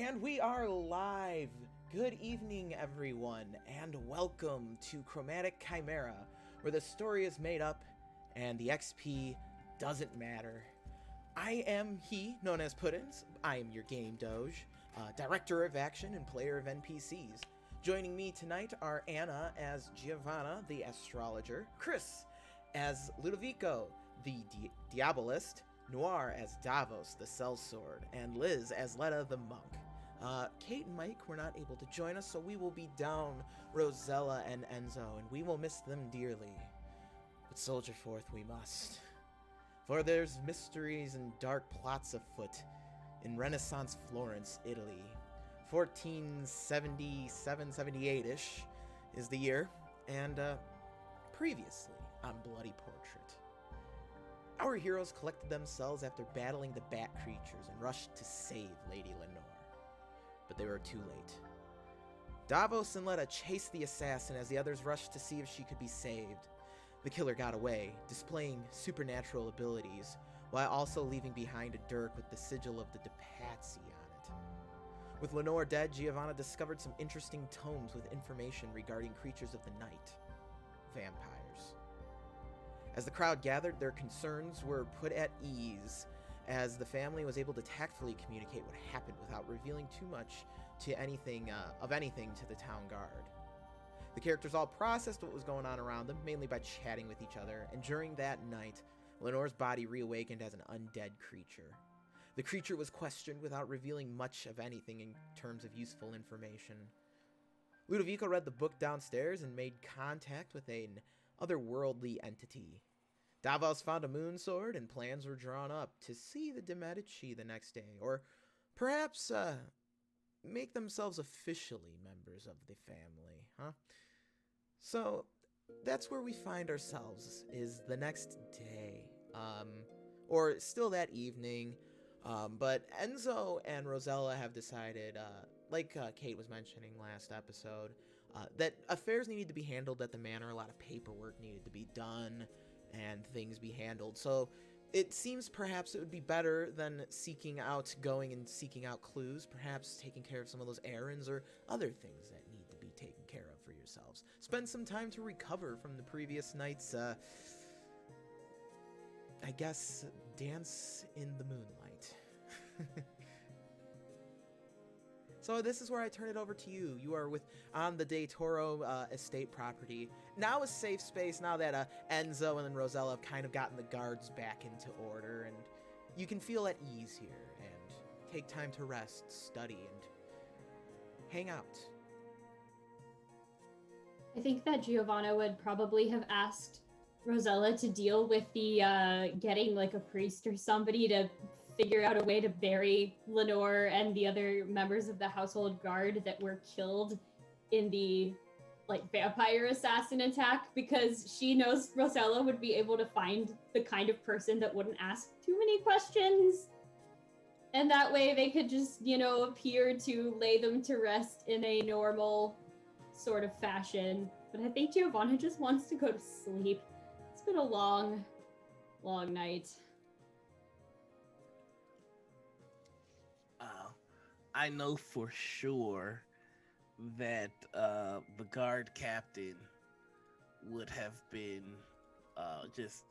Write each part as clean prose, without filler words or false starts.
And we are live! Good evening, everyone, and welcome to Chromatic Chimera, where the story is made up and the XP doesn't matter. I am he, known as Puddins. I am your game doge, director of action and player of NPCs. Joining me tonight are Anna as Giovanna, the astrologer, Chris as Ludovico, the diabolist, Noir as Davos, the sellsword, and Liz as Letta, the monk. Kate and Mike were not able to join us, so we will be down Rosella and Enzo, and we will miss them dearly. But soldier forth we must. For there's mysteries and dark plots afoot in Renaissance Florence, Italy. 1477, 78-ish is the year, and previously on Bloody Portrait. Our heroes collected themselves after battling the bat creatures and rushed to save Lady Lenore. But they were too late. Davos and Letta chased the assassin as the others rushed to see if she could be saved. The killer got away, displaying supernatural abilities, while also leaving behind a dirk with the sigil of the Depatsy on it. With Lenore dead, Giovanna discovered some interesting tomes with information regarding creatures of the night. Vampires. As the crowd gathered, their concerns were put at ease, as the family was able to tactfully communicate what happened without revealing too much to anything to the town guard. The characters all processed what was going on around them, mainly by chatting with each other, and during that night, Lenore's body reawakened as an undead creature. The creature was questioned without revealing much of anything in terms of useful information. Ludovico read the book downstairs and made contact with an otherworldly entity. Davos found a moon sword, and plans were drawn up to see the De Medici the next day, or perhaps make themselves officially members of the family, huh? So that's where we find ourselves, is the next day, or still that evening, but Enzo and Rosella have decided, like Kate was mentioning last episode, that affairs needed to be handled at the manor. A lot of paperwork needed to be done and things be handled. So it seems perhaps it would be better than going and seeking out clues, perhaps taking care of some of those errands or other things that need to be taken care of for yourselves. Spend some time to recover from the previous night's, I guess, dance in the moonlight. So this is where I turn it over to you. You are on the De Toro estate property. Now a safe space, now that Enzo and Rosella have kind of gotten the guards back into order, and you can feel at ease here and take time to rest, study, and hang out. I think that Giovanna would probably have asked Rosella to deal with the getting like a priest or somebody to figure out a way to bury Lenore and the other members of the household guard that were killed in the vampire assassin attack, because she knows Rosella would be able to find the kind of person that wouldn't ask too many questions. And that way they could just, appear to lay them to rest in a normal sort of fashion. But I think Giovanna just wants to go to sleep. It's been a long, long night. I know for sure that the guard captain would have been just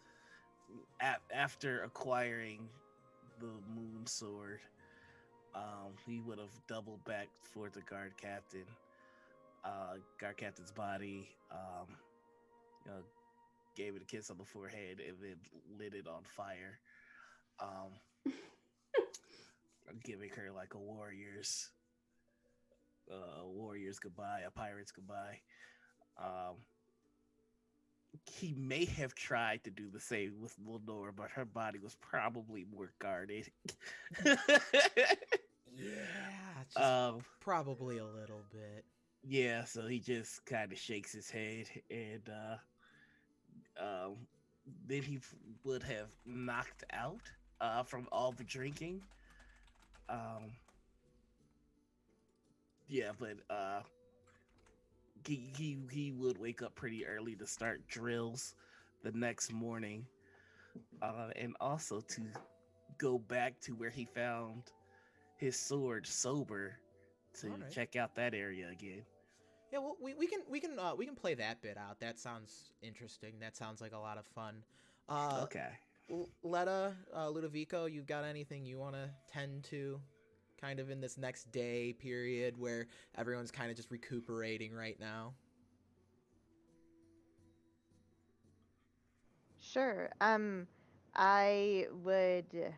after acquiring the moon sword, he would have doubled back for the guard captain. Guard captain's body, gave it a kiss on the forehead and then lit it on fire. Giving her like a warrior's goodbye, a pirate's goodbye. He may have tried to do the same with Lenore, but her body was probably more guarded. Probably a little bit. Yeah, so he just kind of shakes his head, and then he would have knocked out from all the drinking. But he would wake up pretty early to start drills the next morning, and also to go back to where he found his sword sober to All right. check out that area again. Yeah, well, we can play that bit out. That sounds interesting. That sounds like a lot of fun. Okay. Letta, Ludovico, you got anything you want to tend to, kind of in this next day period where everyone's kind of just recuperating right now? Sure. I would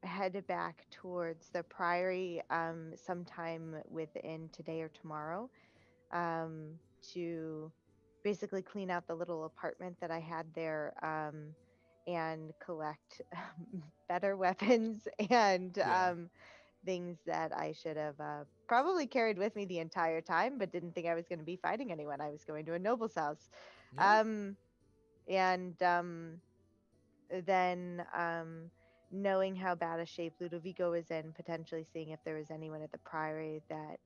head back towards the Priory sometime within today or tomorrow um, to basically clean out the little apartment that I had there and collect better weapons and Yeah. things that I should have probably carried with me the entire time, but didn't think I was going to be fighting anyone. I was going to a noble's house. Yeah. Um, and then knowing how bad a shape Ludovico is in, potentially seeing if there was anyone at the Priory that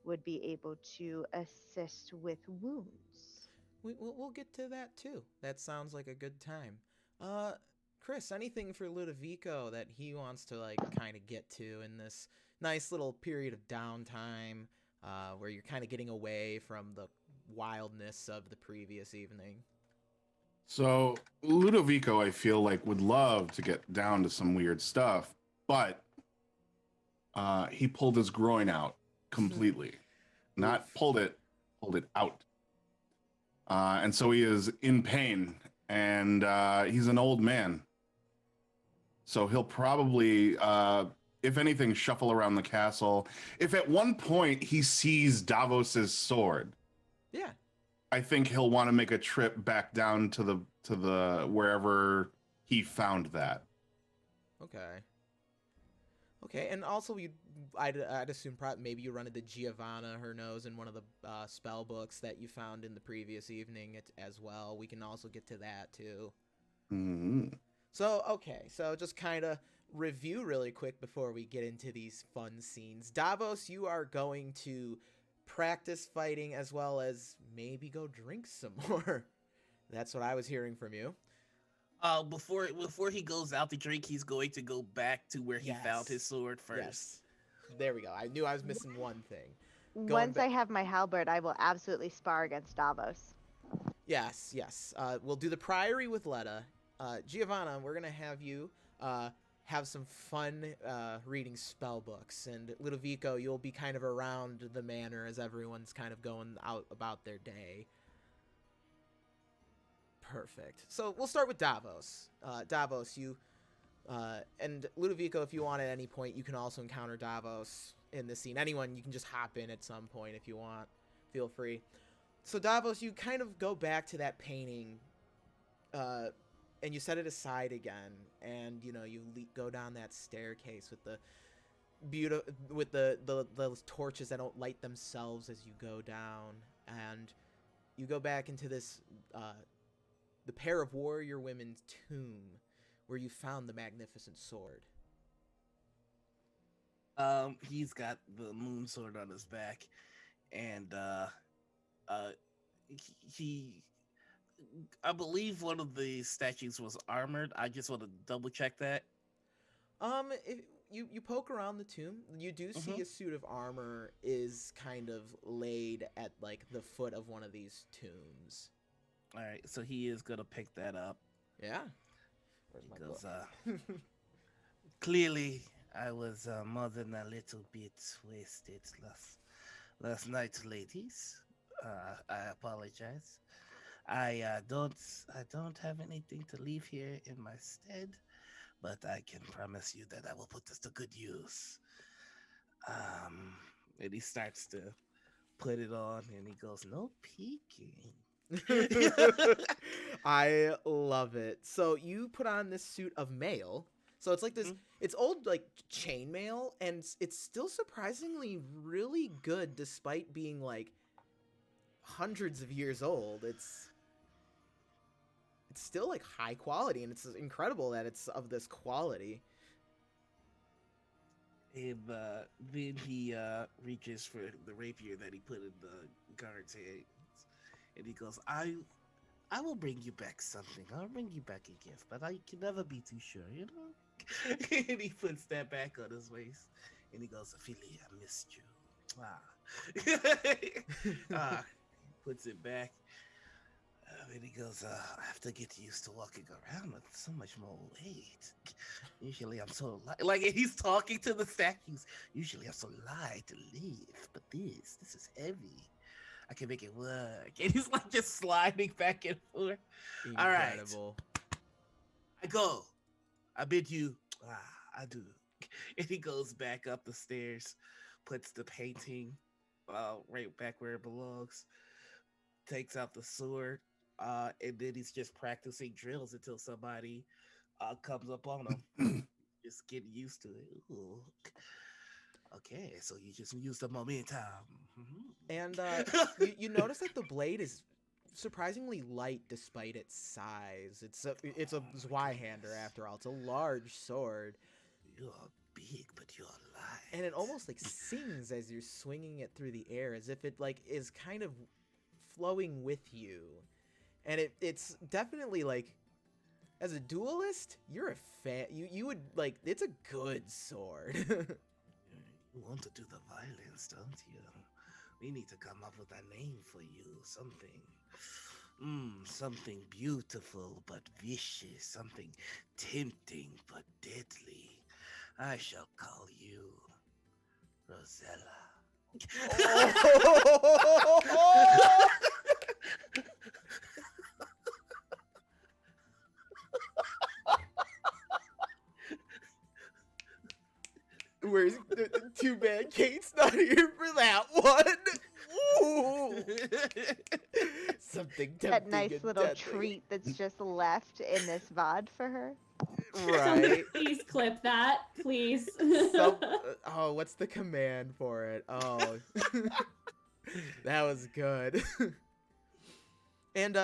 would be able to assist with wounds. We'll get to that too. That sounds like a good time. Uh, Chris, anything for Ludovico that he wants to like kind of get to in this nice little period of downtime, where you're kind of getting away from the wildness of the previous evening? So Ludovico, I feel like, would love to get down to some weird stuff, but he pulled his groin out completely. Not Oof. pulled it out. And so he is in pain, and he's an old man. So he'll probably, if anything, shuffle around the castle. If at one point he sees Davos's sword, Yeah. I think he'll want to make a trip back down to the wherever he found that. Okay. Okay, and also I'd assume maybe you run into Giovanna, her nose, in one of the spell books that you found in the previous evening as well. We can also get to that too. Mm-hmm. So, okay, so just kind of review really quick before we get into these fun scenes. Davos, you are going to practice fighting as well as maybe go drink some more. That's what I was hearing from you. Before he goes out to drink, he's going to go back to where he found his Yes. sword first. Yes. There we go. I knew I was missing one thing. Once I have my halberd, I will absolutely spar against Davos. Yes, yes. We'll do the Priory with Letta. Giovanna, we're going to have you have some fun reading spell books. And Ludovico, you'll be kind of around the manor as everyone's kind of going out about their day. Perfect. So we'll start with Davos. Davos, you and Ludovico, if you want at any point, you can also encounter Davos in the scene. Anyone, you can just hop in at some point if you want. Feel free. So Davos, you kind of go back to that painting, and you set it aside again, and you know you go down that staircase with the the torches that don't light themselves as you go down, and you go back into this the pair of warrior women's tomb where you found the magnificent sword. He's got the moon sword on his back, and he I believe one of the statues was armored. I just want to double check that. If you poke around the tomb, you do see a suit of armor is kind of laid at like the foot of one of these tombs. All right, so he is gonna pick that up. Yeah. Where's my Because book? clearly I was more than a little bit wasted last night, ladies. I apologize. I don't have anything to leave here in my stead, but I can promise you that I will put this to good use. And he starts to put it on, and he goes, "No peeking." I love it. So you put on this suit of mail. So it's like this, it's old like chainmail, and it's still surprisingly really good despite being like hundreds of years old. It's still like high quality, and it's incredible that it's of this quality. And then he reaches for the rapier that he put in the guard's hands, and he goes, I will bring you back something. I'll bring you back a gift, but I can never be too sure, you know?" And he puts that back on his waist, And he goes, Ophelia, I missed you. Puts it back. And he goes, I have to get used to walking around with so much more weight. Usually I'm so light. Like, he's talking to the statues. Usually I'm so light to lift, but this is heavy. I can make it work. And he's like just sliding back and forth. All right. Incredible. I go. I bid you. I do. And he goes back up the stairs, puts the painting right back where it belongs, takes out the sword, and then he's just practicing drills until somebody comes up on him. Just getting used to it. Ooh. Okay, so you just use the momentum. And you notice that the blade is surprisingly light despite its size. It's a Zweihander after all. It's a large sword. You're big, but you're light. And it almost like sings as you're swinging it through the air, as if it like is kind of flowing with you. And it's definitely like, as a duelist, you're a fan. You would like, it's a good sword. You want to do the violence, don't you? We need to come up with a name for you. Something beautiful but vicious. Something tempting but deadly. I shall call you Rosella. Where's too bad Kate's not here for that one. Ooh. Something tempting. That nice and little deadly. treat that's just left in this VOD for her. Right. Please clip that, please. Oh, what's the command for it? Oh, that was good. And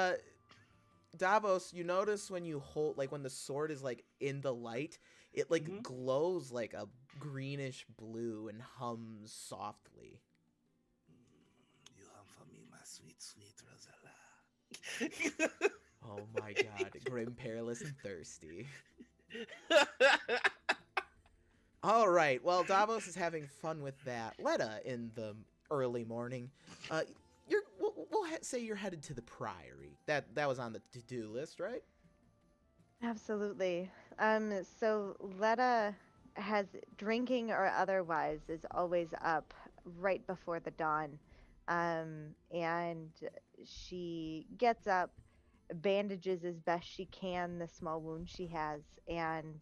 Davos, you notice when you hold, like when the sword is like in the light, it like glows like a greenish blue and hums softly. You hum for me, my sweet, sweet Rosella. Oh my god, grim, perilous, and thirsty. All right, well, Davos is having fun with that. Letta, in the early morning, we'll say you're headed to the Priory. That was on the to-do list, right? Absolutely. So Letta has, drinking or otherwise, is always up right before the dawn. And she gets up, bandages as best she can the small wound she has, and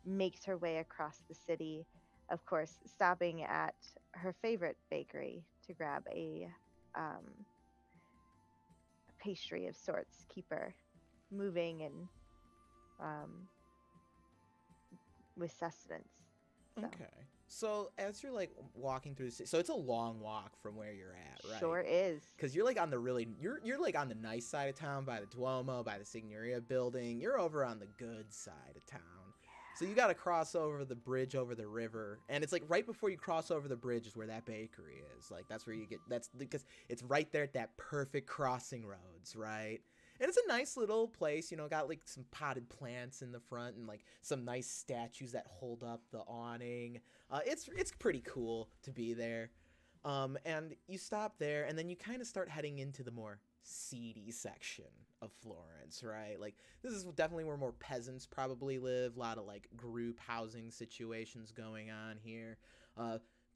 makes her way across the city, of course, stopping at her favorite bakery to grab a pastry of sorts, keep her moving and with sustenance. So. Okay. So as you're like walking through the city, so it's a long walk from where you're at, right? Sure is. Because you're like on the you're like on the nice side of town, by the Duomo, by the Signoria building. You're over on the good side of town. So you got to cross over the bridge over the river, and it's like right before you cross over the bridge is where that bakery is. Like that's where you get, that's because it's right there at that perfect crossing roads, right? And it's a nice little place, you know, got like some potted plants in the front and like some nice statues that hold up the awning. It's pretty cool to be there. And you stop there, and then you kind of start heading into the more seedy section of Florence, right? Like this is definitely where more peasants probably live. A lot of like group housing situations going on here.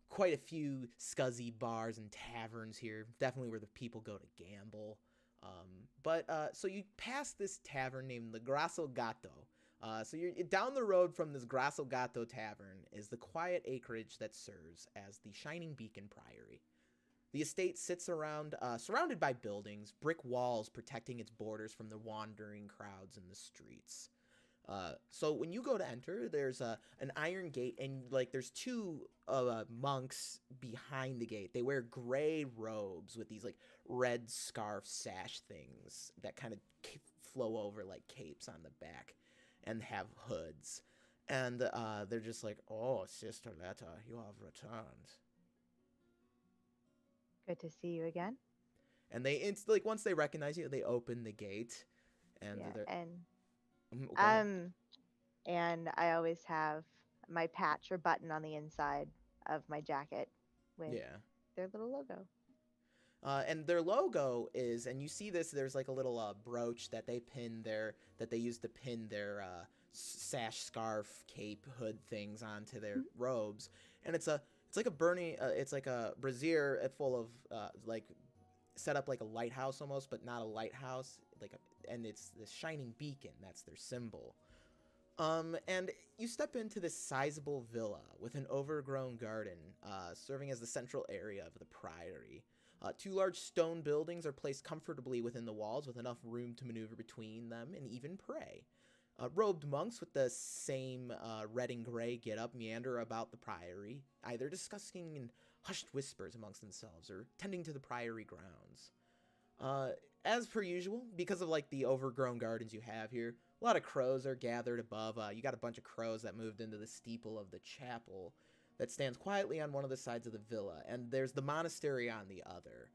Quite a few scuzzy bars and taverns here. Definitely where the people go to gamble. So you pass this tavern named the Grasso Gatto. So you're down the road from this Grasso Gatto tavern is the quiet acreage that serves as the Shining Beacon Priory. The estate sits around, surrounded by buildings, brick walls protecting its borders from the wandering crowds in the streets. So when you go to enter, there's an iron gate, and like there's two monks behind the gate. They wear gray robes with these like red scarf sash things that kind of flow over like capes on the back, and have hoods. And they're just like, "Oh, Sister Letta, you have returned." Good to see you again. And they like once they recognize you, they open the gate, and Yeah, they're and go ahead. and I always have my patch or button on the inside of my jacket with Yeah. their little logo. And their logo is, and you see this. There's like a little brooch that they use to pin their sash, scarf, cape, hood things onto their robes. And it's like a burning, it's like a brazier full of like set up like a lighthouse almost, but not a lighthouse. And it's this shining beacon. That's their symbol. And you step into this sizable villa with an overgrown garden, serving as the central area of the priory. Two large stone buildings are placed comfortably within the walls with enough room to maneuver between them and even pray. Robed monks with the same red and gray get-up meander about the priory, either discussing in hushed whispers amongst themselves or tending to the priory grounds. As per usual, because of like the overgrown gardens you have here, a lot of crows are gathered above. You got a bunch of crows that moved into the steeple of the chapel that stands quietly on one of the sides of the villa, and there's the monastery on the other.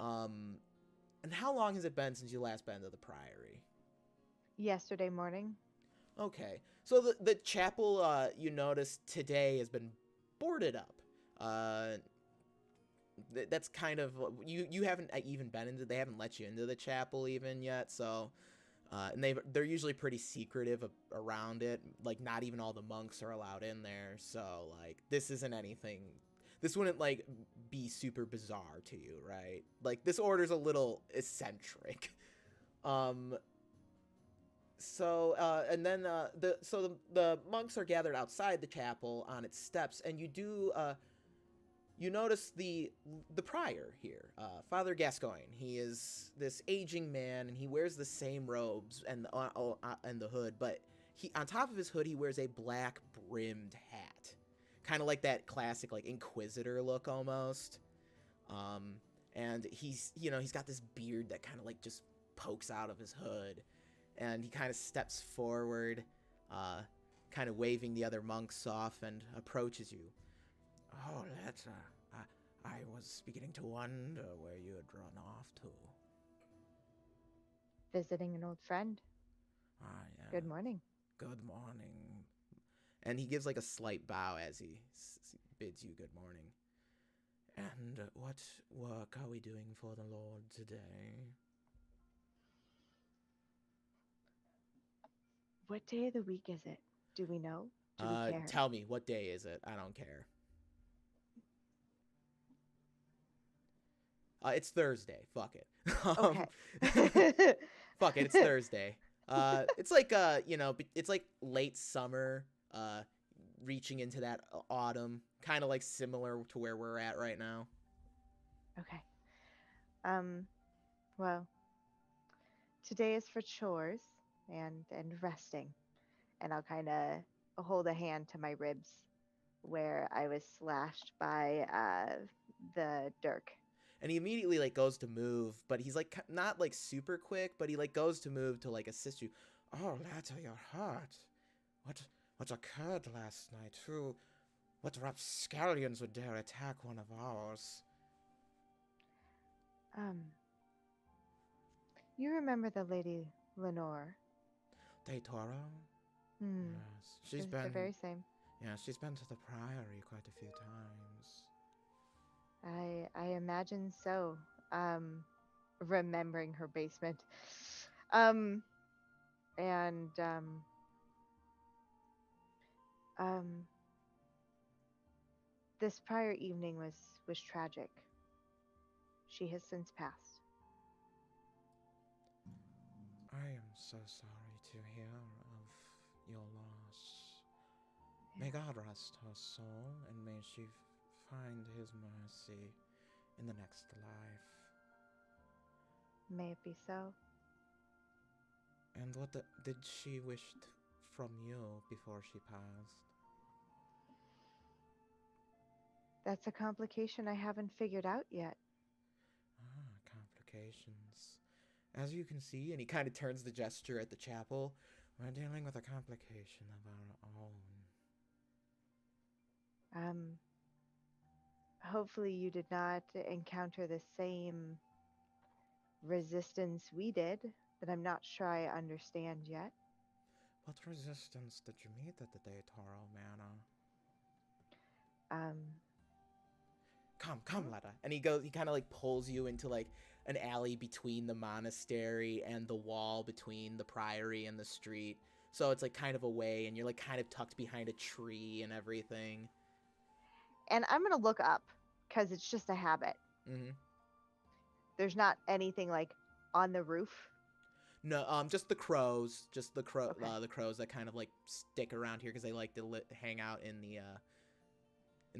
And how long has it been since you last been to the priory? Yesterday morning. Okay, so the chapel, you notice today has been boarded up. That's kind of you haven't even been into. They haven't let you into the chapel even yet, so. And they're usually pretty secretive around it. Like, not even all the monks are allowed in there. So, like, this isn't anything. This wouldn't, like, be super bizarre to you, right? Like, this order's a little eccentric. And then the monks are gathered outside the chapel on its steps, and you notice the prior here, Father Gascoigne. He is this aging man, and he wears the same robes and the hood, but on top of his hood he wears a black brimmed hat, kind of like that classic like Inquisitor look almost. And he's got this beard that kind of like just pokes out of his hood, and he kind of steps forward, kind of waving the other monks off, and approaches you. Oh, letter. I was beginning to wonder where you had run off to. Visiting an old friend. Ah, yeah. Good morning. Good morning. And he gives like a slight bow as he bids you good morning. And what work are we doing for the Lord today? What day of the week is it? Do we know? Do we care? Tell me, what day is it? I don't care. It's Thursday. Fuck it. Okay. Fuck it. It's Thursday. It's like it's like late summer, reaching into that autumn, kind of like similar to where we're at right now. Okay. Well, today is for chores and resting, and I'll kind of hold a hand to my ribs where I was slashed by the dirk. And he immediately like goes to move, but he's like not like super quick, but he like goes to move to like assist you. Oh, latter, your heart. What occurred last night? What rapscallions would dare attack one of ours? You remember the Lady Lenore? De Toro? Hmm. Yes, she's The been very same. Yeah, she's been to the priory quite a few times. I imagine so. Remembering her basement. This prior evening was tragic. She has since passed. I am so sorry to hear of your loss. May God rest her soul, and may she find his mercy in the next life. May it be so. And what did she wish from you before she passed? That's a complication I haven't figured out yet. Complications. As you can see, and he kind of turns the gesture at the chapel, we're dealing with a complication of our own. Hopefully you did not encounter the same resistance we did that I'm not sure I understand yet. What resistance did you meet at the Daytoro Manor? Um, Come, Letta. And he kind of like pulls you into like an alley between the monastery and the wall between the priory and the street. So it's like kind of away, and you're like kind of tucked behind a tree and everything. and I'm gonna look up because it's just a habit. Mm-hmm. There's not anything like on the roof. No, just the crows, the Okay. crows that kind of like stick around here because they like to hang out in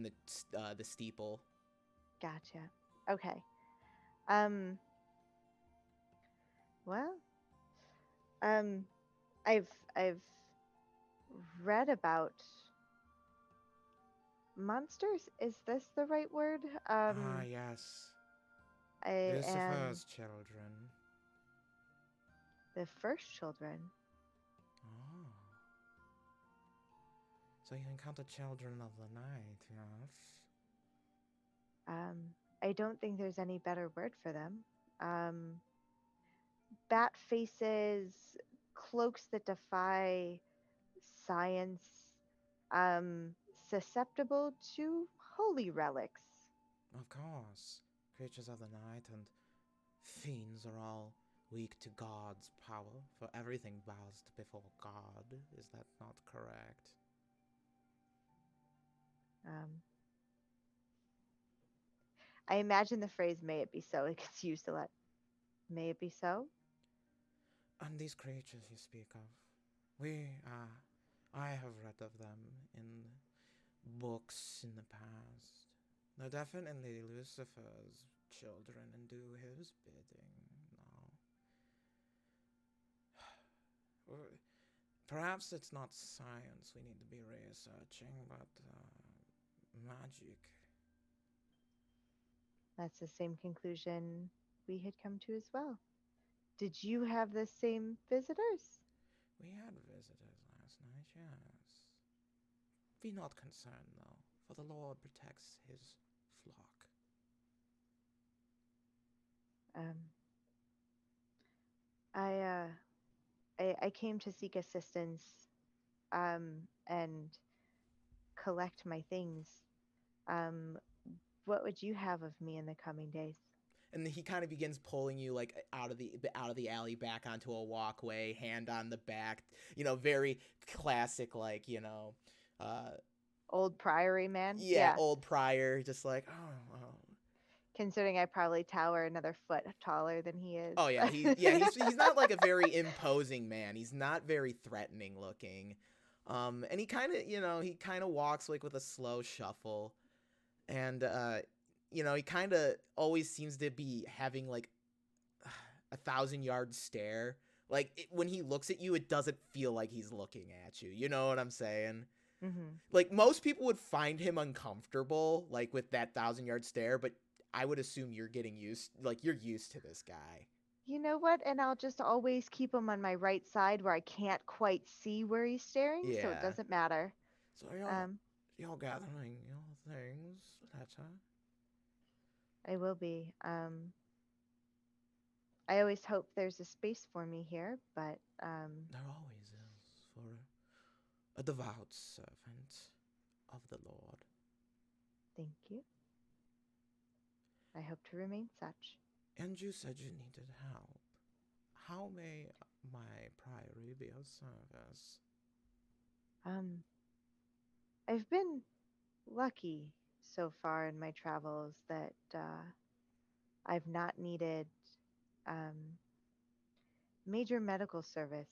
the steeple. Gotcha. Okay. Well, I've read about monsters. Is this the right word? Yes. I am Lucifer's children. the first children. Oh. So you encounter children of the night, yes? I don't think there's any better word for them. Bat faces, cloaks that defy science, um, susceptible to holy relics. Of course. Creatures of the night and fiends are all weak to God's power, for everything bows before God. Is that not correct? I imagine the phrase "may it be so" it gets used a lot. May it be so? And these creatures you speak of, I have read of them in books in the past. They're definitely Lucifer's children and do his bidding. No. Perhaps it's not science we need to be researching, but magic. That's the same conclusion we had come to as well. Did you have the same visitors? We had visitors last night, yes. Be not concerned, though, for the Lord protects his flock. I came to seek assistance, and collect my things. Um, what would you have of me in the coming days? And he kind of begins pulling you like out of the alley back onto a walkway, hand on the back. Very classic, like Old priory man? yeah, old prior, just like oh. Considering I probably tower another foot taller than he is. Oh yeah, he's not like a very imposing man. He's not very threatening looking. And he kind of walks like with a slow shuffle, and he kind of always seems to be having like a 1,000-yard stare. Like when he looks at you, it doesn't feel like he's looking at you. You know what I'm saying? Mm-hmm. Like most people would find him uncomfortable, like with that 1,000-yard stare, but I would assume you're used to this guy. You know what? And I'll just always keep him on my right side where I can't quite see where he's staring, so it Yeah. doesn't matter. So you're gathering your things, Letta? I will be. I always hope there's a space for me here, but There always is for a devout servant of the Lord. thank you. I hope to remain such. And you said you needed help. How may my priory be of service? I've been lucky so far in my travels that I've not needed major medical service.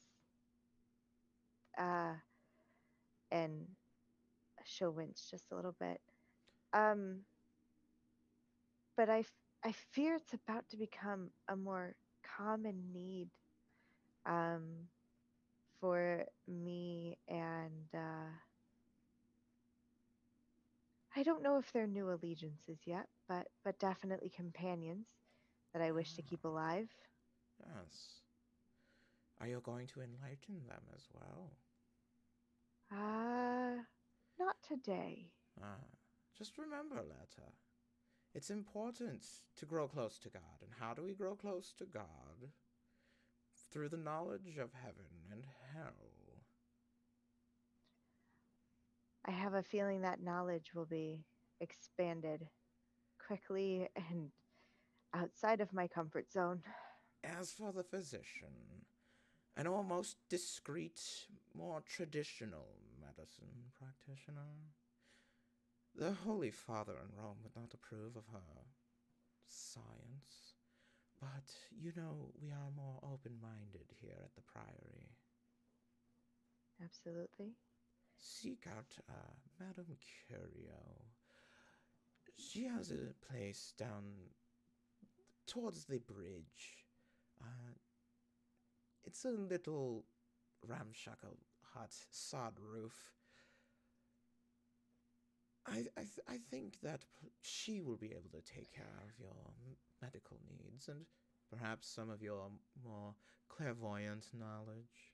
And she'll wince just a little bit. But I fear it's about to become a more common need for me, and I don't know if they're new allegiances yet, but definitely companions that I wish to keep alive. Yes. Are you going to enlighten them as well? Not today. Just remember, Letta, it's important to grow close to God. And how do we grow close to God? Through the knowledge of heaven and hell. I have a feeling that knowledge will be expanded quickly and outside of my comfort zone. As for the physician, an almost discreet, more traditional medicine practitioner, the Holy Father in Rome would not approve of her science. But, you know, we are more open-minded here at the Priory. Absolutely. Seek out Madame Curio. She has a place down towards the bridge. It's a little ramshackle hut, sod roof. I think that she will be able to take care of your medical needs and perhaps some of your more clairvoyant knowledge.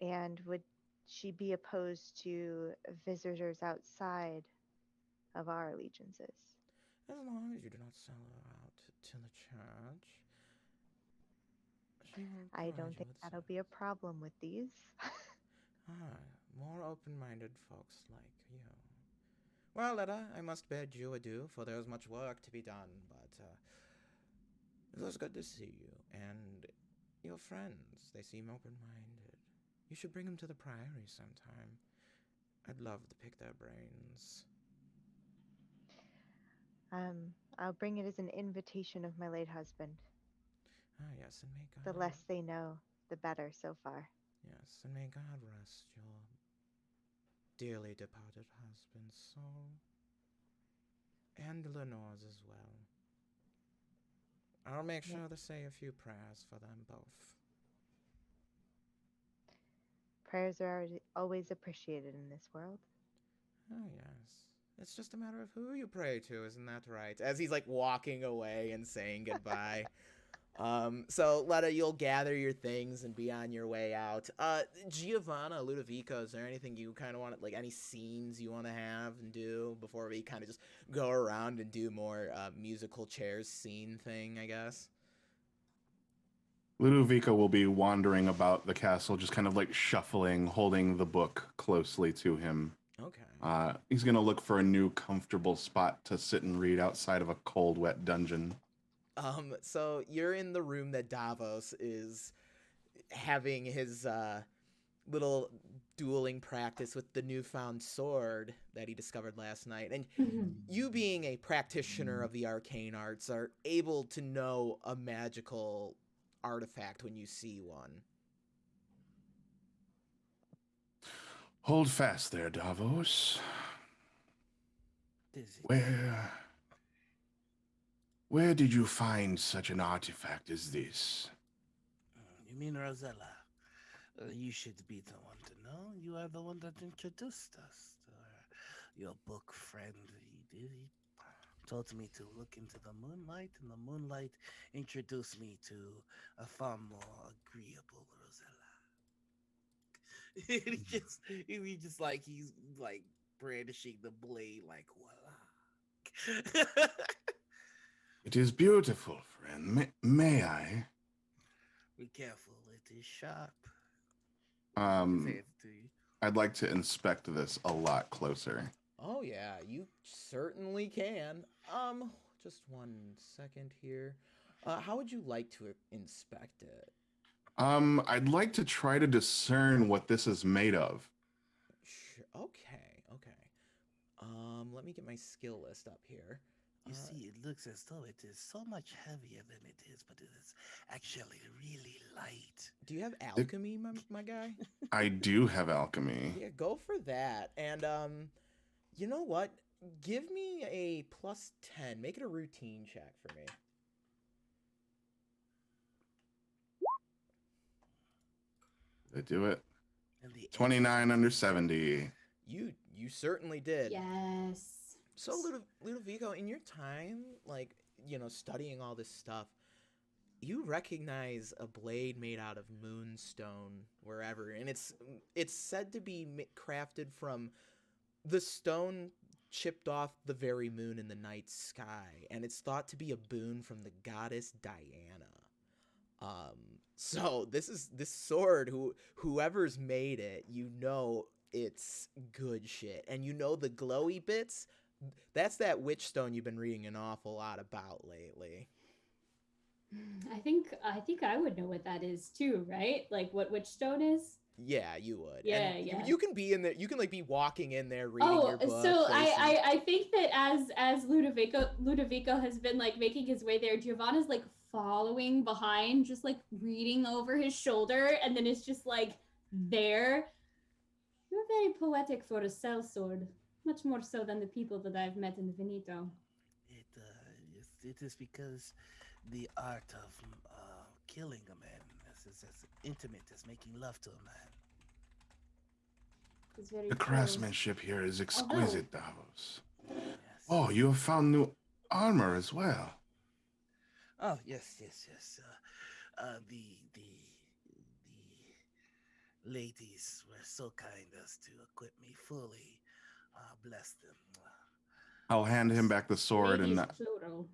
And would she be opposed to visitors outside of our allegiances? As long as you do not sell her out to the church, she will I provide don't you think with that'll be a problem with these. more open-minded folks like you. Well, Letta, I must bid you adieu, for there is much work to be done, but it was good to see you, and your friends, they seem open-minded. You should bring them to the Priory sometime. I'd love to pick their brains. I'll bring it as an invitation of my late husband. Ah, yes, and may The God... less they know, the better so far. Yes, and may God rest your dearly departed husband's soul. And Lenore's as well. I'll make sure to say a few prayers for them both. Prayers are always appreciated in this world. Oh, yes. It's just a matter of who you pray to, isn't that right? As he's like walking away and saying goodbye. So Letta, you'll gather your things and be on your way out. Giovanna, Ludovico, is there anything you kind of want, like any scenes you want to have and do before we kind of just go around and do more musical chairs scene thing, I guess? Ludovico will be wandering about the castle, just kind of like shuffling, holding the book closely to him. Okay. He's going to look for a new comfortable spot to sit and read outside of a cold, wet dungeon. So you're in the room that Davos is having his little dueling practice with the newfound sword that he discovered last night. And you being a practitioner of the arcane arts are able to know a magical artifact when you see one. Hold fast there, Davos. Where did you find such an artifact as this? You mean Rosella? You should be the one to know. You are the one that introduced us to your book friend. He told me to look into the moonlight, and the moonlight introduced me to a far more agreeable Rosella. he just like he's like brandishing the blade, like voila. It is beautiful, friend. May I? Be careful, it is sharp. I'd like to inspect this a lot closer. Oh yeah, you certainly can. Just 1 second here. How would you like to inspect it? I'd like to try to discern what this is made of. Sure. Okay, okay. Let me get my skill list up here. You see, it looks as though it is so much heavier than it is, but it is actually really light. Do you have alchemy, my guy? I do have alchemy. Yeah, go for that. And, you know what? Give me a +10. Make it a routine check for me. I do it. And the 29 under 70. You certainly did. Yes. So, Ludovico, in your time, like, you know, studying all this stuff, you recognize a blade made out of moonstone wherever, and it's said to be crafted from the stone chipped off the very moon in the night sky, and it's thought to be a boon from the goddess Diana. So this sword, whoever's made it, you know it's good shit. And you know the glowy bits, that's that witch stone you've been reading an awful lot about lately. I think I would know what that is too, right? Like what witchstone is? Yeah, you would. Yeah, And yeah. you can be in there, you can like be walking in there reading Oh, your book. so facing... I think that as Ludovico has been like making his way there, Giovanna's like following behind, just like reading over his shoulder, and then it's just like there. You're very poetic for a sellsword, much more so than the people that I've met in Veneto. It is because the art of killing a man is as intimate as making love to a man. It's very The true. craftsmanship here is exquisite, Davos. Yes. Oh, you have found new armor as well. Oh, yes. The ladies were so kind as to equip me fully. Bless them. I'll hand him back the sword, Ladies, and plural.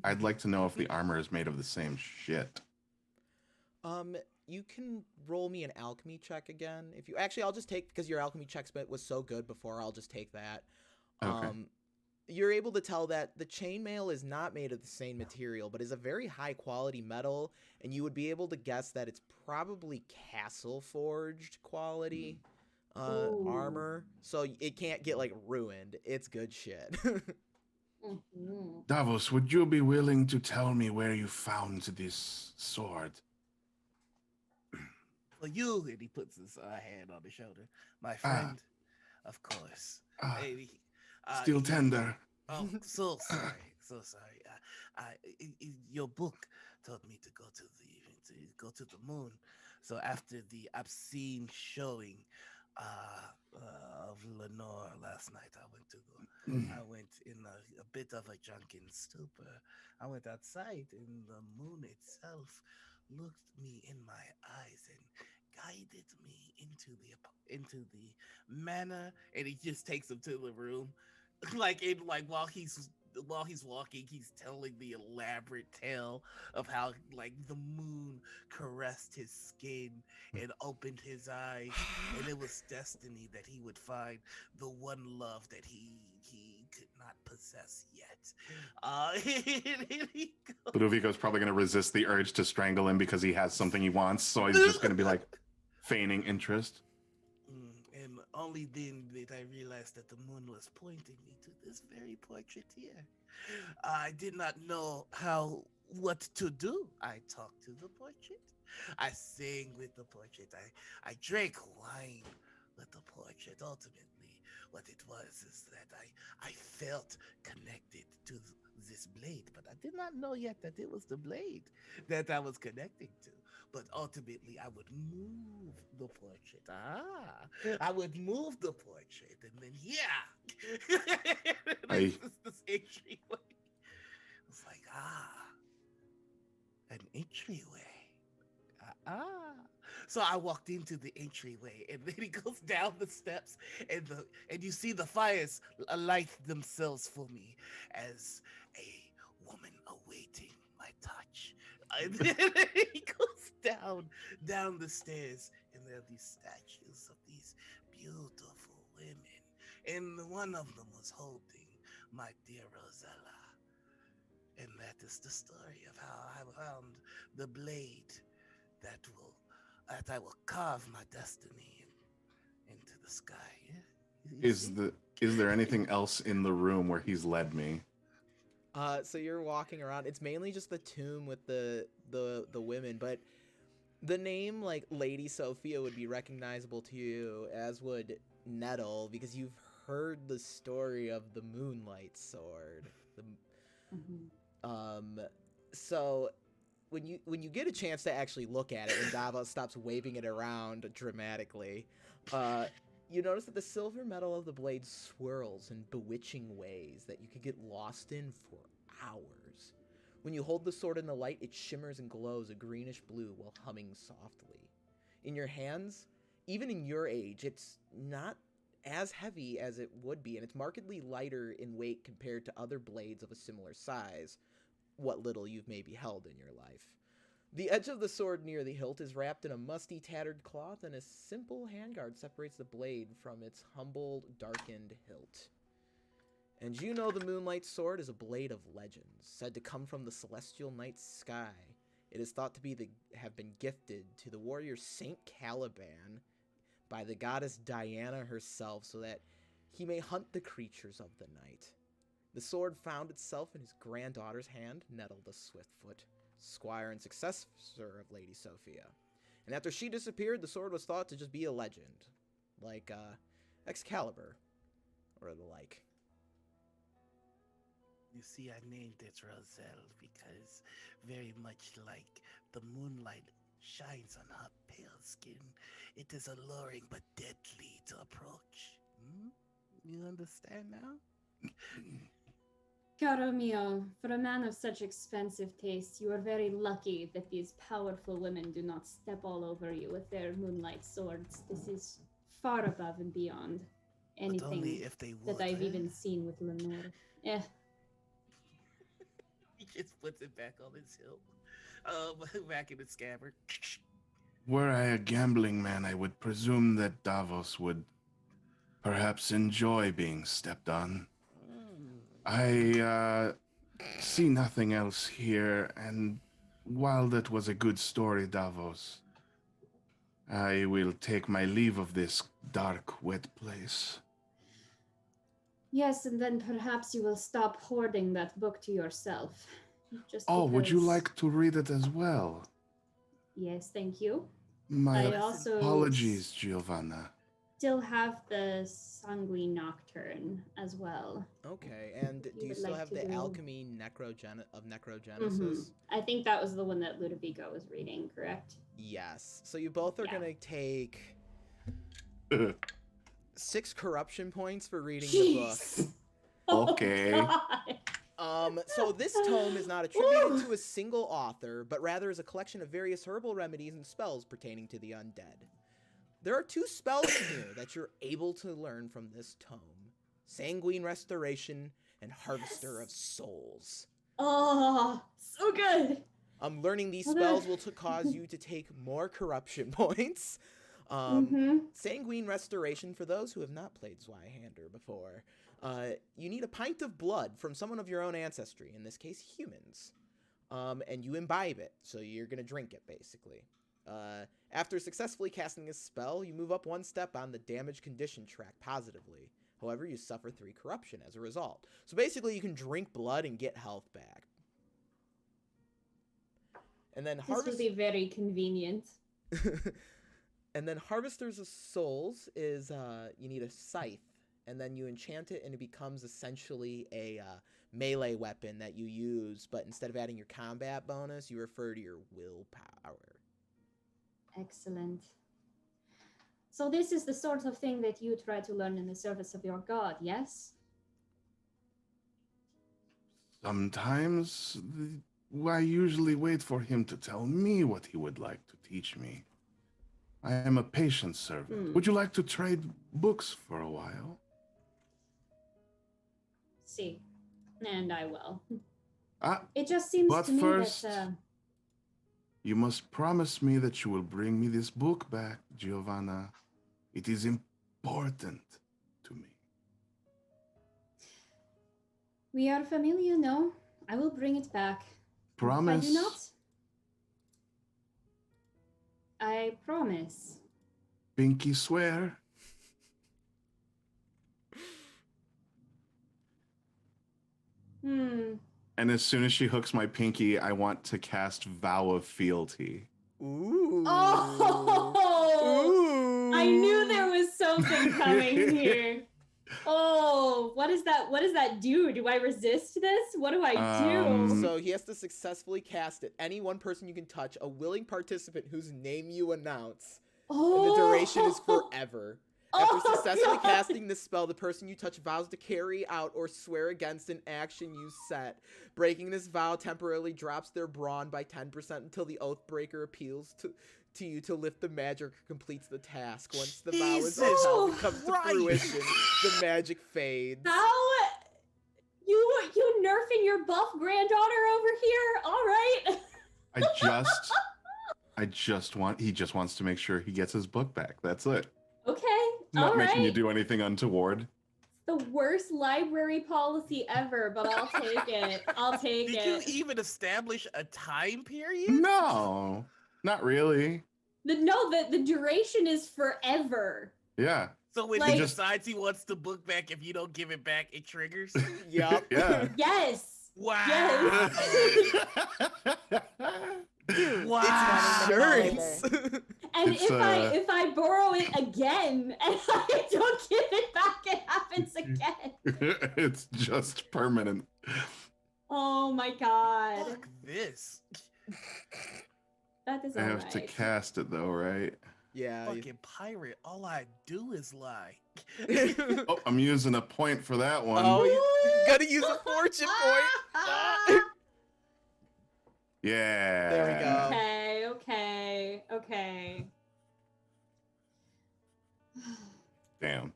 I'd like to know if the armor is made of the same shit. You can roll me an alchemy check again. If you actually, I'll just take, because your alchemy check was so good before, I'll just take that. Okay. You're able to tell that the chainmail is not made of the same material, but is a very high quality metal, and you would be able to guess that it's probably castle forged quality armor, so it can't get like ruined. It's good shit. Mm-hmm. Davos, would you be willing to tell me where you found this sword? For you, and he puts his hand on the shoulder. My friend, of course. Still tender. Oh, so sorry, so sorry. Your book told me to go to the moon. So after the obscene showing of Lenore last night, I went in a bit of a drunken stupor. I went outside, and the moon itself looked me in my eyes and guided me into the manor, and he just takes him to the room, while he's walking, he's telling the elaborate tale of how like the moon caressed his skin and opened his eyes, and it was destiny that he would find the one love that he could not possess yet. Ludovico's probably going to resist the urge to strangle him because he has something he wants, so he's just going to be like feigning interest. And only then did I realize that the moon was pointing me to this very portrait here. I did not know what to do. I talked to the portrait. I sang with the portrait. I drank wine with the portrait. Ultimately, what it was is that I felt connected to this blade, but I did not know yet that it was the blade that I was connecting to. But ultimately, I would move the portrait. I would move the portrait, and then this entryway. It's like an entryway. So I walked into the entryway, and then he goes down the steps, and you see the fires light themselves for me as a woman awaiting my touch. And then he goes down the stairs, and there are these statues of these beautiful women, and one of them was holding my dear Rosella. And that is the story of how I found the blade that I will carve my destiny into the sky. Yeah? Is there anything else in the room where he's led me? So you're walking around. It's mainly just the tomb with the women, but the name like Lady Sophia would be recognizable to you, as would Nettle, because you've heard the story of the Moonlight Sword. So when you get a chance to actually look at it, when Davos stops waving it around dramatically, you notice that the silver metal of the blade swirls in bewitching ways that you could get lost in for hours. When you hold the sword in the light, it shimmers and glows a greenish blue while humming softly. In your hands, even in your age, it's not as heavy as it would be, and it's markedly lighter in weight compared to other blades of a similar size, what little you've maybe held in your life. The edge of the sword near the hilt is wrapped in a musty, tattered cloth, and a simple handguard separates the blade from its humble, darkened hilt. And you know the Moonlight Sword is a blade of legends, said to come from the celestial night sky. It is thought to have been gifted to the warrior Saint Caliban by the goddess Diana herself so that he may hunt the creatures of the night. The sword found itself in his granddaughter's hand, Nettle the Swiftfoot, squire and successor of Lady Sophia. And after she disappeared, the sword was thought to just be a legend, like Excalibur, or the like. You see, I named it Roselle because very much like the moonlight shines on her pale skin, it is alluring but deadly to approach. You understand now? Caro mio, for a man of such expensive taste, you are very lucky that these powerful women do not step all over you with their moonlight swords. This is far above and beyond But anything only if they would, that I've eh? even seen with Lenore. Yeah. He just puts it back on his hilt. Back in the scabbard. Were I a gambling man, I would presume that Davos would perhaps enjoy being stepped on. I see nothing else here, and while that was a good story, Davos, I will take my leave of this dark, wet place. Yes, and then perhaps you will stop hoarding that book to yourself. Just Oh, would you because- like to read it as well? Yes, thank you. My I also apologies, Giovanna. still have the Sanguine Nocturne as well. Okay, and do you would still like have to the do- Alchemy Necrogenesis? I think that was the one that Ludovico was reading, correct? Yes. So you both are Yeah. gonna take 6 corruption points for reading the book. Jeez. Okay. God. So this tome is not attributed to a single author, but rather is a collection of various herbal remedies and spells pertaining to the undead. There are 2 spells in here that you're able to learn from this tome: Sanguine Restoration and Harvester of Souls. Oh, so good. Learning these Okay. spells will cause you to take more corruption points. Sanguine Restoration, for those who have not played Zweihander before, you need a pint of blood from someone of your own ancestry, in this case humans, and you imbibe it, so you're going to drink it, basically. After successfully casting a spell, you move up 1 step on the damage condition track positively. However, you suffer 3 corruption as a result. So basically, you can drink blood and get health back. And then This would be very convenient. And then Harvesters of Souls is you need a scythe, and then you enchant it, and it becomes essentially a melee weapon that you use, but instead of adding your combat bonus, you refer to your willpower. Excellent. So this is the sort of thing that you try to learn in the service of your god, yes? Sometimes I usually wait for him to tell me what he would like to teach me. I am a patient servant. Would you like to trade books for a while? See, and I will. Ah, It just seems but to me first- that you must promise me that you will bring me this book back, Giovanna. It is important to me. we are familiar, no? I will bring it back. Promise? I do not. I promise. Pinky swear? And as soon as she hooks my pinky, I want to cast Vow of Fealty. Ooh. Oh! Ooh. I knew there was something coming here. Oh, what does that do? Do I resist this? What do I do? So he has to successfully cast it. Any one person you can touch, a willing participant whose name you announce. Oh. And the duration is forever. After Oh, successfully God. casting this spell, the person you touch vows to carry out or swear against an action you set. Breaking this vow temporarily drops their brawn by 10% until the Oathbreaker appeals to you to lift the magic or completes the task. Once the vow is Jesus upheld and comes to Christ. fruition, the magic fades. How? You nerfing your buff granddaughter over here? All right. I just want, he just wants to make sure he gets his book back. That's it. Okay, Not all making you right. do anything untoward. The worst library policy ever, but I'll take it. I'll take Did it. you even establish a time period? No, not really. The duration is forever. Yeah. So when Like- he decides he wants the book back, if you don't give it back, it triggers? Yup. Yeah. Yes. Wow. Yes. Dude, Wow. Insurance. And It's, if I borrow it again and I don't give it back, it happens again. It's just permanent. Oh my god. Fuck this. That is I alright. have to cast it though, right? Yeah. Fucking pirate. All I do is lie. Oh, I'm using a point for that one. Oh, you gotta use a fortune point. Yeah. There we go. Okay. Damn.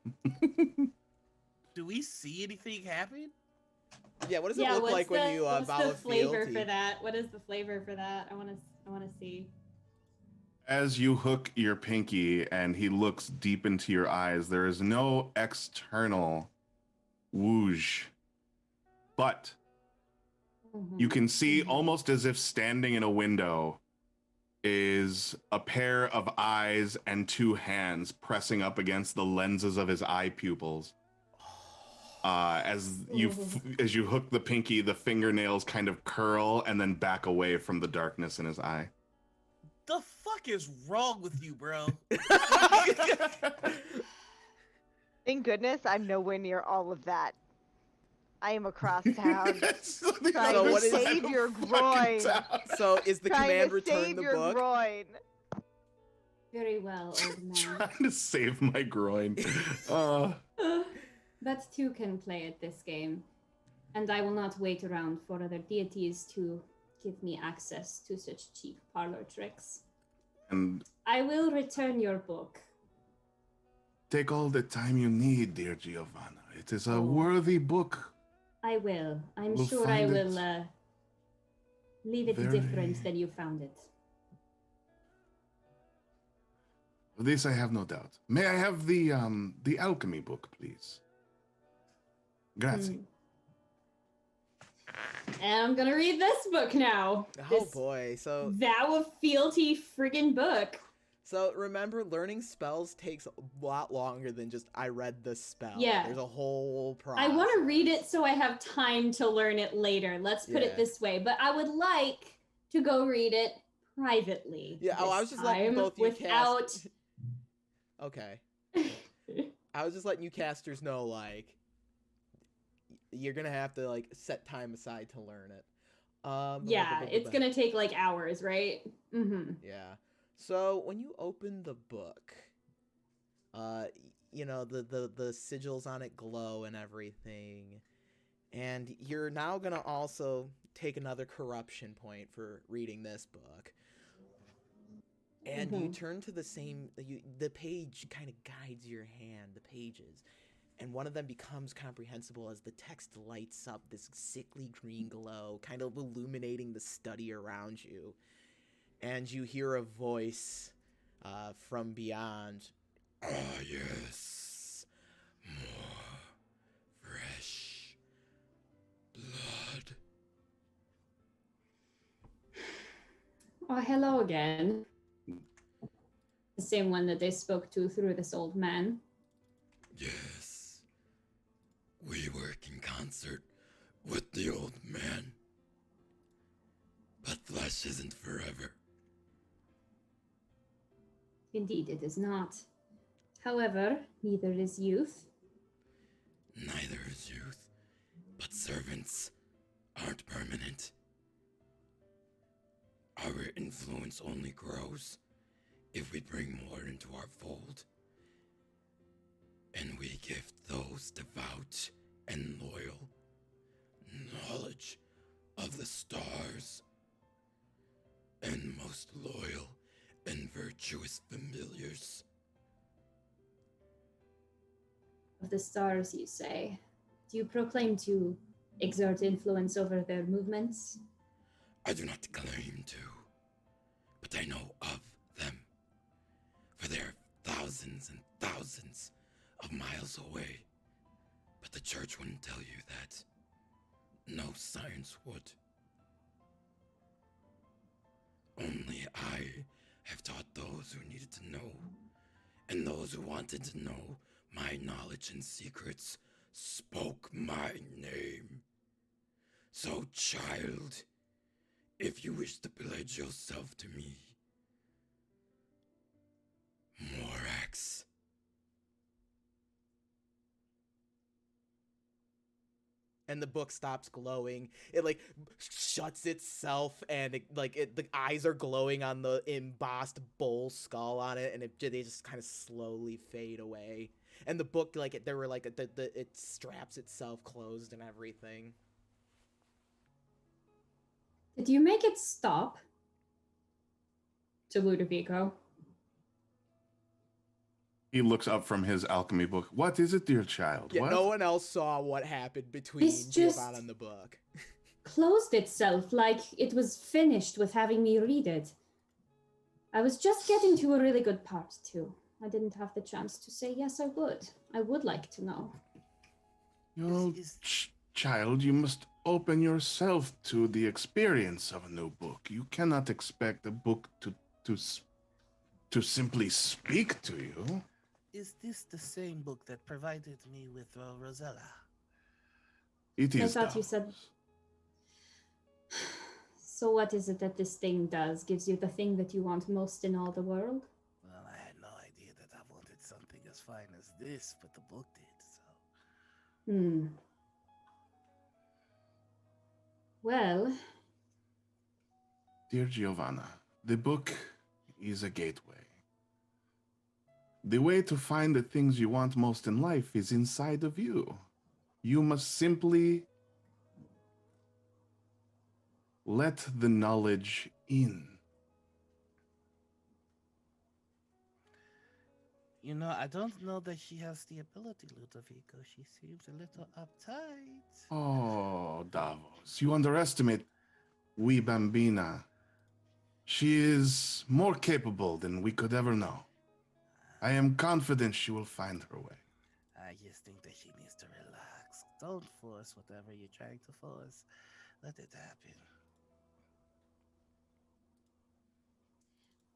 Do we see anything happen? Yeah, what does it look like when you what's vow the flavor fealty? for that? What is the flavor for that? I wanna see. As you hook your pinky and he looks deep into your eyes, there is no external whoosh. But you can see, almost as if standing in a window, is a pair of eyes and two hands pressing up against the lenses of his eye pupils. As you hook the pinky, the fingernails kind of curl and then back away from the darkness in his eye. The fuck is wrong with you, bro? Thank goodness I'm nowhere near all of that. I am across town trying So to what is- save your groin. So is the Trying command to return save the your book? groin. Very well, old man. Trying to save my groin. That too can play at this game. And I will not wait around for other deities to give me access to such cheap parlor tricks. And I will return your book. take all the time you need, dear Giovanna. It is a Oh. worthy book. I will. I'm We'll sure I find will it leave it very- different than you found it. Of this I have no doubt. May I have the alchemy book, please? Grazie. Hmm. And I'm gonna read this book now. Oh This boy. So Vow of Fealty friggin' book. remember, learning spells takes a lot longer than just I read the spell. Yeah. There's a whole process. I want to read it so I have time to learn it later. Let's put Yeah. it this way. But I would like to go read it privately. Yeah, oh, I was this just letting time both you without. cast. Okay. I was just letting you casters know, like, you're gonna have to like set time aside to learn it. Yeah, it's gonna take like hours, right? Mm-hmm. Yeah. So when you open the book, you know, the sigils on it glow and everything, and you're now gonna also take another corruption point for reading this book. And you turn to the the page kind of guides your hand, the pages, and one of them becomes comprehensible as the text lights up this sickly green glow, kind of illuminating the study around you. And you hear a voice from beyond. Ah, yes. More fresh blood. Oh, hello again. The same one that they spoke to through this old man. Yes. We work in concert with the old man. But flesh isn't forever. Indeed, it is not. However, neither is youth. Neither is youth, but servants aren't permanent. Our influence only grows if we bring more into our fold. And we give those devout and loyal knowledge of the stars, and most loyal and virtuous familiars. Of the stars, you say. Do you proclaim to exert influence over their movements? I do not claim to. what I know of them. For they're thousands and thousands of miles away. But the church wouldn't tell you that. No science would. Only I have taught those who needed to know, and those who wanted to know my knowledge and secrets spoke my name. So, child, if you wish to pledge yourself to me, Morax. And the book stops glowing. It like shuts itself, and the eyes are glowing on the embossed bull skull on it, and they just kind of slowly fade away. And the book, like it straps itself closed and everything. Did you make it stop? To Ludovico. He looks up from his alchemy book. What is it, dear child? Yeah, What? no one else saw what happened between This just- Giovanna and the book. Closed itself like it was finished with having me read it. I was just getting to a really good part, too. I didn't have the chance to say yes, I would. I would like to know. Your child, you must open yourself to the experience of a new book. You cannot expect a book to simply speak to you. Is this the same book that provided me with Rosella? It is. I thought you said... So what is it that this thing does? Gives you the thing that you want most in all the world? Well, I had no idea that I wanted something as fine as this, but the book did, so... Well... Dear Giovanna, the book is a gateway. The way to find the things you want most in life is inside of you. You must simply let the knowledge in. You know, I don't know that she has the ability, Ludovico. She seems a little uptight. Oh, Davos, you underestimate wee Bambina. She is more capable than we could ever know. I am confident she will find her way. I just think that she needs to relax. Don't force whatever you're trying to force. Let it happen.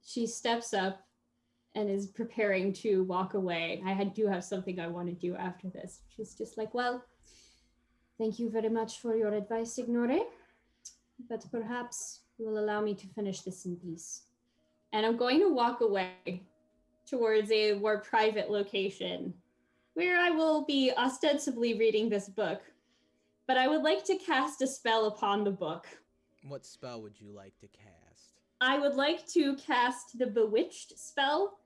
She steps up and is preparing to walk away. I do have something I want to do after this. She's just like, well, thank you very much for your advice, Signore. But perhaps you will allow me to finish this in peace. And I'm going to walk away towards a more private location where I will be ostensibly reading this book. But I would like to cast a spell upon the book. What spell would you like to cast? I would like to cast the Bewitched spell.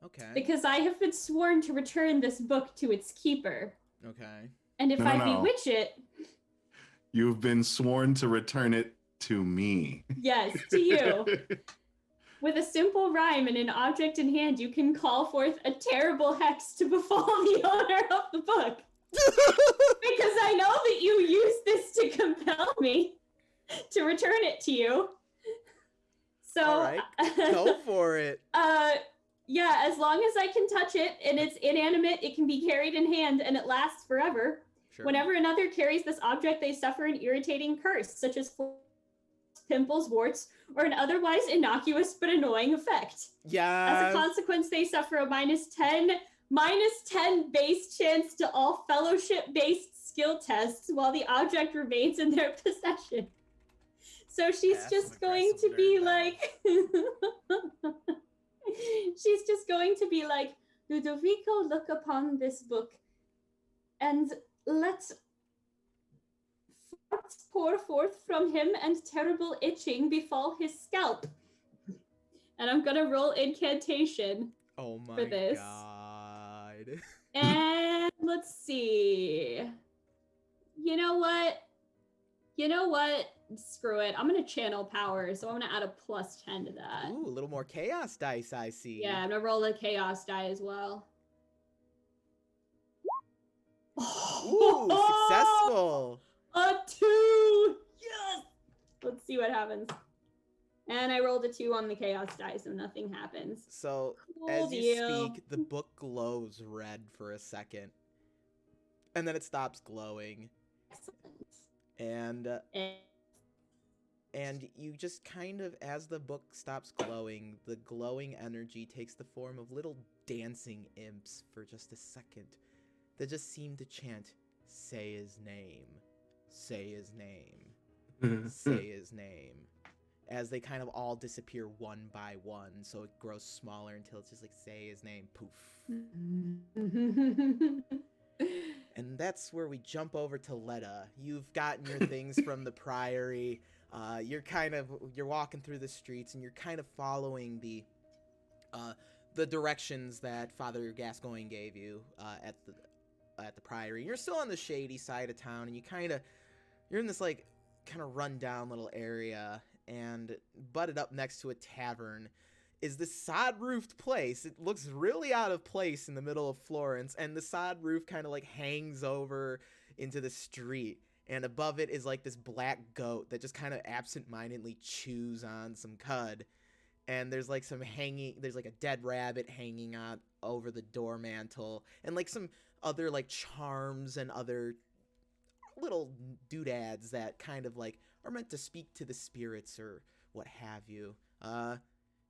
Okay. Because I have been sworn to return this book to its keeper. Okay. And if I No. bewitch it, You've been sworn to return it to me. yes, to you. With a simple rhyme and an object in hand, you can call forth a terrible hex to befall the owner of the book. Because I know that you use this to compel me to return it to you. So, All right. Go for it. Yeah, as long as I can touch it and it's inanimate, it can be carried in hand and it lasts forever. Sure. Whenever another carries this object, they suffer an irritating curse, such as pimples, warts, or an otherwise innocuous but annoying effect. Yeah. As a consequence, they suffer a minus 10 base chance to all fellowship-based skill tests while the object remains in their possession. So she's Passive just going to aggressive be nerd like... she's just going to be like, Ludovico, look upon this book and let farts pour forth from him and terrible itching befall his scalp. And I'm gonna roll incantation. Oh my for this. god. And let's see. You know what? Screw it. I'm gonna channel power, so I'm gonna add a plus 10 to that. Ooh, a little more chaos dice, I see. Yeah, I'm gonna roll a chaos die as well. Ooh, successful. A 2! Yes! Let's see what happens. And I rolled a 2 on the chaos die, so nothing happens. So Cool as you deal. speak, the book glows red for a second, and then it stops glowing, Excellent. and And and you just kind of, as the book stops glowing, the glowing energy takes the form of little dancing imps for just a second that just seem to chant, "Say his name, say his name, say his name," as they kind of all disappear one by one, so it grows smaller until it's just like, "Say his name," poof. And that's where we jump over to Letta. You've gotten your things from the priory. You're walking through the streets, and you're kind of following the directions that Father Gascoigne gave you at the priory. You're still on the shady side of town, and you're in this like kind of rundown little area, and butted up next to a tavern is this sod-roofed place. It looks really out of place in the middle of Florence, and the sod roof kind of like hangs over into the street. And above it is like this black goat that just kind of absent-mindedly chews on some cud. And there's like there's like a dead rabbit hanging on over the door mantle, and like some other like charms and other little doodads that kind of like are meant to speak to the spirits or what have you.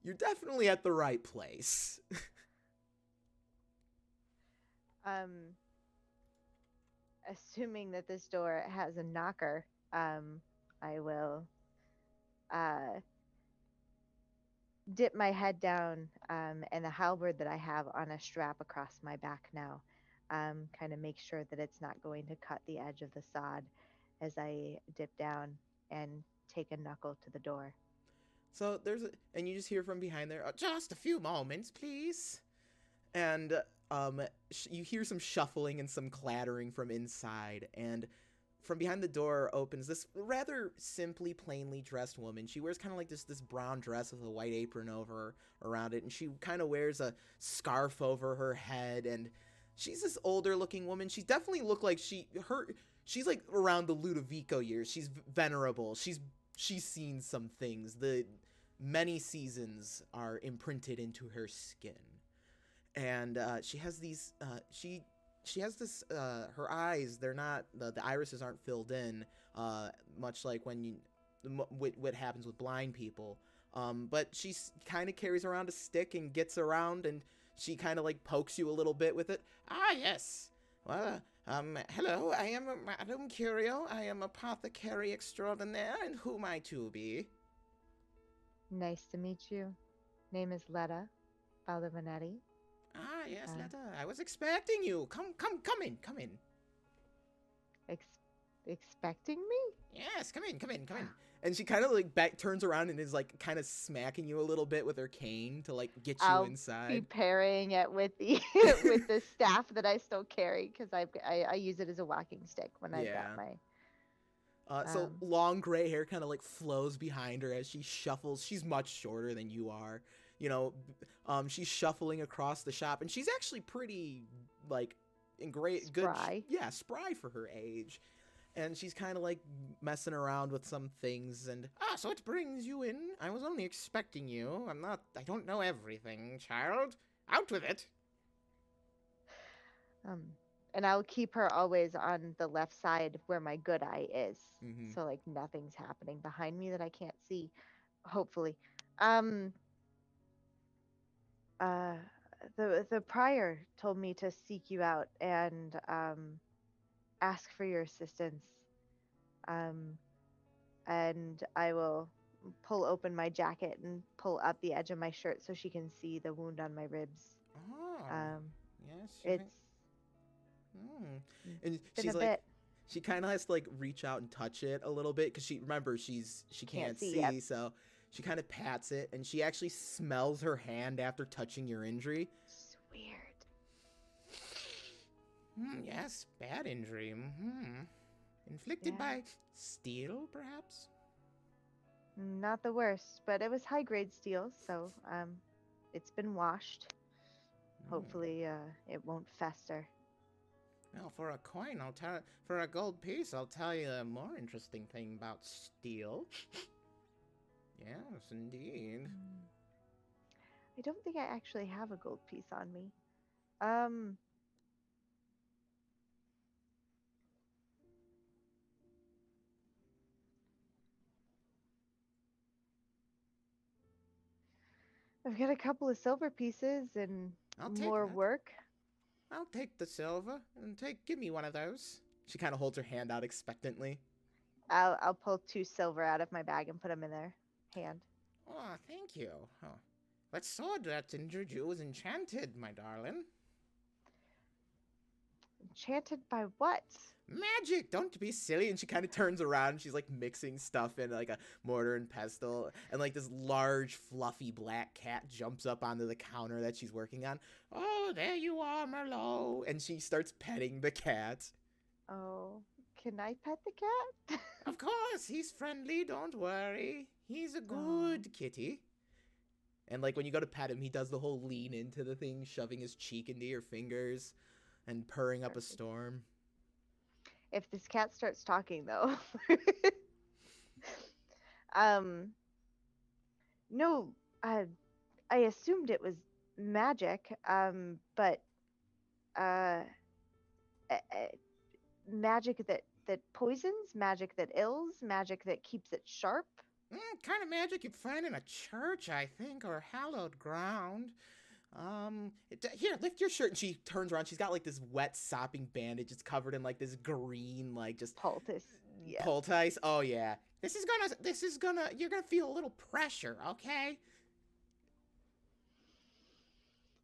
You're definitely at the right place. Assuming that this door has a knocker, I will dip my head down and the halberd that I have on a strap across my back now. Kind of make sure that it's not going to cut the edge of the sod as I dip down and take a knuckle to the door. So and you just hear from behind there, "Just a few moments, please." And you hear some shuffling and some clattering from inside, and from behind the door opens this rather simply, plainly dressed woman. She wears kind of like this brown dress with a white apron around it, and she kind of wears a scarf over her head, and she's this older looking woman. She definitely looked like she's like around the Ludovico years. She's venerable. She's seen some things. The many seasons are imprinted into her skin, and she has these she has this her eyes, they're not the irises aren't filled in, much like what happens with blind people, but she kind of carries around a stick and gets around, and she kind of like pokes you a little bit with it. "Ah, yes, well, hello, I am Madame Curio. I am apothecary extraordinaire, and who am I to be?" Nice to meet you. Name is Letta Baldamanetti. "Ah, yes, Letta. I was expecting you. Come in. Expecting me? Yes, come in. And she kind of like turns around and is like kind of smacking you a little bit with her cane to like get you inside. Be parrying it with the with the staff that I still carry, because I use it as a walking stick when I've got my. So long gray hair kind of like flows behind her as she shuffles. She's much shorter than you are. You know, she's shuffling across the shop, and she's actually pretty like in Spry. Spry for her age. And she's kind of like messing around with some things, and so it brings you in. I was only expecting you. I don't know everything, child. Out with it. And I'll keep her always on the left side where my good eye is. Mm-hmm. So like nothing's happening behind me that I can't see, hopefully. The prior told me to seek you out and ask for your assistance. And I will pull open my jacket and pull up the edge of my shirt so she can see the wound on my ribs. Yes. It's And been she's a like, bit. she kind of has to like reach out and touch it a little bit, because she can't see yet. So she kind of pats it, and she actually smells her hand after touching your injury. It's weird. Yes, bad injury. Inflicted by steel, perhaps? Not the worst, but it was high grade steel, so it's been washed. Hopefully it won't fester. Well, for a coin, for a gold piece, I'll tell you a more interesting thing about steel. Yes, indeed. I don't think I actually have a gold piece on me. Um, I've got a couple of silver pieces and I'll take more that. work. I'll take the silver and give me one of those. She kind of holds her hand out expectantly. I'll pull 2 silver out of my bag and put them in their hand. Oh, thank you. Oh, that sword that injured you was enchanted, my darling. Enchanted by what? Magic! Don't be silly. And she kind of turns around and she's like mixing stuff in like a mortar and pestle. And like this large, fluffy black cat jumps up onto the counter that she's working on. Oh, there you are, Merlot. And she starts petting the cat. Oh, can I pet the cat? Of course, he's friendly. Don't worry. He's a good kitty. And like when you go to pet him, he does the whole lean into the thing, shoving his cheek into your fingers and purring up a storm. If this cat starts talking, though. um, no, I assumed it was magic, but uh, magic that poisons, magic that ills, magic that keeps it sharp. Kind of magic you'd find in a church, I think, or hallowed ground. Here, lift your shirt. And she turns around. She's got like this wet, sopping bandage. It's covered in like this green, like just Poultice. Yeah. poultice. Oh yeah. You're gonna feel a little pressure, okay?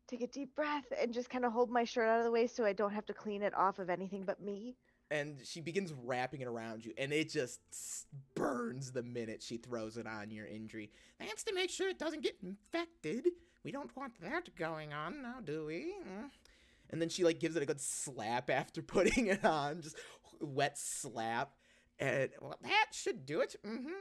Take a deep breath and just kind of hold my shirt out of the way so I don't have to clean it off of anything but me. And she begins wrapping it around you, and it just burns the minute she throws it on your injury. That's to make sure it doesn't get infected. We don't want that going on now, do we? And then she like gives it a good slap after putting it on, just wet slap. And well, that should do it.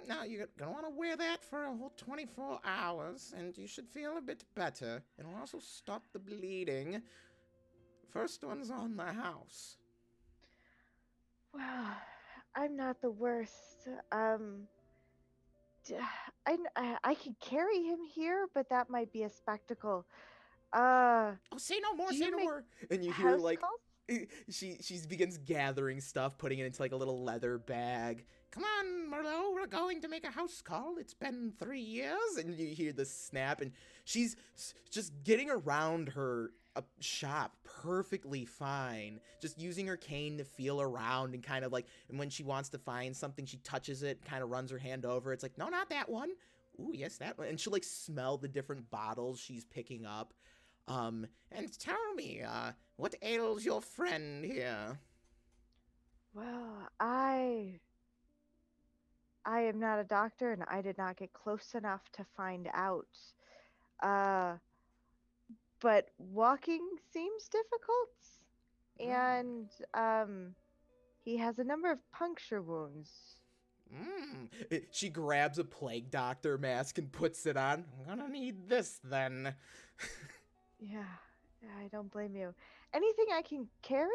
Now you're gonna want to wear that for a whole 24 hours, and you should feel a bit better. It'll also stop the bleeding. First one's on the house. Well, I'm not the worst. I could carry him here, but that might be a spectacle. Oh, say no more, do say you no make more. And you hear house like calls? she begins gathering stuff, putting it into like a little leather bag. Come on, Merlot, we're going to make a house call. It's been 3 years. And you hear the snap, and she's just getting around her shop perfectly fine, just using her cane to feel around and kind of like, and when she wants to find something, she touches it, kind of runs her hand over. It's like, no, not that one. Ooh, yes, that one. And she'll like smell the different bottles she's picking up. And tell me, what ails your friend here? Well, I am not a doctor and I did not get close enough to find out. Uh, but walking seems difficult, and he has a number of puncture wounds. She grabs a plague doctor mask and puts it on. I'm gonna need this then. Yeah, I don't blame you. Anything I can carry?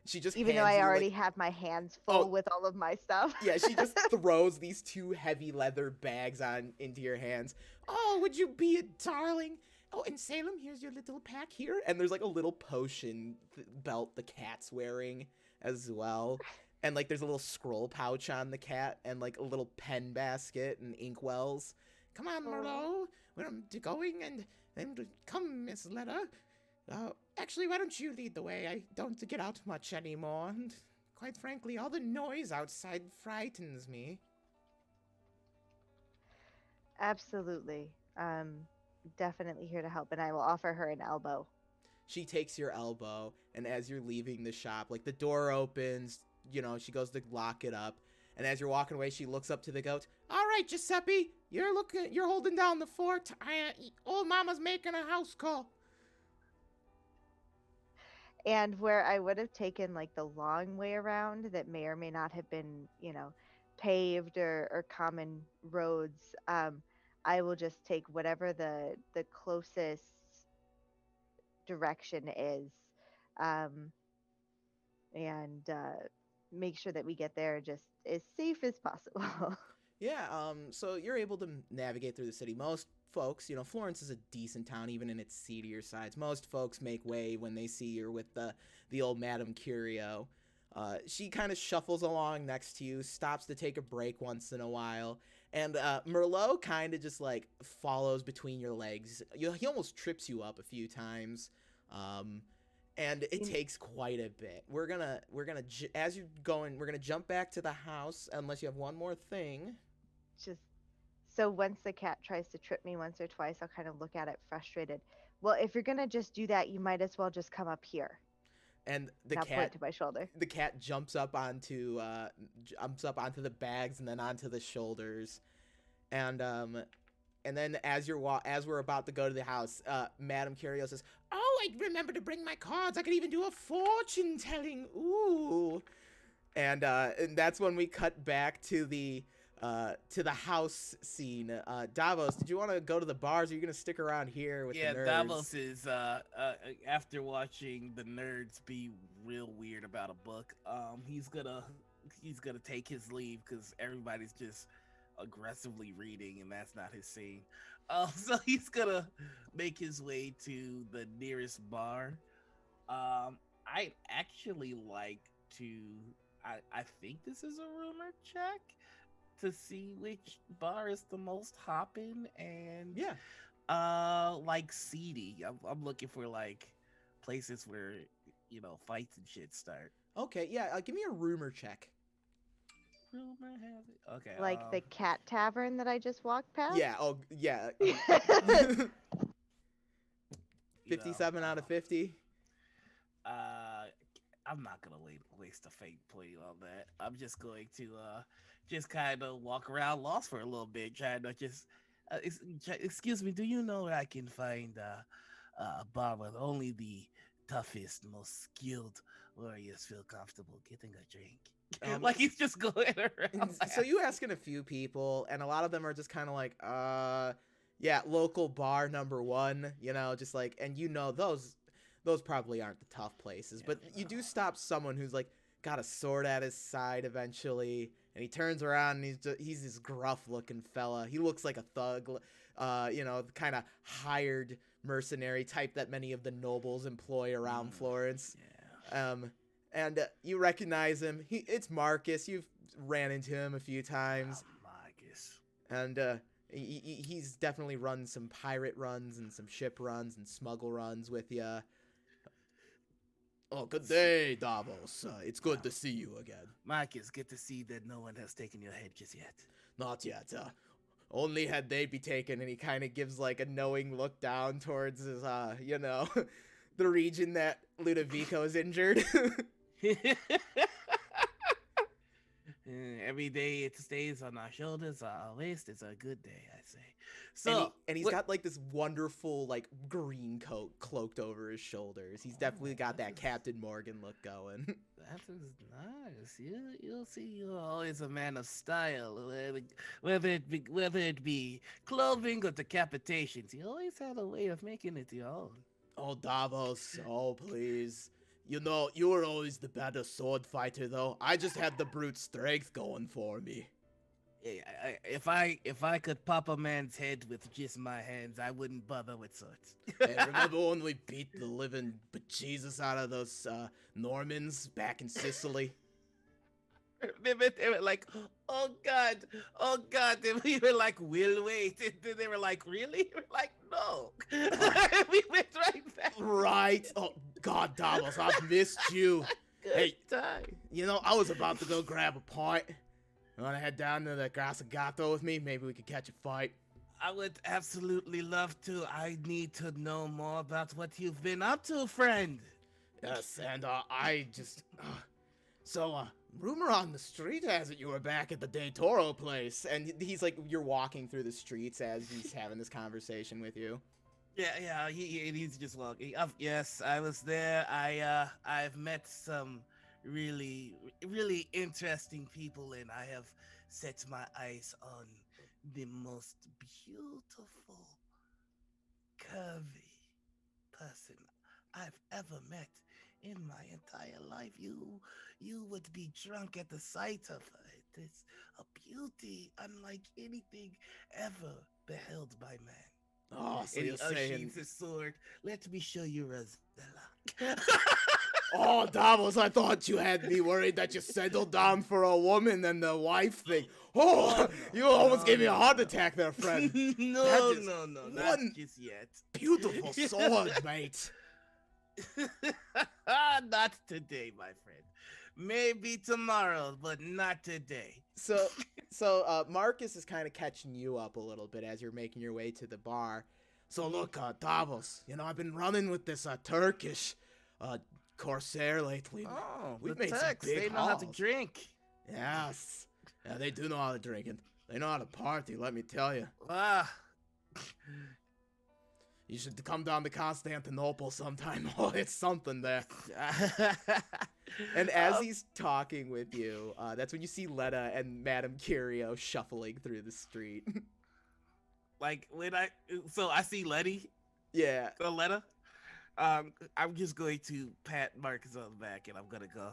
She just Even though hands I you, already like, have my hands full Oh. with all of my stuff. yeah, she just throws these 2 heavy leather bags on into your hands. Oh, would you be a darling? Oh, and Salem, here's your little pack here. And there's like a little potion belt the cat's wearing as well. And like there's a little scroll pouch on the cat and like a little pen basket and inkwells. Come on, Merlot. We're going and come, Miss Letta. Actually, why don't you lead the way? I don't get out much anymore, and quite frankly, all the noise outside frightens me. Absolutely. Definitely here to help, and I will offer her an elbow. She takes your elbow, and as you're leaving the shop, like the door opens, she goes to lock it up, and as you're walking away, she looks up to the goat. All right, Giuseppe, you're holding down the fort. Old Mama's making a house call. And where I would have taken like the long way around that may or may not have been, paved or common roads, I will just take whatever the closest direction is, and make sure that we get there just as safe as possible. Yeah, so you're able to navigate through the city. Most folks, Florence is a decent town, even in its seedier sides. Most folks make way when they see you're with the old Madame Curio. She kind of shuffles along next to you, stops to take a break once in a while, and Merlot kind of just like follows between your legs. He almost trips you up a few times. Um, and it takes quite a bit. As you're going, we're gonna jump back to the house unless you have one more thing. Just so once the cat tries to trip me once or twice, I'll kind of look at it frustrated. Well, if you're gonna just do that, you might as well just come up here. And And I'll point to my shoulder. the cat jumps up onto the bags and then onto the shoulders, and then as we're about to go to the house, Madame Curio says, "Oh, I remember to bring my cards. I could even do a fortune telling. Ooh." And that's when we cut back to the house scene. Davos, did you want to go to the bars? Or are you gonna stick around here with the nerds? Davos is after watching the nerds be real weird about a book. He's gonna take his leave because everybody's just aggressively reading, and that's not his scene. So he's gonna make his way to the nearest bar. I'd actually like to. I think this is a rumor check to see which bar is the most hopping and like seedy. I'm looking for like places where fights and shit start. Okay, yeah, give me a rumor check. Rumor has it. Okay. Like the cat tavern that I just walked past? Yeah, 57 out of 50. I'm not gonna waste a fake point on that. I'm just going to just kind of walk around lost for a little bit, trying to just excuse me, do you know where I can find a bar where only the toughest, most skilled warriors feel comfortable getting a drink? Like he's just going around. So you asking a few people, and a lot of them are just kind of like, yeah, local bar number 1, just like, and those probably aren't the tough places, but you do stop someone who's like got a sword at his side eventually, and he turns around and he's this gruff looking fella. He looks like a thug, kind of hired mercenary type that many of the nobles employ around Florence. Yeah. And you recognize him. It's Marcus. You've ran into him a few times. Marcus. And he's definitely run some pirate runs and some ship runs and smuggle runs with you. Oh, good day, Davos. It's good to see you again. Marcus, good to see that no one has taken your head just yet. Not yet. Only had they be taken, and he kind of gives like a knowing look down towards his, the region that Ludovico is injured. Every day it stays on our shoulders, our waist is a good day, I say. So, and he's got like this wonderful like green coat cloaked over his shoulders. He's definitely got that Captain Morgan look going. That is nice. You'll see, you're always a man of style. Whether it be clothing or decapitations, you always had a way of making it your own. Oh, Davos, oh please. You were always the better sword fighter, though. I just had the brute strength going for me. If I could pop a man's head with just my hands, I wouldn't bother with swords. Hey, remember when we beat the living bejesus out of those Normans back in Sicily? Remember, they were like, oh god, we were like, we'll wait. And they were like, really? We're like, no. We went right back. Right. Oh god, Davos, I've missed you. Good time. I was about to go grab a pint. You want to head down to the Casa Gato with me? Maybe we could catch a fight. I would absolutely love to. I need to know more about what you've been up to, friend. Yes, and I just... rumor on the street has it you were back at the De Toro place. And he's like, you're walking through the streets as he's having this conversation with you. Yeah, he's just walking. Yes, I was there. I've met some really, really interesting people, and I have set my eyes on the most beautiful, curvy person I've ever met in my entire life. You would be drunk at the sight of her. It is a beauty unlike anything ever beheld by man. Oh, so And you're he saying... unsheathes his sword. Let me show you Rosella. Oh, Davos, I thought you had me worried that you settled down for a woman and the wife thing. Oh, no, you almost no, gave me a no, heart no. attack there, friend. No, That is no, not one just yet. beautiful sword, mate. Not today, my friend. Maybe tomorrow, but not today. So, Marcus is kind of catching you up a little bit as you're making your way to the bar. So look, Davos, I've been running with this Turkish corsair lately. Oh, We've the made some Turks, big they know how to hauls. drink. Yes. Yeah, they do know how to drink, and they know how to party, let me tell you. Ah, You should come down to Constantinople sometime. Oh, it's something there. And as he's talking with you, that's when you see Letta and Madame Curio shuffling through the street. like when I see Letty, Yeah. Letta. I'm just going to pat Marcus on the back, and I'm gonna go.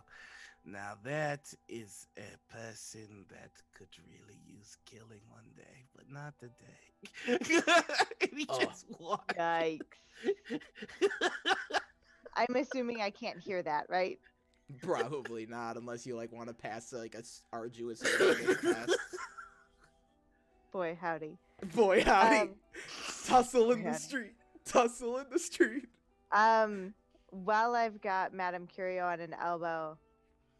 Now that is a person that could really use killing one day, but not today. And he just walks. Yikes. I'm assuming I can't hear that, right? Probably not, unless you want to pass a arduous test. Boy, howdy. Boy, howdy. Tussle in the howdy. street. Tussle in the street. While I've got Madame Curio on an elbow,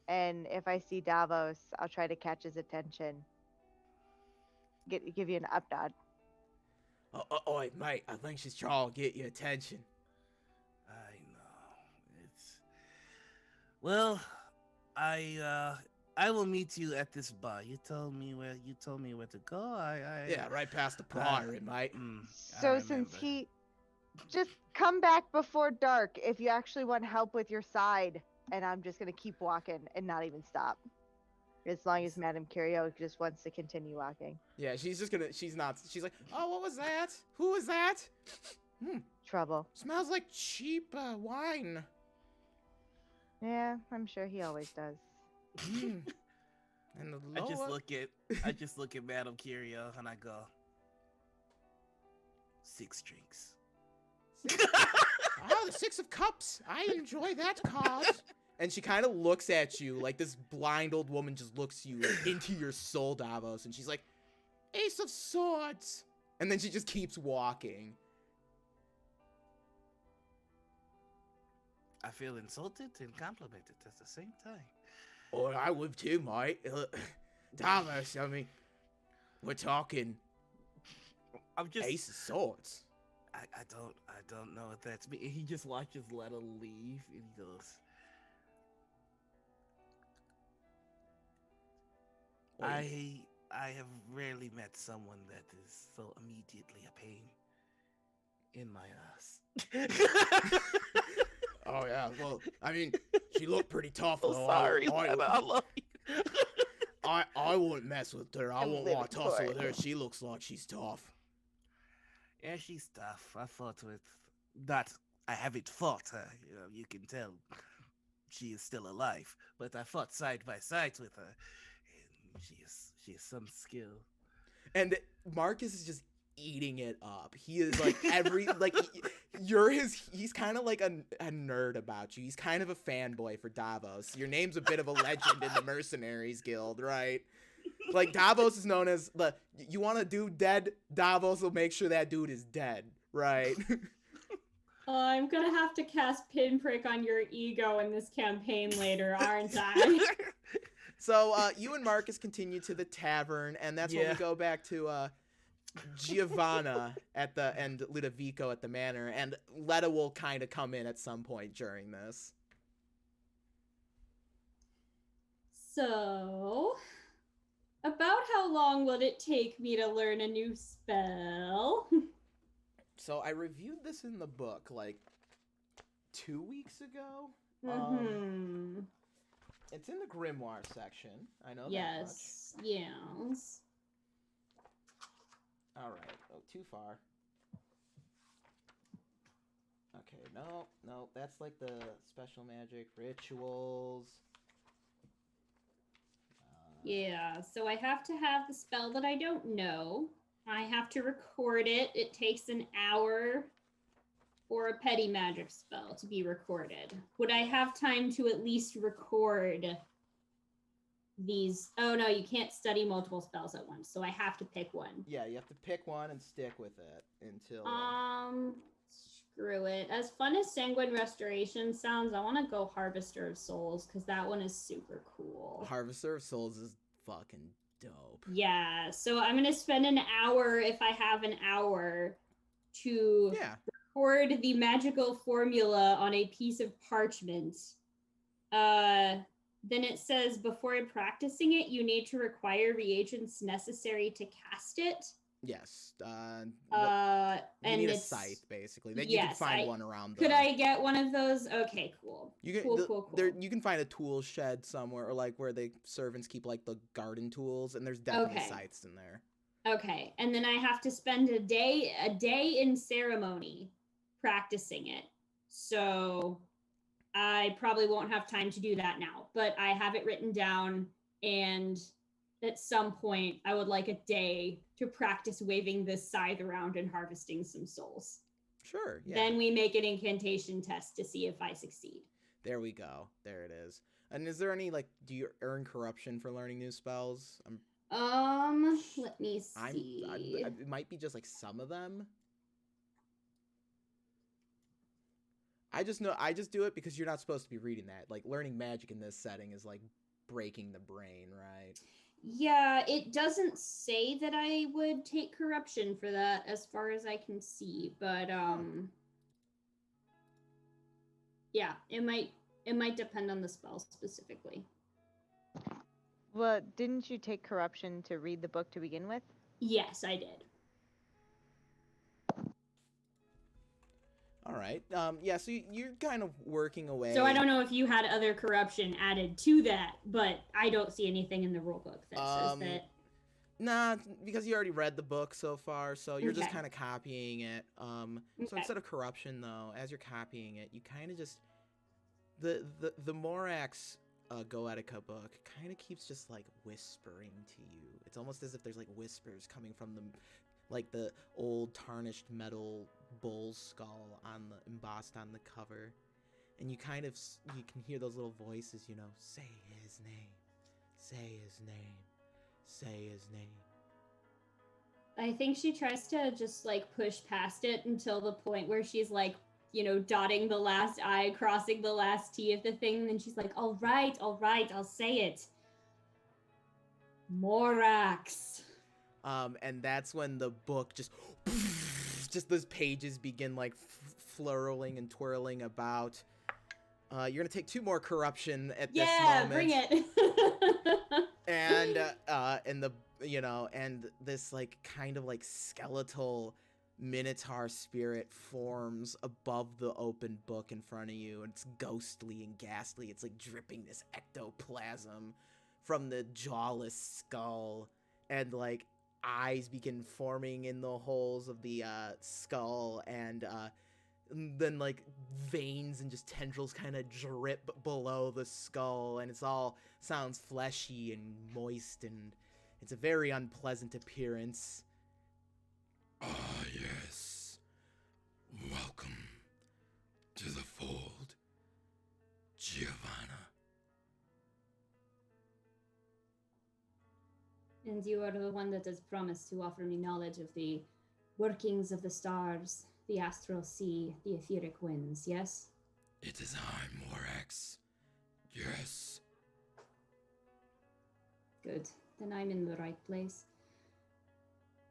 and if I see Davos, I'll try to catch his attention. Give you an up nod. Oh, mate, I think she's trying to get your attention. I know. Well, I will meet you at this bar. You told me where to go. Yeah, right past the priory, mate. I So since remember. just come back before dark if you actually want help with your side, and I'm just gonna keep walking and not even stop. As long as Madame Curio just wants to continue walking. Yeah, she's like, oh, what was that? Who was that? Trouble. Smells like cheap wine. Yeah, I'm sure he always does. And the I lower... just look at Madame Curio and I go, 6 drinks. Oh, the 6 of cups. I enjoy that card. And she kind of looks at you like this blind old woman just looks you into your soul, Davos. And she's like, Ace of Swords. And then she just keeps walking. I feel insulted and complimented at the same time. Oh, I would too, mate. Davos, I mean, we're talking I'm just Ace of Swords. I don't know what that's mean. He just watches Letta leave and he goes, I have rarely met someone that is so immediately a pain in my ass. Oh, yeah, well, I mean, she looked pretty tough, So though. sorry, Letta. I love you. I wouldn't mess with her. I I'm wouldn't living want to tussle for with it. her. She looks like she's tough. Yeah, she's tough. I fought with I haven't fought her. You can tell she is still alive. But I fought side by side with her. And she has some skill. And Marcus is just eating it up. He is like he's kind of like a nerd about you. He's kind of a fanboy for Davos. Your name's a bit of a legend in the Mercenaries Guild, right? Like Davos is known as you want a dude dead, Davos will make sure that dude is dead, right? I'm gonna have to cast Pinprick on your ego in this campaign later, aren't I? So you and Marcus continue to the tavern, and that's when we go back to Giovanna and Ludovico at the manor, and Letta will kind of come in at some point during this. So, about how long would it take me to learn a new spell? So I reviewed this in the book like 2 weeks ago. Mm-hmm. It's in the grimoire section. I know that much. Yes. Yes. All right. Oh, too far. Okay, no, that's like the special magic rituals. Yeah, so I have to have the spell that I don't know. I have to record it. It takes an hour for a petty magic spell to be recorded. Would I have time to at least record these? Oh no, you can't study multiple spells at once, so I have to pick one. Yeah, you have to pick one and stick with it until. Screw it. As fun as Sanguine Restoration sounds, I want to go Harvester of Souls because that one is super cool. Harvester of Souls is fucking dope. Yeah, so I'm gonna spend an hour if I have an hour to record the magical formula on a piece of parchment. Then it says before practicing it, you need to require reagents necessary to cast it. Yes. You and need a it's scythe, basically. You can find one around. Could I get one of those? Okay, cool. Cool. You can find a tool shed somewhere, or like where the servants keep like the garden tools, and there's definitely scythes in there. Okay, and then I have to spend a day in ceremony practicing it. So I probably won't have time to do that now, but I have it written down, and at some point I would like a day to practice waving this scythe around and harvesting some souls. Sure, yeah. Then we make an incantation test to see if I succeed. There we go. There it is. And is there any, like, do you earn corruption for learning new spells? Let me see. It might be just like some of them. I just do it because you're not supposed to be reading that. Like, learning magic in this setting is like breaking the brain, right? Yeah, it doesn't say that I would take corruption for that as far as I can see, but yeah, it might depend on the spell specifically. Well, didn't you take corruption to read the book to begin with? Yes, I did. All right. Yeah, so you're kind of working away. So I don't know if you had other corruption added to that, but I don't see anything in the rulebook that says that. Nah, because you already read the book so far, so you're just kind of copying it. So instead of corruption, though, as you're copying it, you kind of just the Morax Goetica book kind of keeps just like whispering to you. It's almost as if there's like whispers coming from the old tarnished metal bull skull embossed on the cover, and you can hear those little voices, say his name, say his name, say his name. I think she tries to just like push past it until the point where she's like, dotting the last I, crossing the last T of the thing, and then she's like, all right, I'll say it. Morax. And that's when the book just those pages begin like flurling and twirling about. You're gonna take 2 more corruption at this moment. Yeah, bring it. and this like kind of like skeletal minotaur spirit forms above the open book in front of you, and it's ghostly and ghastly. It's like dripping this ectoplasm from the jawless skull, and like eyes begin forming in the holes of the skull, and then like veins and just tendrils kind of drip below the skull, and it's all sounds fleshy and moist, and it's a very unpleasant appearance. Ah, yes. Welcome to the fold, Giovanna. And you are the one that has promised to offer me knowledge of the workings of the stars, the astral sea, the etheric winds, yes? It is I, Morax. Yes. Good. Then I'm in the right place.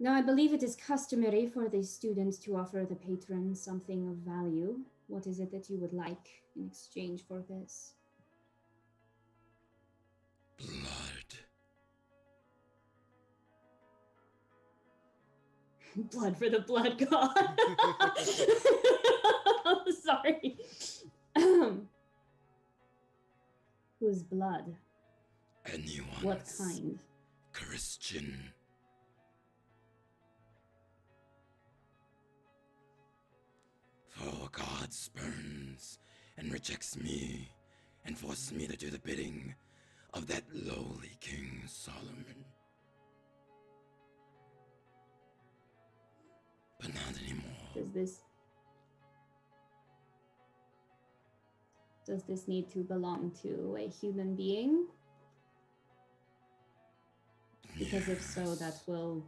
Now, I believe it is customary for the students to offer the patron something of value. What is it that you would like in exchange for this? Blood. Blood for the blood god. Sorry. Whose blood? Anyone's. What kind? Christian. For God spurns and rejects me and forces me to do the bidding of that lowly King Solomon. But not anymore. Does this need to belong to a human being? Because if so, that will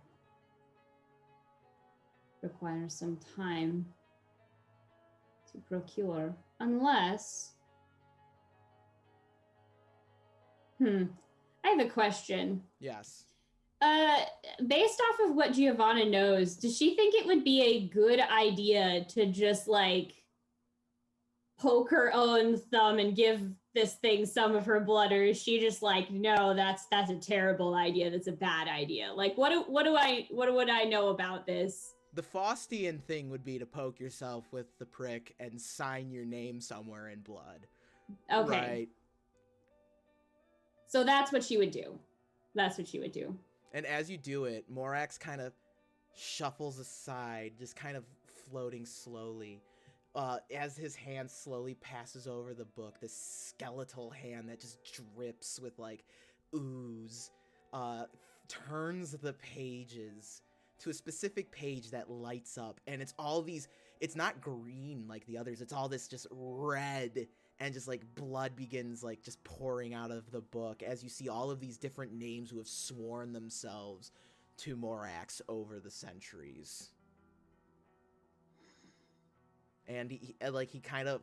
require some time to procure. Unless... I have a question. Yes. Based off of what Giovanna knows, does she think it would be a good idea to just, like, poke her own thumb and give this thing some of her blood, or is she just like, no, that's a terrible idea, that's a bad idea? Like, what would I know about this? The Faustian thing would be to poke yourself with the prick and sign your name somewhere in blood. Okay. Right. So that's what she would do. And as you do it, Morax kind of shuffles aside, just kind of floating slowly. As his hand slowly passes over the book, this skeletal hand that just drips with, like, ooze, turns the pages to a specific page that lights up. And it's all these, it's not green like the others, it's all this just red, and just, like, blood begins, like, just pouring out of the book as you see all of these different names who have sworn themselves to Morax over the centuries. And he kind of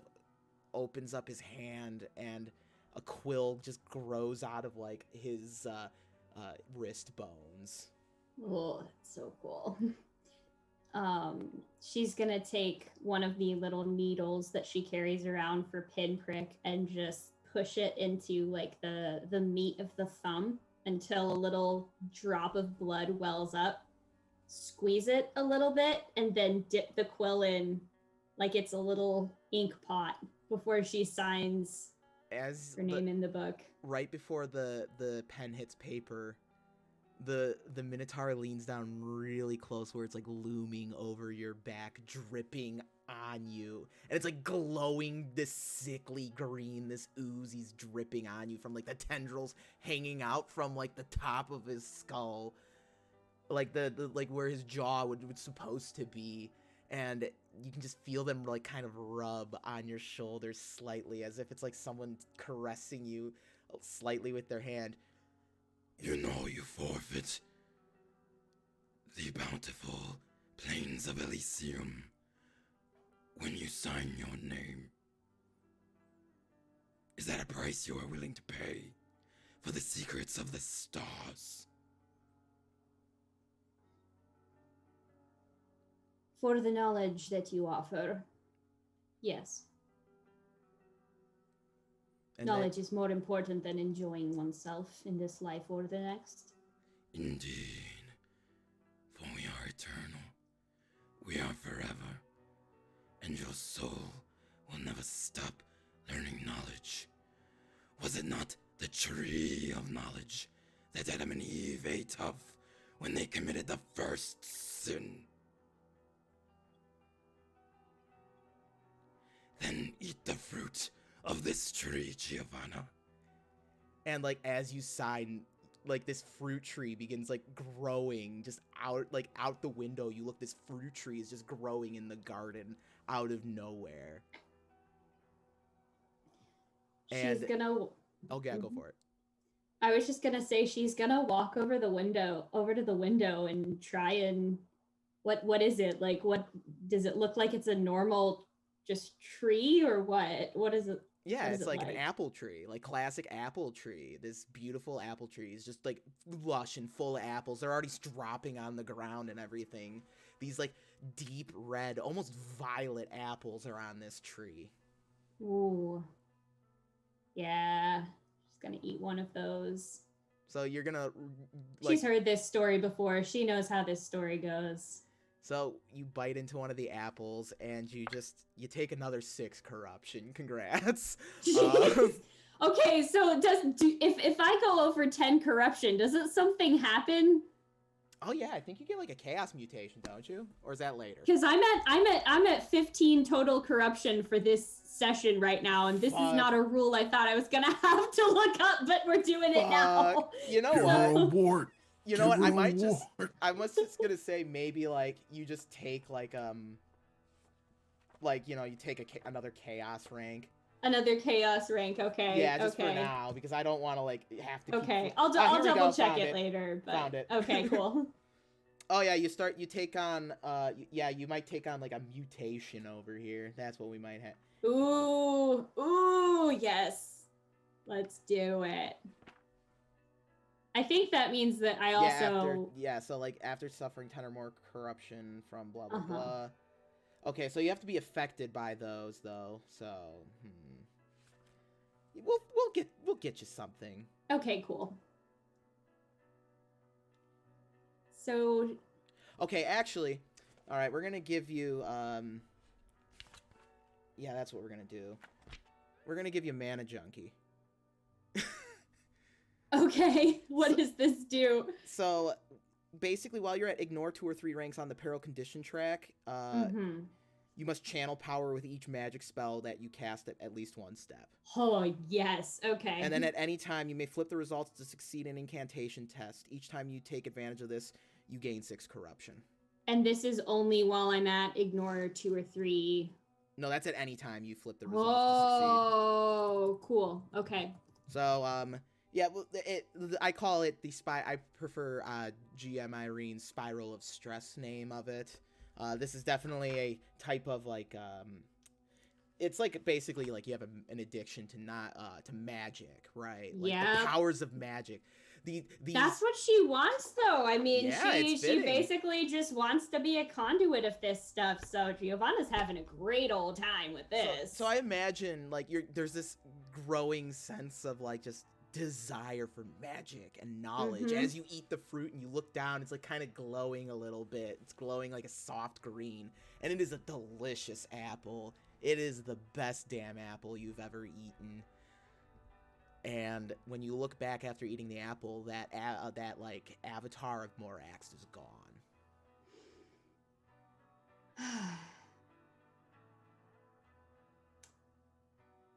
opens up his hand, and a quill just grows out of, like, his wrist bones. Oh, that's so cool. She's gonna take one of the little needles that she carries around for pinprick and just push it into, like, the meat of the thumb until a little drop of blood wells up. Squeeze it a little bit and then dip the quill in like it's a little ink pot before she signs her name in the book. Right before the pen hits paper, the Minotaur leans down really close where it's, like, looming over your back, dripping on you. And it's, like, glowing this sickly green, this ooze he's dripping on you from, like, the tendrils hanging out from, like, the top of his skull. Like, the like, where his jaw would supposed to be. And you can just feel them, like, kind of rub on your shoulders slightly, as if it's like someone caressing you slightly with their hand. You know you forfeit the bountiful plains of Elysium when you sign your name. Is that a price you are willing to pay for the secrets of the stars? For the knowledge that you offer, yes. And knowledge is more important than enjoying oneself in this life or the next. Indeed. For we are eternal. We are forever. And your soul will never stop learning knowledge. Was it not the tree of knowledge that Adam and Eve ate of when they committed the first sin? Then eat the fruit of this tree, Giovanna. And, like, as you sign, like, this fruit tree begins, like, growing just out, like, out the window. You look, this fruit tree is just growing in the garden out of nowhere. She's gonna... Okay, go for it. I was just gonna say she's gonna walk over to the window and try and... What is it? Like, what... Does it look like it's a normal... just tree, or what is it? Yeah, it's like an apple tree, like classic apple tree. This beautiful apple tree is just, like, lush and full of apples. They're already dropping on the ground and everything. These, like, deep red, almost violet apples are on this tree. Ooh. Yeah. She's gonna eat one of those. So you're gonna... Like, she's heard this story before. She knows how this story goes. So you bite into one of the apples and you take another 6 corruption. Congrats. Okay, so if I go over 10 corruption, doesn't something happen? Oh yeah, I think you get like a chaos mutation, don't you? Or is that later? Because I'm at 15 total corruption for this session right now, and this is not a rule I thought I was gonna have to look up, but we're doing it now. You know Give what? her a wart. You know Give what? her I a might wart. I was just gonna say maybe like you just take like you know, you take another chaos rank. Another chaos rank, okay. Yeah, just okay. for now because I don't want to like have to. Okay, keep... I'll here we double go, check found it later. But... Found it. Okay, cool. Oh yeah, you take on yeah, you might take on like a mutation over here. That's what we might have. Ooh, yes. Let's do it. I think that means that I also so like after suffering 10 or more corruption from blah blah blah. Okay, so you have to be affected by those though. So, we'll get you something. Okay, cool. So okay, actually, all right, we're going to give you yeah, that's what we're going to do. We're going to give you Mana Junkie. Okay, what does this do? So, basically, while you're at ignore 2 or 3 ranks on the peril condition track, you must channel power with each magic spell that you cast at least one step. Oh, yes. Okay. And then at any time, you may flip the results to succeed an incantation test. Each time you take advantage of this, you gain 6 corruption. And this is only while I'm at ignore 2 or 3. No, that's at any time you flip the results to succeed. Oh, cool. Okay. So, yeah, well, I call it I prefer GM Irene's Spiral of Stress name of it. This is definitely a type of like, it's like basically like you have an addiction to magic, right? Like the powers of magic. That's what she wants, though. I mean, yeah, she basically just wants to be a conduit of this stuff. So Giovanna's having a great old time with this. So I imagine like there's this growing sense of like just desire for magic and knowledge as you eat the fruit and you look down. It's like kind of glowing a little bit. It's glowing like a soft green, and it is a delicious apple. It is the best damn apple you've ever eaten. And when you look back after eating the apple, that like avatar of Morax is gone.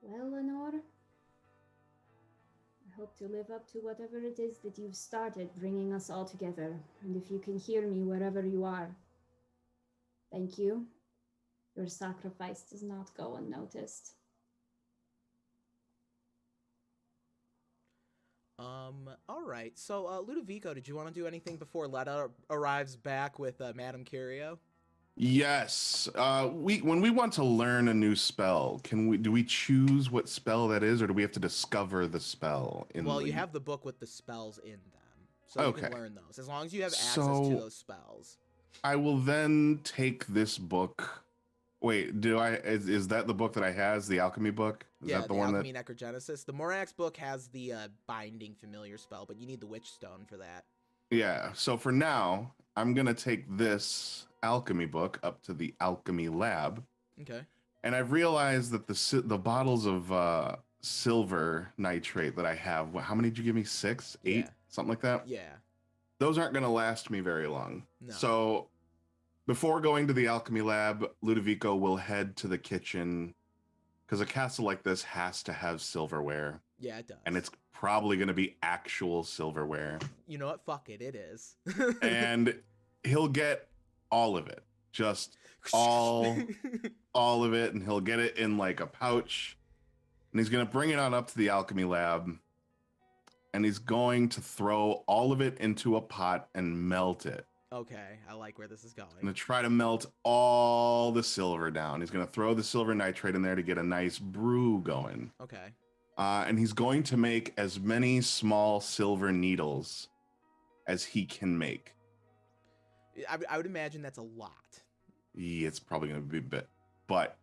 Well, Lenore, I hope to live up to whatever it is that you've started, bringing us all together. And if you can hear me wherever you are, thank you. Your sacrifice does not go unnoticed. All right. So, Ludovico, did you want to do anything before Letta arrives back with Madame Curio? Yes. When we want to learn a new spell, do we choose what spell that is, or do we have to discover the spell? You have the book with the spells in them, so you can learn those as long as you have access to those spells. I will then take this book. Wait, is that the book that I has, the alchemy book? Is that the one Alchemy Necrogenesis. The Morax book has the binding familiar spell, but you need the Witch Stone for that. Yeah, so for now, I'm going to take this alchemy book up to the alchemy lab. Okay. And I've realized that the bottles of silver nitrate that I have, how many did you give me? 6? 8? Something like that? Yeah. Those aren't going to last me very long. No. So before going to the alchemy lab, Ludovico will head to the kitchen, because a castle like this has to have silverware. Yeah, it does. And it's probably going to be actual silverware. You know what? Fuck it. It is. And he'll get all of it. Just all of it. And he'll get it in like a pouch. And he's going to bring it on up to the alchemy lab. And he's going to throw all of it into a pot and melt it. Okay, I like where this is going. I'm going to try to melt all the silver down. He's going to throw the silver nitrate in there to get a nice brew going. Okay. And he's going to make as many small silver needles as he can make. I would imagine that's a lot. Yeah, it's probably going to be a bit, but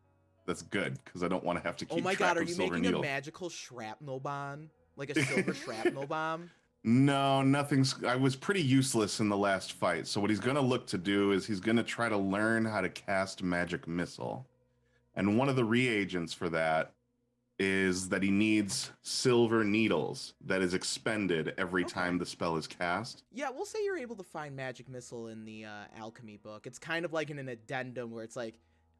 that's good because I don't want to have to keep Oh my track god, are of you silver making needles. a magical shrapnel bomb? Like a silver shrapnel bomb? No, nothing's. I was pretty useless in the last fight. So what he's going to look to do is he's going to try to learn how to cast magic missile. And one of the reagents for that is that he needs silver needles that is expended every time the spell is cast. Yeah, we'll say you're able to find magic missile in the alchemy book. It's kind of like in an addendum where it's like,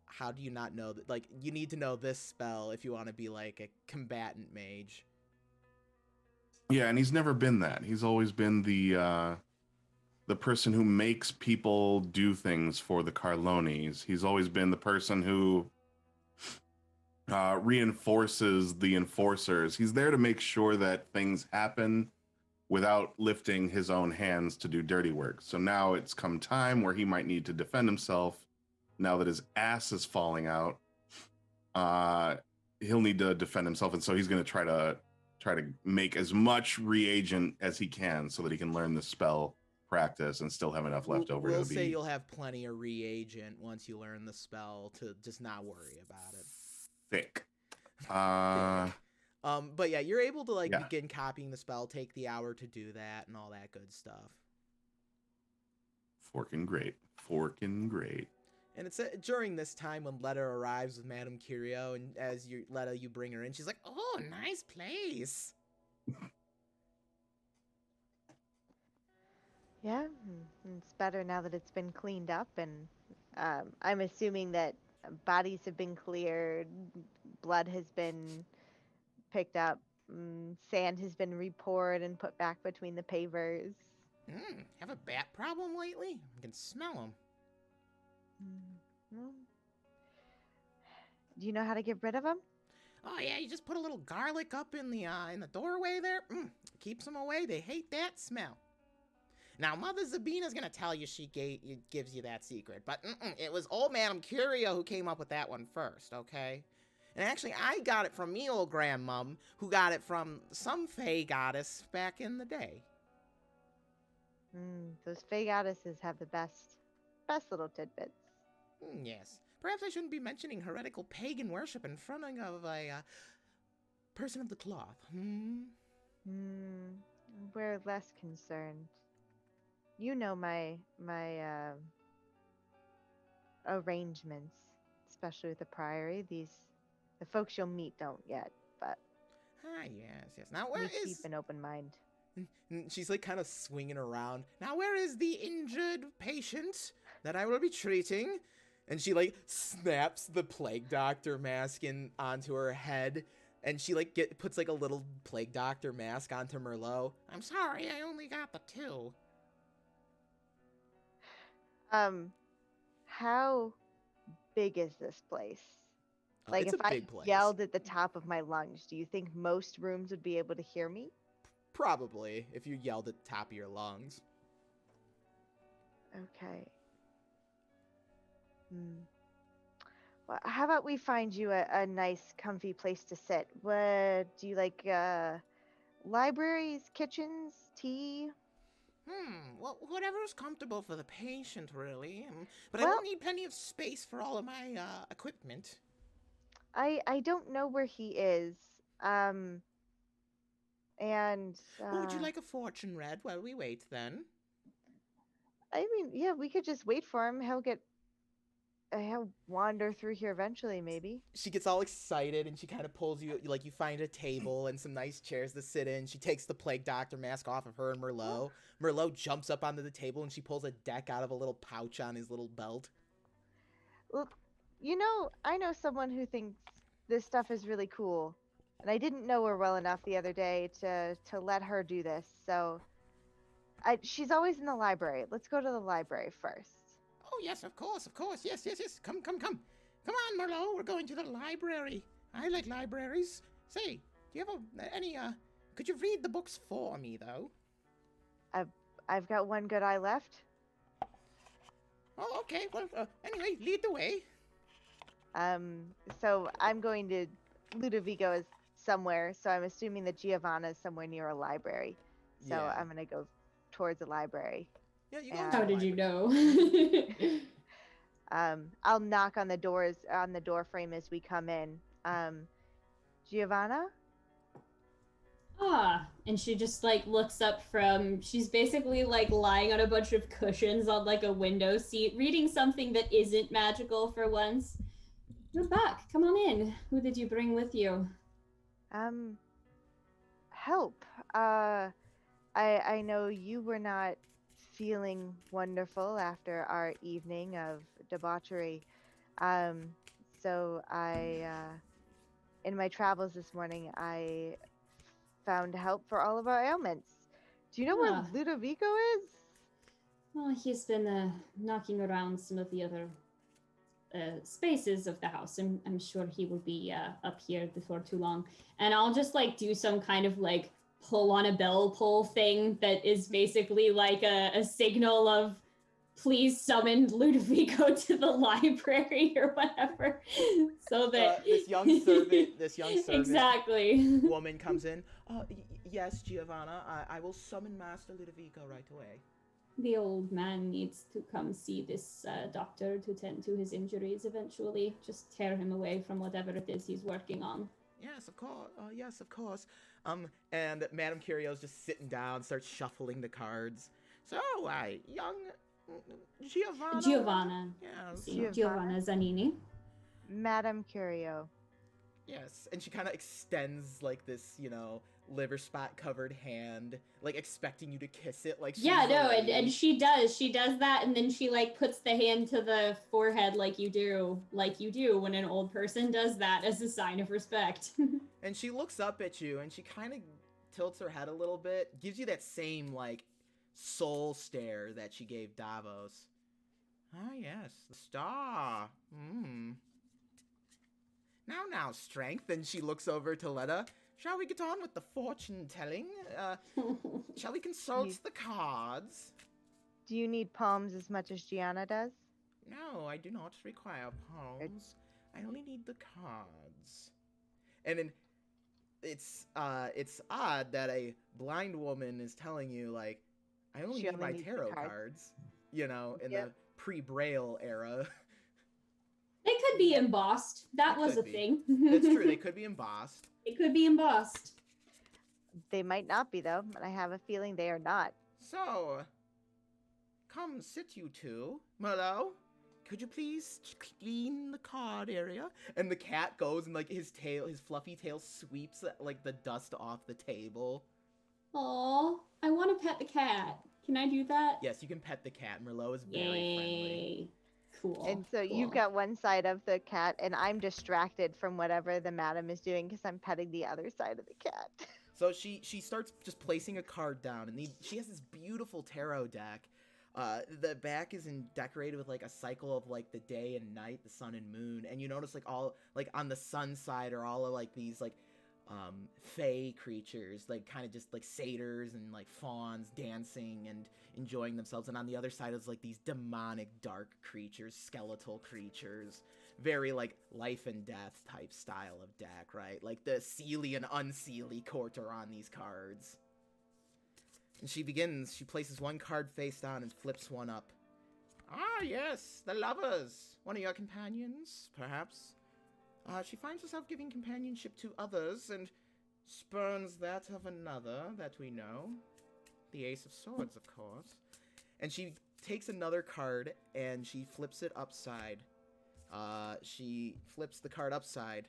how do you not know that? Like, you need to know this spell if you want to be like a combatant mage. Yeah, and he's never been that. He's always been the person who makes people do things for the Carlones. He's always been the person who reinforces the enforcers. He's there to make sure that things happen without lifting his own hands to do dirty work. So now it's come time where he might need to defend himself. Now that his ass is falling out, he'll need to defend himself, and so he's going to try to make as much reagent as he can so that he can learn the spell practice and still have enough left over. We'll say you'll have plenty of reagent once you learn the spell to just not worry about it. Thick. But yeah, you're able to begin copying the spell, take the hour to do that, and all that good stuff. Forking great. And it's during this time when Letta arrives with Madame Curio, and as you bring her in, she's like, "Oh, nice place." Yeah, it's better now that it's been cleaned up, and I'm assuming that bodies have been cleared, blood has been picked up, sand has been repoured and put back between the pavers. Have a bat problem lately? I can smell them. Well, do you know how to get rid of them? Oh yeah, you just put a little garlic up in the doorway there. Keeps them away. They hate that smell. Now, Mother Zabina's gonna tell you gives you that secret, but it was old Madame Curio who came up with that one first, okay? And actually, I got it from me old grandmum, who got it from some fey goddess back in the day. Those fey goddesses have the best little tidbits. Yes. Perhaps I shouldn't be mentioning heretical pagan worship in front of a person of the cloth. We're less concerned. You know my arrangements, especially with the Priory. The folks you'll meet don't yet, but yes. Now where we is... keep an open mind. She's like kind of swinging around. Now where is the injured patient that I will be treating? And she like snaps the plague doctor mask onto her head, and she like puts like a little plague doctor mask onto Merlot. I'm sorry, I only got the 2. How big is this place? Like, it's if a big I place. yelled at the top of my lungs, do you think most rooms would be able to hear me? Probably, if you yelled at the top of your lungs. Okay. Well, how about we find you a nice, comfy place to sit? What do you like? Libraries, kitchens, tea? Well, whatever's comfortable for the patient, really. But I will need plenty of space for all of my equipment. I don't know where he is. And would you like a fortune read while we wait then? I mean, yeah, we could just wait for him. He'll wander through here eventually, maybe. She gets all excited and she kind of pulls you, like you find a table and some nice chairs to sit in. She takes the plague doctor mask off of her and Merlot. Merlot jumps up onto the table and she pulls a deck out of a little pouch on his little belt. Well, I know someone who thinks this stuff is really cool. And I didn't know her well enough the other day to let her do this. So she's always in the library. Let's go to the library first. Oh, yes, of course. Yes. Come. Come on, Merlot, we're going to the library. I like libraries. Say, do you have any, could you read the books for me, though? I've got one good eye left. Oh, okay. Well, anyway, lead the way. So I'm going to... Ludovico is somewhere, so I'm assuming that Giovanna is somewhere near a library. So Yeah. I'm going to go towards the library. Yeah, you go. How did you know? I'll knock on the door frame as we come in. Giovanna? And she just like looks up she's basically like lying on a bunch of cushions on like a window seat, reading something that isn't magical for once. You're back. Come on in. Who did you bring with you? Help. I know you were not feeling wonderful after our evening of debauchery. Um, so in my travels this morning, I found help for all of our ailments. Do you know where Ah. Ludovico is? Well, he's been knocking around some of the other spaces of the house. I'm sure he will be up here before too long. And I'll just like do some kind of like pull on a bell pull thing that is basically like a signal of please summon Ludovico to the library or whatever. So that this young servant exactly woman comes in. Yes, Giovanna, I will summon Master Ludovico right away. the old man needs to come see this doctor to tend to his injuries eventually. Just tear him away from whatever it is he's working on. Yes, of course. Yes, of course. And Madame Curio's just sitting down, starts shuffling the cards. So, young Giovanna. Giovanna. Yes. Giovanna Zanini. Madame Curio. Yes, and she kind of extends like this, liver spot covered hand, like expecting you to kiss it. Like Yeah, no, and she does that, and then she like puts the hand to the forehead like you do when an old person does that as a sign of respect. And she looks up at you, and she kind of tilts her head a little bit, gives you that same like soul stare that she gave Davos. Ah, yes, the star. Now, strength. And she looks over to Letta. Shall we get on with the fortune telling? Shall we consult the cards? Do you need palms as much as Gianna does? No, I do not require palms. I only need the cards. And then it's odd that a blind woman is telling you, like, I only need my tarot cards. In the pre-Braille era. They could be embossed. That was a thing. That's true. They could be embossed. It could be embossed. They might not be, though, and I have a feeling they are not. So, come sit, you two. Merlot, could you please clean the card area? And the cat goes and, like, his fluffy tail sweeps, like, the dust off the table. Aw, I want to pet the cat. Can I do that? Yes, you can pet the cat. Merlot is very friendly. Cool. And so you've got one side of the cat, and I'm distracted from whatever the madam is doing because I'm petting the other side of the cat. So she starts just placing a card down, and she has this beautiful tarot deck. The back is decorated with like a cycle of like the day and night, the sun and moon, and you notice like all like on the sun side are all of like these like fae creatures, like kind of just like satyrs and like fawns dancing and enjoying themselves, and on the other side is like these demonic dark creatures, skeletal creatures, very like life and death type style of deck, right? Like the Seelie and Unseelie court are on these cards. And she places one card face down and flips one up. Ah, yes, the lovers. One of your companions, perhaps. She finds herself giving companionship to others and spurns that of another that we know. The Ace of Swords, of course. And she takes another card and she flips it upside. She flips the card upside.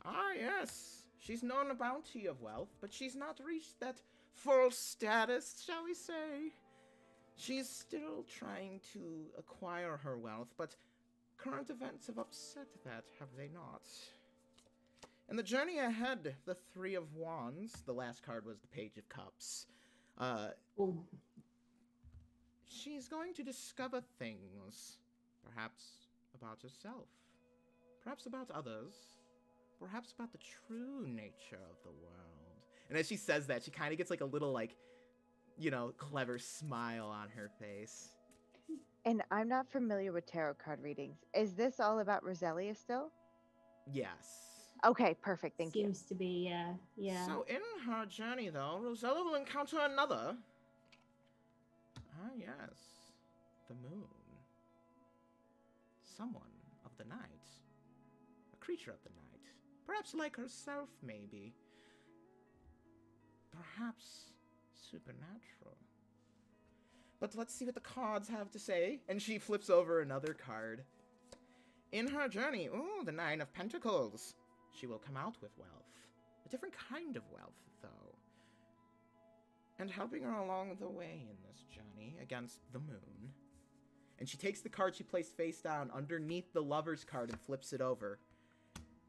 Ah, yes. She's known a bounty of wealth, but she's not reached that full status, shall we say. She's still trying to acquire her wealth, but current events have upset that, have they not? And the journey ahead, the Three of Wands, the last card was the Page of Cups. She's going to discover things, perhaps about herself, perhaps about others, perhaps about the true nature of the world. And as she says that, she kind of gets like a little like, clever smile on her face. And I'm not familiar with tarot card readings. Is this all about Roselia still? Yes. Okay, perfect. Thank you. Seems to be, yeah. So in her journey, though, Rosella will encounter another. Ah, yes. The moon. Someone of the night. A creature of the night. Perhaps like herself, maybe. Perhaps supernatural. But let's see what the cards have to say. And she flips over another card. In her journey, the Nine of Pentacles. She will come out with wealth. A different kind of wealth, though. And helping her along the way in this journey against the moon. And she takes the card she placed face down underneath the lover's card and flips it over.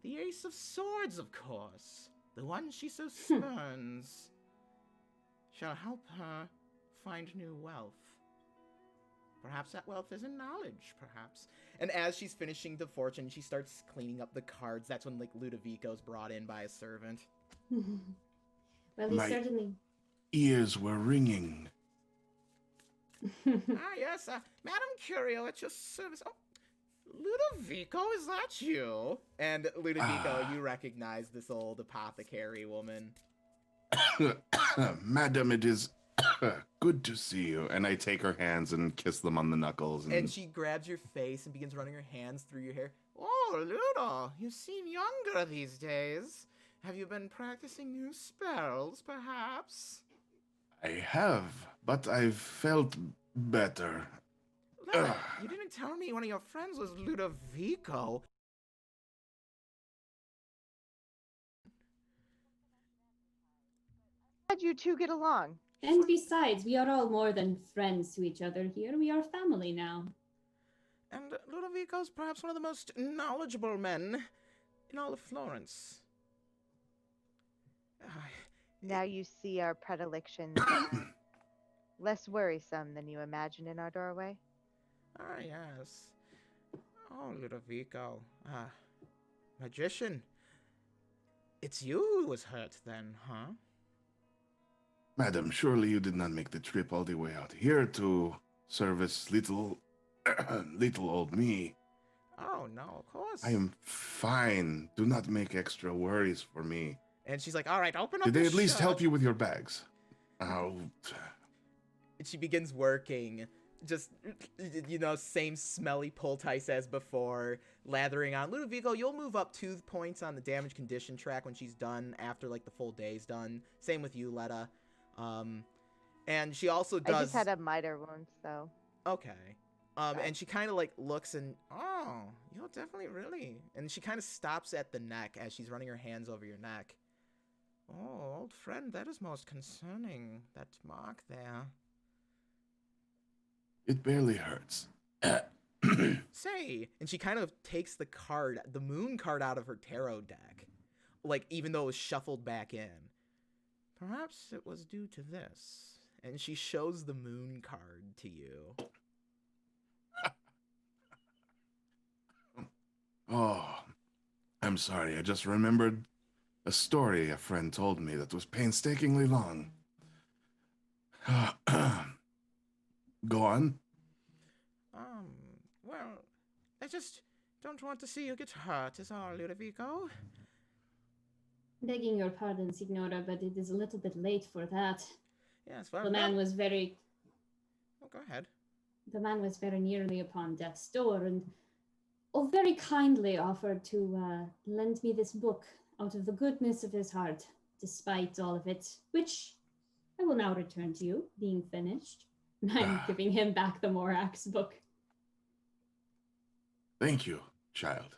The Ace of Swords, of course. The one she so spurns. Shall help her find new wealth. Perhaps that wealth is in knowledge, perhaps. And as she's finishing the fortune, she starts cleaning up the cards. That's when, like, Ludovico's brought in by a servant. Well, he certainly... ears were ringing. Yes, Madam Curio at your service. Oh, Ludovico, is that you? And Ludovico, you recognize this old apothecary woman. Madam, it is good to see you. And I take her hands and kiss them on the knuckles. And she grabs your face and begins running her hands through your hair. Oh, Ludo, you seem younger these days. Have you been practicing new spells, perhaps? I have, but I've felt better. Lena, you didn't tell me one of your friends was Ludovico. How'd you two get along? And besides, we are all more than friends to each other here. We are family now. And Ludovico's perhaps one of the most knowledgeable men in all of Florence. Now you see our predilections less worrisome than you imagine in our doorway. Yes. Oh, Ludovico. Magician. It's you who was hurt then, huh? Madam, surely you did not make the trip all the way out here to service little old me. Oh, no, of course. I am fine. Do not make extra worries for me. And she's like, all right, open up Did they the at least shirt. help you with your bags? Oh. And she begins working. Just, same smelly poultice as before, lathering on. Ludovico, you'll move up 2 points on the damage condition track when she's done, after, like, the full day's done. Same with you, Letta. And she also does... I just had a miter wound, so... Okay. And she kind of, like, looks and... Oh, you're definitely really... And she kind of stops at the neck as she's running her hands over your neck. Oh, old friend, that is most concerning, that mark there. It barely hurts. Say, and she kind of takes the card, the moon card, out of her tarot deck. Like, even though it was shuffled back in. Perhaps it was due to this. And she shows the moon card to you. Oh, I'm sorry. I just remembered a story a friend told me that was painstakingly long. Go on. Well, I just don't want to see you get hurt, is all, Ludovico. Begging your pardon, Signora, but it is a little bit late for that. Yes, well, The man was very... Oh, go ahead. The man was very nearly upon death's door and very kindly offered to lend me this book out of the goodness of his heart, despite all of it, which I will now return to you, being finished. I'm giving him back the Morax book. Thank you, child.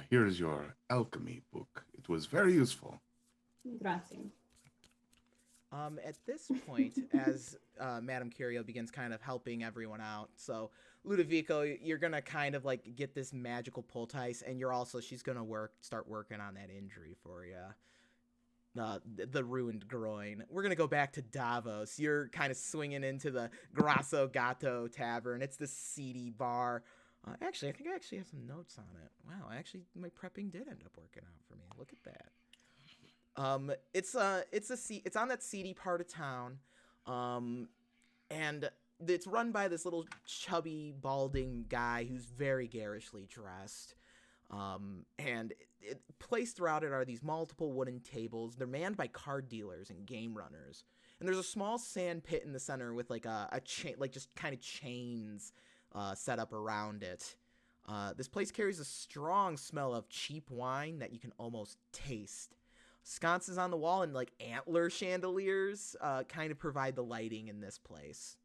Here is your alchemy book. It was very useful. Grazie. At this point, as Madame Curio begins kind of helping everyone out, so Ludovico, you're gonna kind of like get this magical poultice, and she's gonna start working on that injury for you. The ruined groin. We're gonna go back to Davos. You're kind of swinging into the Grasso Gatto Tavern. It's the seedy bar. Actually, I think I actually have some notes on it. Wow, my prepping did end up working out for me. Look at that. It's on that seedy part of town, and it's run by this little chubby, balding guy who's very garishly dressed. And placed throughout it are these multiple wooden tables. They're manned by card dealers and game runners. And there's a small sand pit in the center with like a chain, like just kind of chains set up around it. This place carries a strong smell of cheap wine that you can almost taste. Sconces on the wall and like antler chandeliers kind of provide the lighting in this place.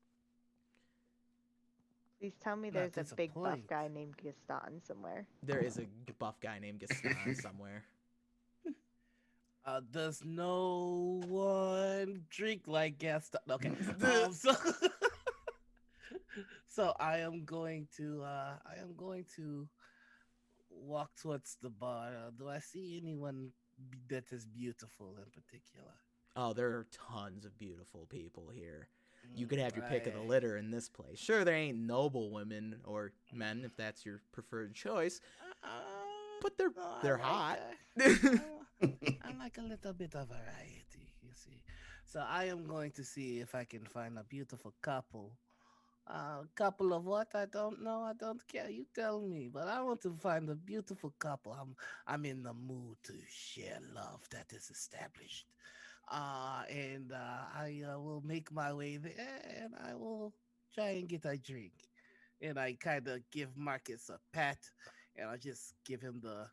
Please tell me there's a big buff guy named Gaston somewhere. There is a buff guy named Gaston somewhere. Does no one drink like Gaston? Okay. So so I am going to walk towards the bar. Do I see anyone that is beautiful in particular? Oh, there are tons of beautiful people here. You could have your pick of the I, litter in this place. Sure, there ain't noble women or men if that's your preferred choice, but they're hot. I like a little bit of variety, you see. So I am going to see if I can find a beautiful couple. Couple of what? I don't know. I don't care. You tell me. But I want to find a beautiful couple. I'm in the mood to share love that is established. And I will make my way there, and I will try and get a drink. And I kind of give Marcus a pat, and I just give him the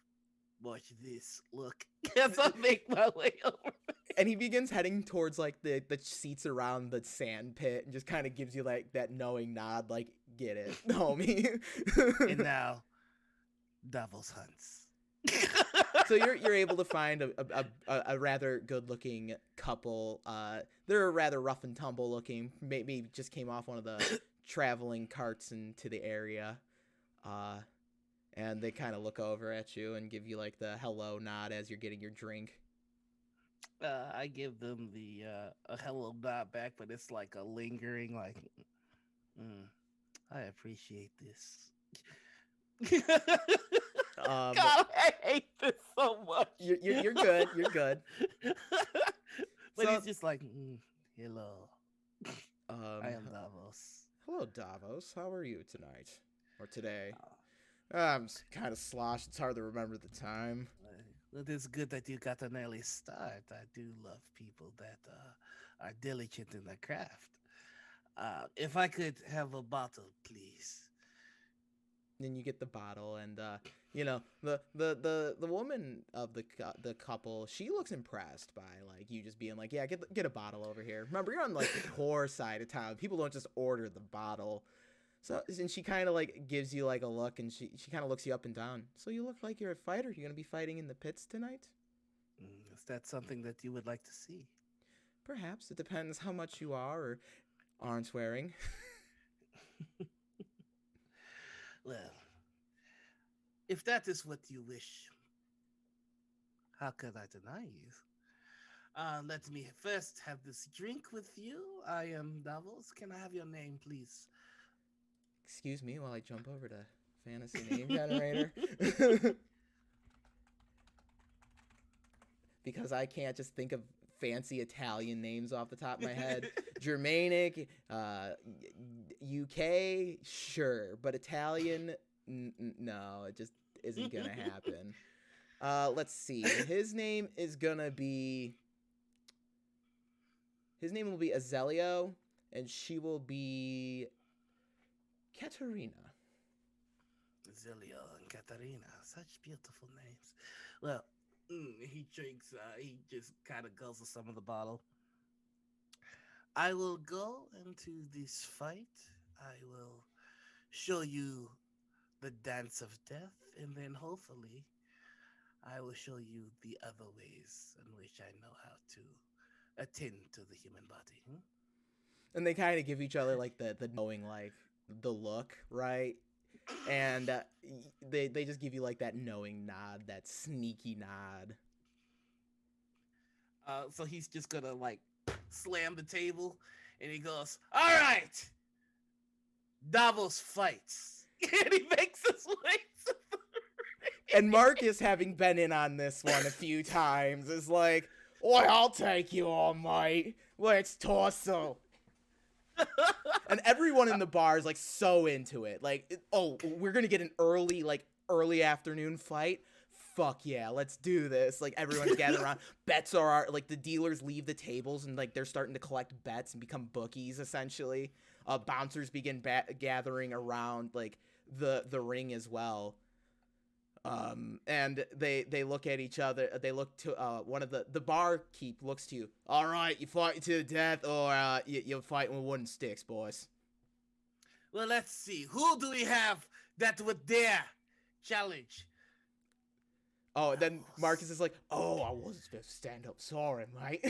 watch this look as I make my way over. And he begins heading towards like the seats around the sand pit and just kind of gives you like that knowing nod, like, get it, homie. And now, Davos hunts. So you're able to find a rather good looking couple. They're rather rough and tumble looking. Maybe just came off one of the traveling carts into the area. And they kind of look over at you and give you like the hello nod as you're getting your drink. I give them the a hello nod back, but it's like a lingering, like, I appreciate this. God, I hate this so much. You're good. You're good. But So- he's just like, hello. I am Davos. Hello, Davos. How are you tonight or today? I'm kind of sloshed. It's hard to remember the time. It is good that you got an early start. I do love people that are diligent in their craft. If I could have a bottle, please. Then you get the bottle, and you know the woman of the couple. She looks impressed by like you just being like, yeah, get a bottle over here. Remember, you're on like the poor side of town. People don't just order the bottle. So, and she kind of like gives you like a look, and she kind of looks you up and down. So you look like you're a fighter. You're gonna be fighting in the pits tonight? Is that something that you would like to see? Perhaps. It depends how much you are or aren't wearing. Well, if that is what you wish, how could I deny you? Let me first have this drink with you. I am Davos. Can I have your name, please? Excuse me while I jump over to Fantasy Name Generator. Because I can't just think of fancy Italian names off the top of my head. Germanic, UK, sure. But Italian, no, it just isn't going to happen. Let's see. His name will be Azelio, and she will be Katerina. Zilio and Katarina, such beautiful names. Well, he drinks, he just kind of guzzles some of the bottle. I will go into this fight. I will show you the dance of death, and then hopefully I will show you the other ways in which I know how to attend to the human body. And they kind of give each other like the knowing, like the look, right? And they just give you like that knowing nod, that sneaky nod. So he's just gonna like slam the table, and he goes, "All right, Davos fights," and he makes his way. And Marcus, having been in on this one a few times, is like, "Boy, I'll take you all, mate. Let's tussle." And everyone in the bar is like so into it. Like, we're gonna get an early afternoon fight. Fuck yeah, let's do this. Like, everyone's gathered around. Bets are like the dealers leave the tables and like they're starting to collect bets and become bookies essentially. Bouncers begin gathering around like the ring as well. And they look at each other. They look to one of the barkeep looks to you. All right, you fighting to the death, or you're fighting with wooden sticks, boys. Well, let's see. Who do we have that would dare challenge Oh, and then Marcus is like, "Oh, I wasn't supposed to stand up. Sorry, mate."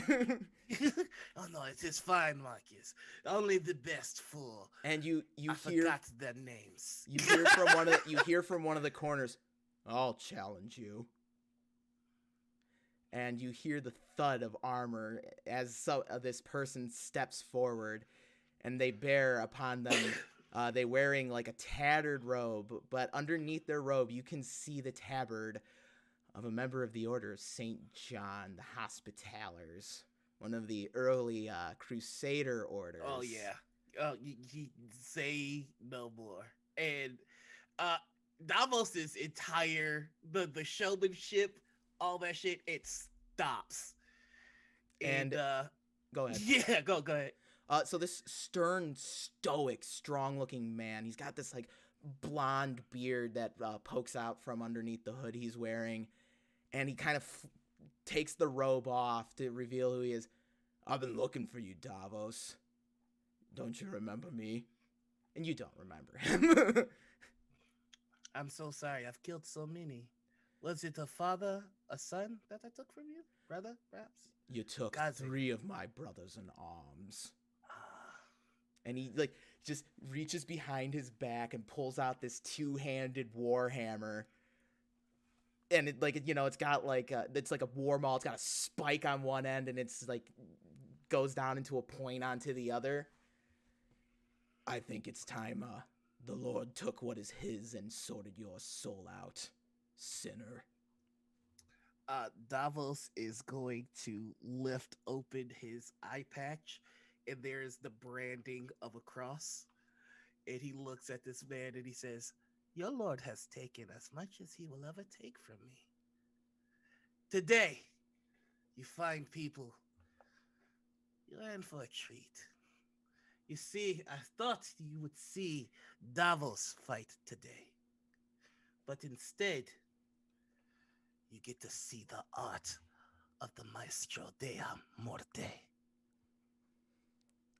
Oh no, it is fine, Marcus. Only the best fool. And you I hear forgot their names. you hear from one of the corners, "I'll challenge you." And you hear the thud of armor as this person steps forward, and they bear upon them. They wearing like a tattered robe, but underneath their robe, you can see the tabard of a member of the Order of St. John the Hospitallers, one of the early Crusader orders. Oh yeah. Oh, you say no more. And Davos's entire the showmanship, all that shit, it stops. And go ahead. Yeah, go ahead. So this stern, stoic, strong-looking man, he's got this like blonde beard that pokes out from underneath the hood he's wearing, and he kind of takes the robe off to reveal who he is. "I've been looking for you, Davos. Don't you remember me?" And you don't remember him. I'm so sorry. I've killed so many. Was it a father, a son that I took from you? Brother, perhaps? You took God's 3 of my brothers in arms. And he like just reaches behind his back and pulls out this 2-handed warhammer. And it like, you know, it's got like it's like a war maul. It's got a spike on one end, and it's like goes down into a point onto the other. "I think it's time the Lord took what is his and sorted your soul out, sinner." Davos is going to lift open his eye patch, and there is the branding of a cross. And he looks at this man and he says, "Your Lord has taken as much as he will ever take from me. Today, you fine people, you're in for a treat. You see, I thought you would see Davos fight today. But instead, you get to see the art of the Maestro Dea Morte."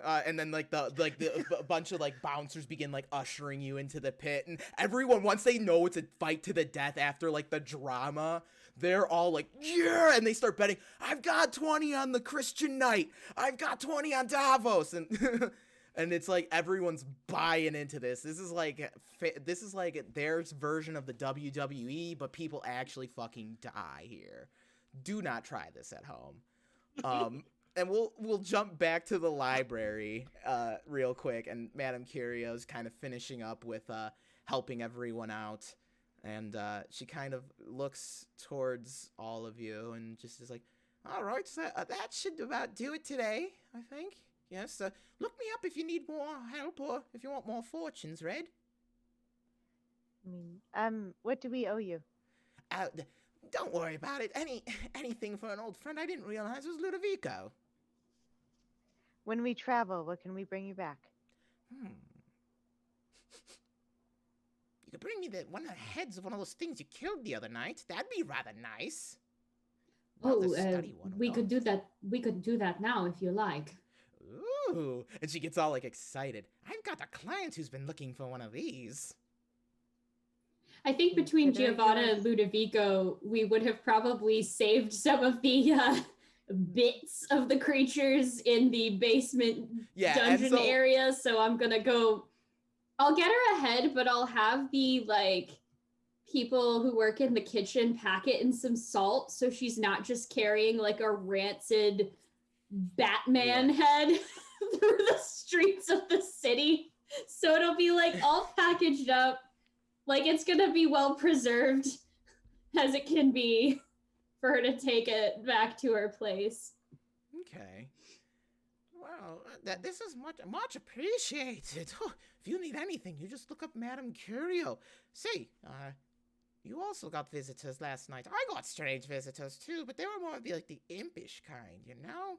And then like a bunch of like bouncers begin like ushering you into the pit, and everyone, once they know it's a fight to the death after like the drama, they're all like, "Yeah!" And they start betting. "I've got 20 on the Christian Knight. I've got 20 on Davos," and and it's like everyone's buying into this. This is like their version of the WWE, but people actually fucking die here. Do not try this at home. And we'll jump back to the library real quick, and Madame Curio's kind of finishing up with helping everyone out, and she kind of looks towards all of you and just is like, "All right, so that should about do it today, I think. Yes, look me up if you need more help or if you want more fortunes read." What do we owe you? Don't worry about it. Anything for an old friend. I didn't realize it was Ludovico. When we travel, what can we bring you back? You could bring me one of the heads of one of those things you killed the other night. That'd be rather nice. We could do that. We could do that now if you like. Ooh, and she gets all like excited. "I've got a client who's been looking for one of these." I think between Consider Giovanna yours. and Ludovico, we would have probably saved some of the bits of the creatures in the basement dungeon area. So I'm gonna go. I'll get her ahead, but I'll have the like people who work in the kitchen pack it in some salt, so she's not just carrying like a rancid Batman head through the streets of the city. So it'll be like all packaged up, like it's gonna be well preserved as it can be for her to take it back to her place. Okay. Well, this is much appreciated. If you need anything, you just look up Madame Curio. Say, you also got visitors last night. I got strange visitors too, but they were more of the impish kind, you know?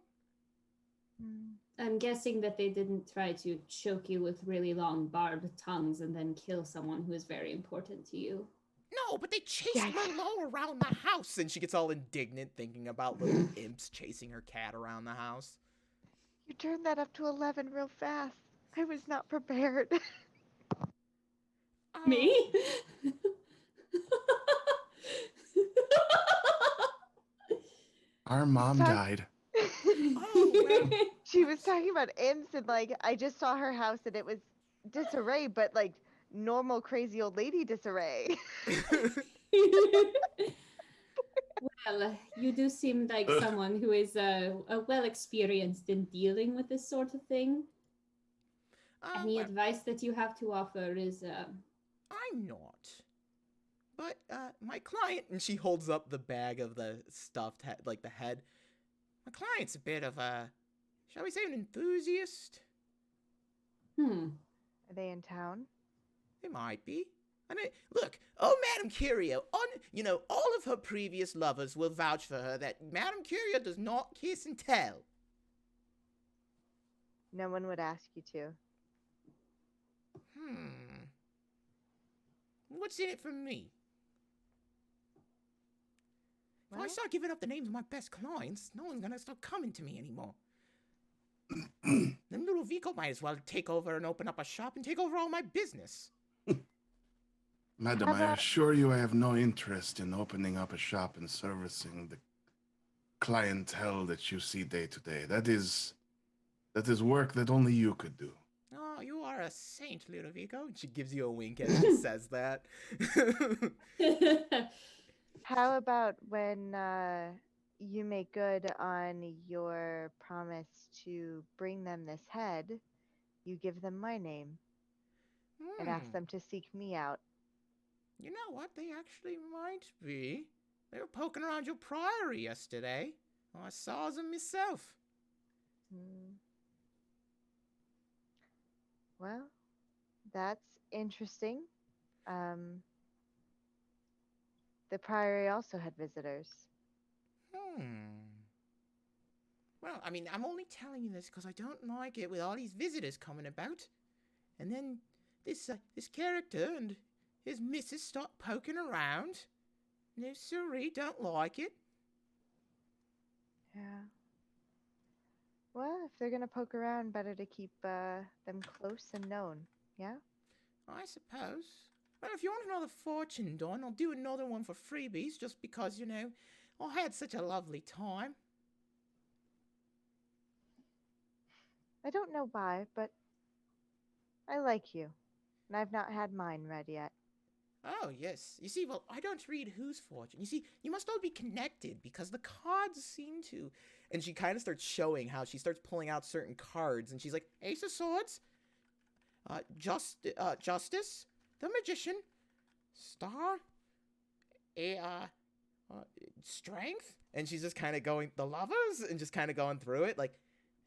I'm guessing that they didn't try to choke you with really long barbed tongues and then kill someone who is very important to you. No, but they chased Merlot around the house. And she gets all indignant thinking about little imps chasing her cat around the house. You turned that up to 11 real fast. I was not prepared. Me? Our mom Talk- died. Oh, well. She was talking about imps and like I just saw her house and it was disarray, but like normal crazy old lady disarray. Well, you do seem like someone who is well experienced in dealing with this sort of thing. Any Well, advice that you have to offer is I'm not. But my client, and she holds up the bag of the stuffed head, like the head. My client's a bit of a, shall we say, an enthusiast. Are they in town? They might be. I mean, look, Madame Curio, all of her previous lovers will vouch for her that Madame Curio does not kiss and tell. No one would ask you to. What's in it for me? If I Well, start giving up the names of my best clients, no one's gonna start coming to me anymore. Then Ludovico might as well take over and open up a shop and take over all my business. Madam, How I about- assure you I have no interest in opening up a shop and servicing the clientele that you see day to day. That is work that only you could do. Oh, you are a saint, Ludovico. And she gives you a wink as she says that. How about when you make good on your promise to bring them this head, you give them my name and ask them to seek me out? You know what? They actually might be. They were poking around your priory yesterday. Oh, I saw them myself. Well, that's interesting. The priory also had visitors. Well, I mean, I'm only telling you this because I don't like it with all these visitors coming about. And then this character and his missus start poking around. No, sorry, don't like it. Yeah. Well, if they're gonna poke around, better to keep them close and known. Yeah. I suppose. Well, if you want another fortune done, I'll do another one for freebies just because, I had such a lovely time. I don't know why, but I like you, and I've not had mine read yet. Oh, yes. You see, well, I don't read whose fortune. You see, you must all be connected because the cards seem to. And she kind of starts showing how she starts pulling out certain cards, and she's like, Ace of Swords, Justice, the Magician, Star, Strength, and she's just kind of going, the Lovers, and just kind of going through it, like,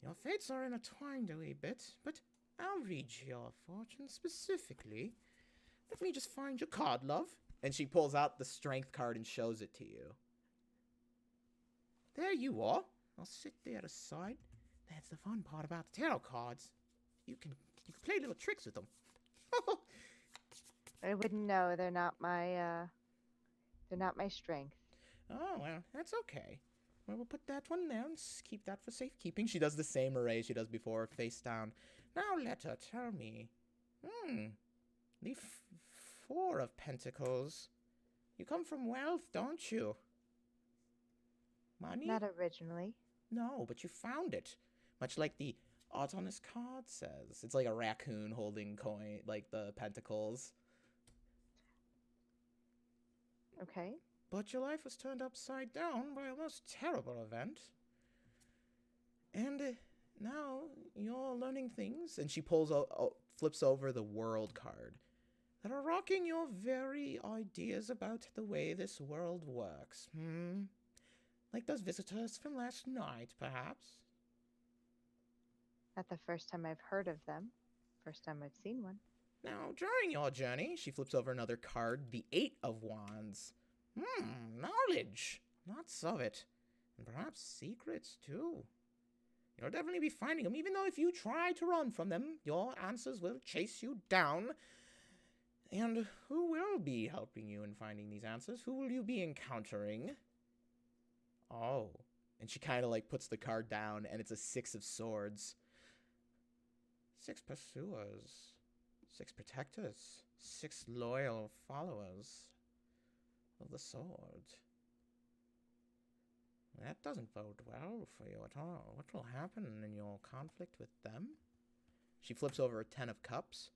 your fates are intertwined a wee bit, but I'll read your fortune specifically. Let me just find your card, love. And she pulls out the Strength card and shows it to you. There you are. I'll sit there aside. That's the fun part about the tarot cards. You can play little tricks with them. I wouldn't know. They're not my strength. Oh, well, that's okay. Well, we'll put that one down. Keep that for safekeeping. She does the same array she does before, face down. Now let her tell me. The Four of Pentacles. You come from wealth, don't you? Money? Not originally. No, but you found it. Much like the odds on this card says. It's like a raccoon holding coin, like the pentacles. Okay. But your life was turned upside down by a most terrible event. And now you're learning things. And she flips over the world card that are rocking your very ideas about the way this world works. Like those visitors from last night, perhaps? Not the first time I've heard of them. First time I've seen one. Now, during your journey, she flips over another card, the Eight of Wands. Knowledge. Lots of it. And perhaps secrets, too. You'll definitely be finding them, even though if you try to run from them, your answers will chase you down. And who will be helping you in finding these answers? Who will you be encountering? Oh. And she kind of like puts the card down, and it's a Six of Swords. 6 pursuers. 6 protectors. 6 loyal followers of the sword. That doesn't bode well for you at all. What will happen in your conflict with them? She flips over a 10 of cups.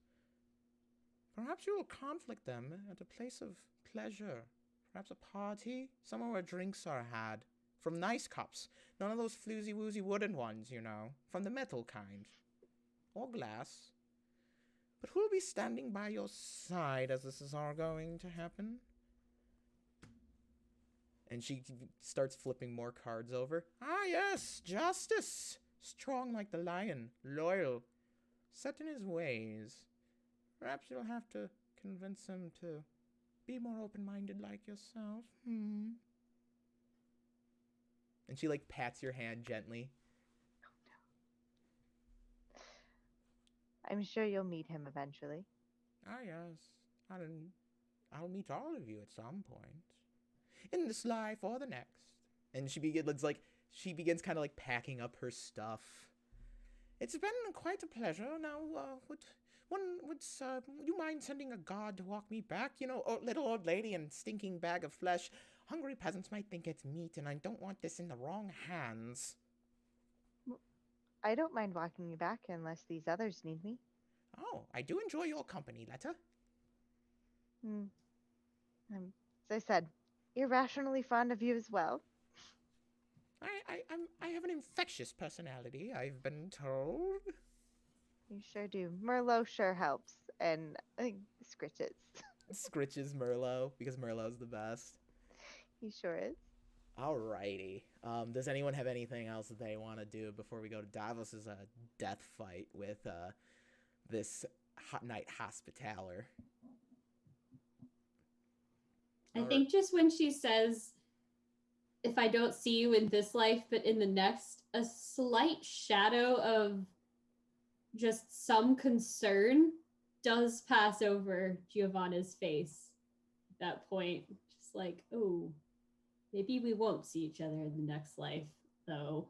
Perhaps you will conflict them at a place of pleasure. Perhaps a party, somewhere where drinks are had. From nice cups. None of those floozy-woozy wooden ones, you know. From the metal kind. Or glass. But who will be standing by your side as this is all going to happen? And she starts flipping more cards over. Ah, yes, justice. Strong like the lion. Loyal. Set in his ways. Perhaps you'll have to convince him to be more open-minded like yourself. And she, like, pats your hand gently. I'm sure you'll meet him eventually. Ah, yes. I'll meet all of you at some point. In this life or the next. And she begins kind of, like, packing up her stuff. It's been quite a pleasure. Now, would you mind sending a guard to walk me back? You know, little old lady and stinking bag of flesh. Hungry peasants might think it's meat, and I don't want this in the wrong hands. I don't mind walking you back unless these others need me. Oh, I do enjoy your company, Letta. As I said, irrationally fond of you as well. I have an infectious personality, I've been told. You sure do. Merlot sure helps. And Scritches. Scritches Merlot, because Merlot's the best. He sure is. Alrighty. Does anyone have anything else that they want to do before we go to Davos's death fight with this knight hospitaller? I think just when she says, if I don't see you in this life, but in the next, a slight shadow of just some concern does pass over Giovanna's face at that point. Just like, oh, maybe we won't see each other in the next life, though.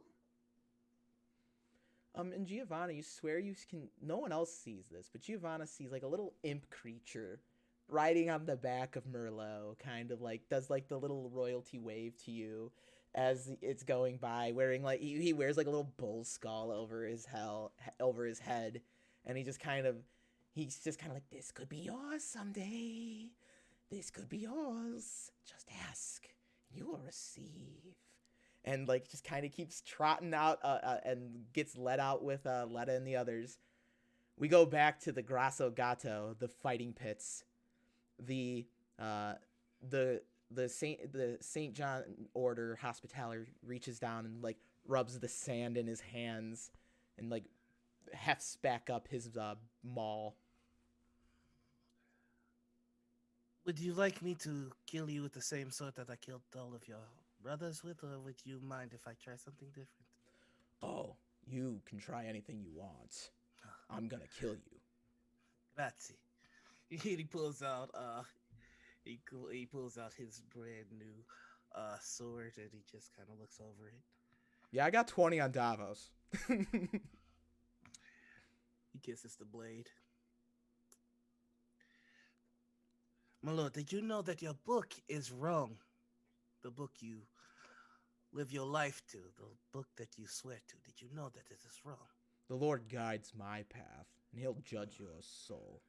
And Giovanna, you swear you can... No one else sees this, but Giovanna sees, like, a little imp creature riding on the back of Merlot, kind of, like, does, like, the little royalty wave to you as it's going by, wearing, like... He wears, like, a little bull skull over his head, and he's just kind of like, this could be yours someday. This could be yours. Just ask. You will receive. And, like, just kind of keeps trotting out and gets let out with Letta and the others. We go back to the Grasso Gatto, the fighting pits. The St. John Order Hospitaller reaches down and, like, rubs the sand in his hands and, like, hefts back up his maul. Would you like me to kill you with the same sword that I killed all of your brothers with, or would you mind if I try something different? Oh, you can try anything you want. I'm gonna kill you. Grazie. He pulls out he pulls out his brand new sword, and he just kind of looks over it. Yeah, I got 20 on Davos. He kisses the blade. My lord, did you know that your book is wrong? The book you live your life to, the book that you swear to. Did you know that it is wrong? The Lord guides my path, and he'll judge your soul.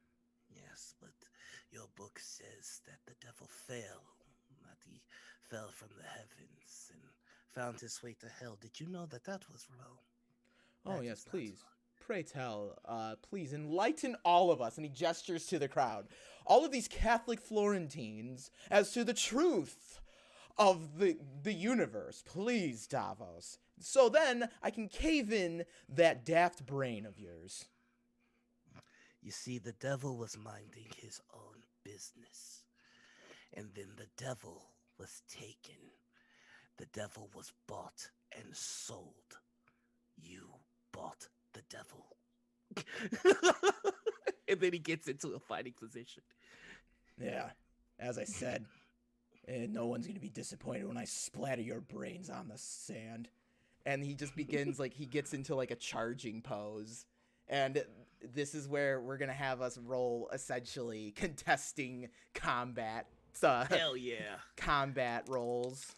Yes, but your book says that the devil fell, that he fell from the heavens and found his way to hell. Did you know that that was wrong? Oh, That yes, is not please. wrong. Pray tell, please enlighten all of us. And he gestures to the crowd. All of these Catholic Florentines as to the truth of the universe. Please, Davos. So then I can cave in that daft brain of yours. You see, the devil was minding his own business. And then the devil was taken. The devil was bought and sold. You bought the devil. And then he gets into a fighting position. Yeah, as I said, no one's going to be disappointed when I splatter your brains on the sand. And he just begins, like, he gets into, like, a charging pose. And this is where we're going to have us roll, essentially, contesting combat. Hell yeah. Combat rolls.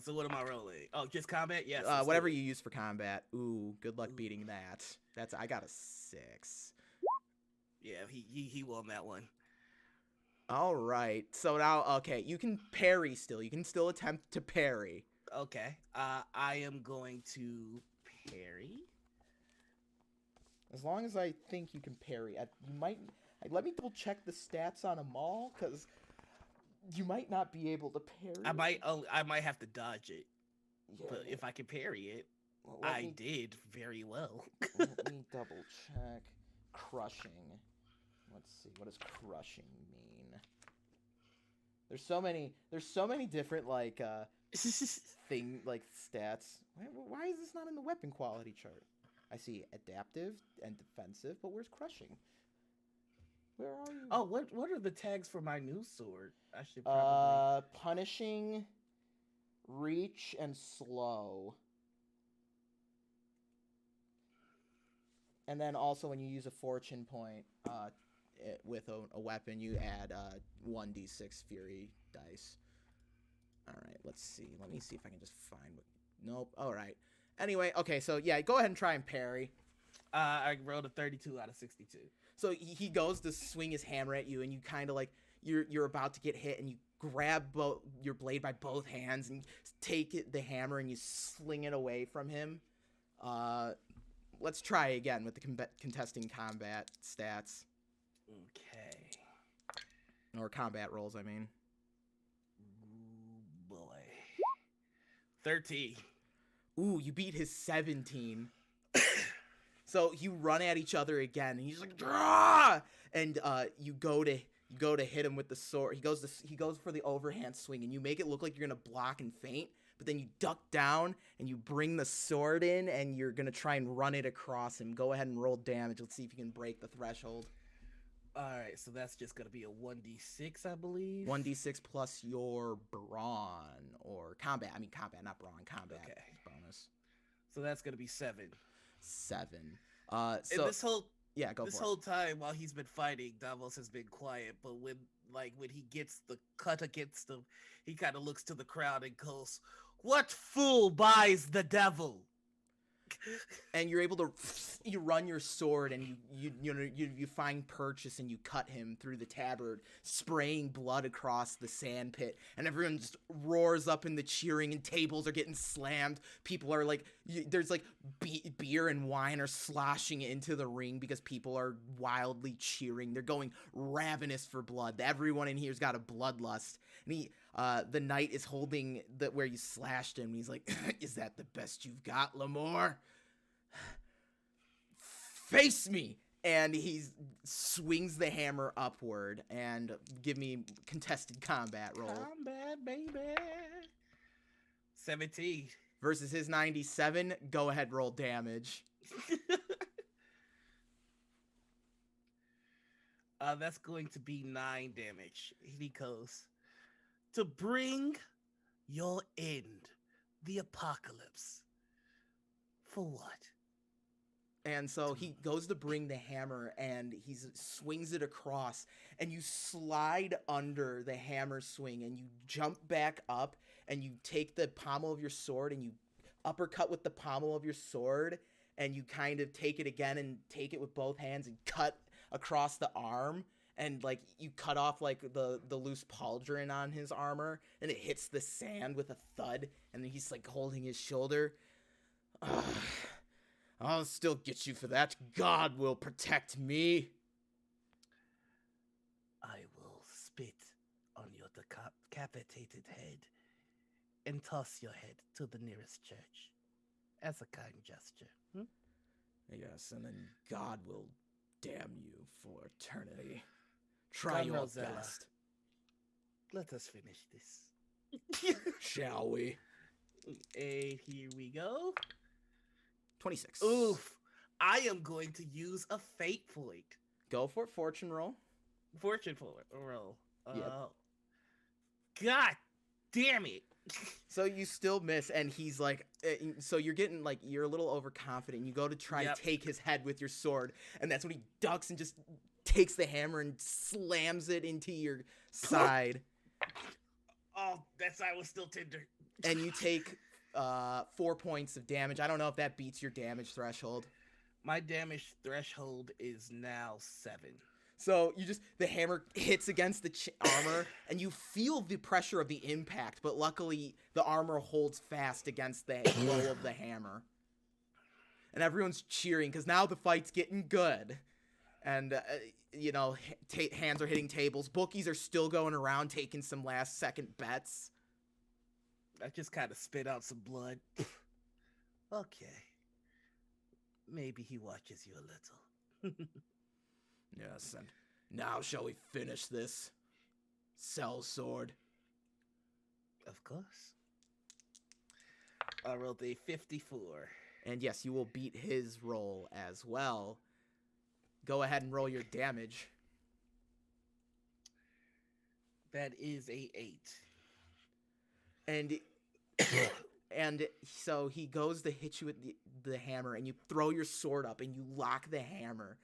So what am I rolling? Oh, just combat? Yes. Whatever you use for combat. Ooh, good luck beating that. I got a 6. Yeah, he won that one. All right. So now, okay, you can parry still. You can still attempt to parry. Okay. I am going to parry. As long as I think you can parry. You might. Let me double check the stats on them all, because you might not be able to parry. I might have to dodge it. Yeah. But if I can parry it, Well, I did very well. Let me double check. Crushing. Let's see. What does crushing mean? There's so many different like stats. Why is this not in the weapon quality chart? I see adaptive and defensive, but where's crushing? Where are you? Oh, what are the tags for my new sword? I should probably punishing, reach, and slow. And then also when you use a fortune point with a weapon, you add 1d6 fury dice. All right, let's see. Let me see if I can just find what... Nope. All right. Anyway, okay, so yeah, go ahead and try and parry. I rolled a 32 out of 62. So he goes to swing his hammer at you, and you kind of like, you're about to get hit, and you grab your blade by both hands, and take the hammer, and you sling it away from him. Let's try again with the contesting combat stats. Okay. Or combat rolls, I mean. Ooh, boy. 13. Ooh, you beat his 17. So you run at each other again, and he's like, "Drah!" And you go to hit him with the sword. He goes for the overhand swing, and you make it look like you're gonna block and feint, but then you duck down and you bring the sword in, and you're gonna try and run it across him. Go ahead and roll damage. Let's see if you can break the threshold. All right, so that's just gonna be a 1d6, I believe. 1d6 plus your brawn or combat. I mean combat, not brawn. Combat Okay. bonus. So that's gonna be 7. 7. So and this whole whole time while he's been fighting, Davos has been quiet. But when he gets the cut against him, he kind of looks to the crowd and goes, "What fool buys the devil?" And you're able to you run your sword, and you find purchase, and you cut him through the tabard, spraying blood across the sand pit, and everyone just roars up in the cheering, and tables are getting slammed. People are like, there's like beer and wine are sloshing into the ring because people are wildly cheering. They're going ravenous for blood. Everyone in here's got a bloodlust, and the knight is holding where you slashed him, and he's like, "Is that the best you've got, Lamore? Face me!" And he swings the hammer upward. And give me contested combat roll. Combat, baby. 17. Versus his 97. Go ahead, roll damage. That's going to be 9 damage. He goes, "To bring your end, the apocalypse. For what?" And so he goes to bring the hammer, and he swings it across, and you slide under the hammer swing, and you jump back up, and you take the pommel of your sword, and you uppercut with the pommel of your sword, and you kind of take it again and take it with both hands and cut across the arm, and like you cut off like the loose pauldron on his armor, and it hits the sand with a thud, and then he's like holding his shoulder. I'll still get you for that. God will protect me. I will spit on your decapitated head and toss your head to the nearest church as a kind gesture. Yes, and then God will damn you for eternity. Try your Rosella, best. Let us finish this. Shall we? And here we go. 26. Oof. I am going to use a fate point. Go for it, fortune roll. Fortune roll. Yep. God damn it. So you still miss, and he's like, so you're getting like, you're a little overconfident. You go to try and take his head with your sword, and that's when he ducks and just takes the hammer and slams it into your side. Oh, that side was still tender. and you take 4 points of damage. I don't know if that beats your damage threshold. My damage threshold is now 7. So the hammer hits against the armor, and you feel the pressure of the impact, but luckily the armor holds fast against the blow of the hammer. And everyone's cheering, because now the fight's getting good. And, hands are hitting tables. Bookies are still going around taking some last-second bets. I just kind of spit out some blood. Okay. Maybe he watches you a little. Yes, and now shall we finish this? Sellsword. Of course. I rolled a 54. And yes, you will beat his roll as well. Go ahead and roll your damage. That is a 8. And so he goes to hit you with the hammer, and you throw your sword up, and you lock the hammer.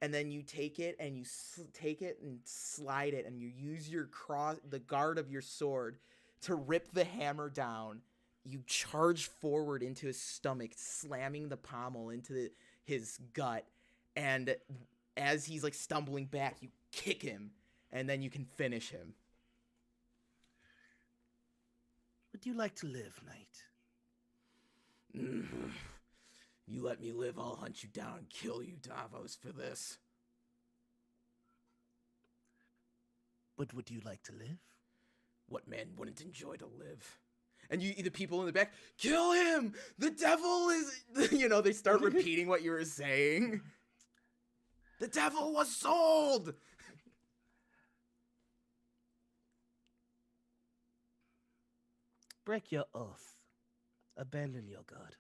And then you take it, and you take it and slide it, and you use the guard of your sword to rip the hammer down. You charge forward into his stomach, slamming the pommel into his gut. And as he's like stumbling back, you kick him, and then you can finish him. Would you like to live, knight? You let me live, I'll hunt you down and kill you, Davos, for this. But would you like to live? What man wouldn't enjoy to live? And the people in the back, kill him! The devil is... they start repeating what you were saying. The devil was sold! Break your oath. Abandon your god.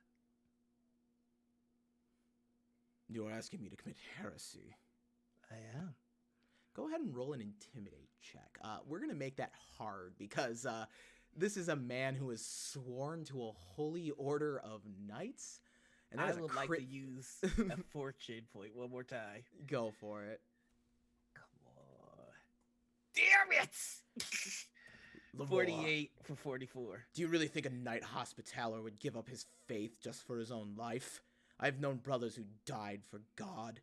You're asking me to commit heresy. I am. Go ahead and roll an intimidate check. We're going to make that hard because this is a man who is sworn to a holy order of knights. And I would like to use a fortune point one more time. Go for it. Come on. Damn it! 48 for 44. Do you really think a knight hospitaller would give up his faith just for his own life? I've known brothers who died for God.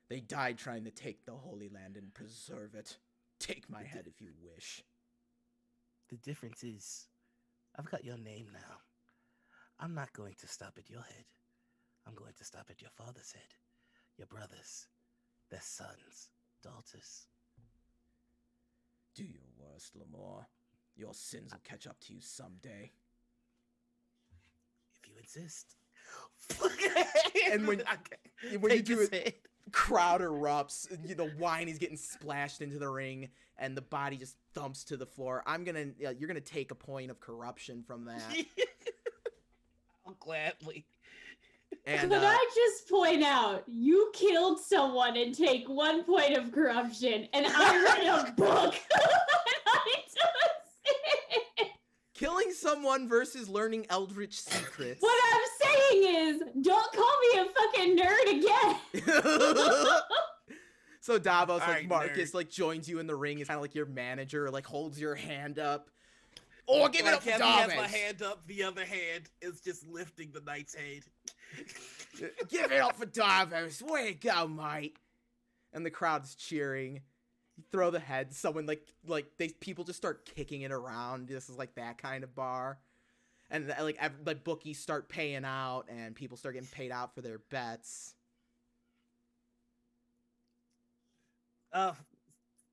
They died trying to take the Holy Land and preserve it. Take my head if you wish. The difference is, I've got your name now. I'm not going to stop at your head. I'm going to stop at your father's head. Your brothers, their sons, daughters. Do your worst, Lamore. Your sins will catch up to you someday. If you insist. And when you do it, crowd erupts. Wine is getting splashed into the ring, and the body just thumps to the floor. You're gonna take a point of corruption from that. I'll gladly. And could I just point out, you killed someone and take 1 point of corruption, and I read a book. Killing someone versus learning eldritch secrets. What I'm saying is, don't call me a fucking nerd again. So Davos, right, Marcus, nerd. joins you in the ring. He's kind of like your manager, holds your hand up. Oh, give it up for Kevin Davos. has my hand up, the other hand is just lifting the knight's head. Give it up for Davos. Way to go, mate. And the crowd's cheering. You throw the head. Someone people just start kicking it around. This is that kind of bar. And bookies start paying out, and people start getting paid out for their bets.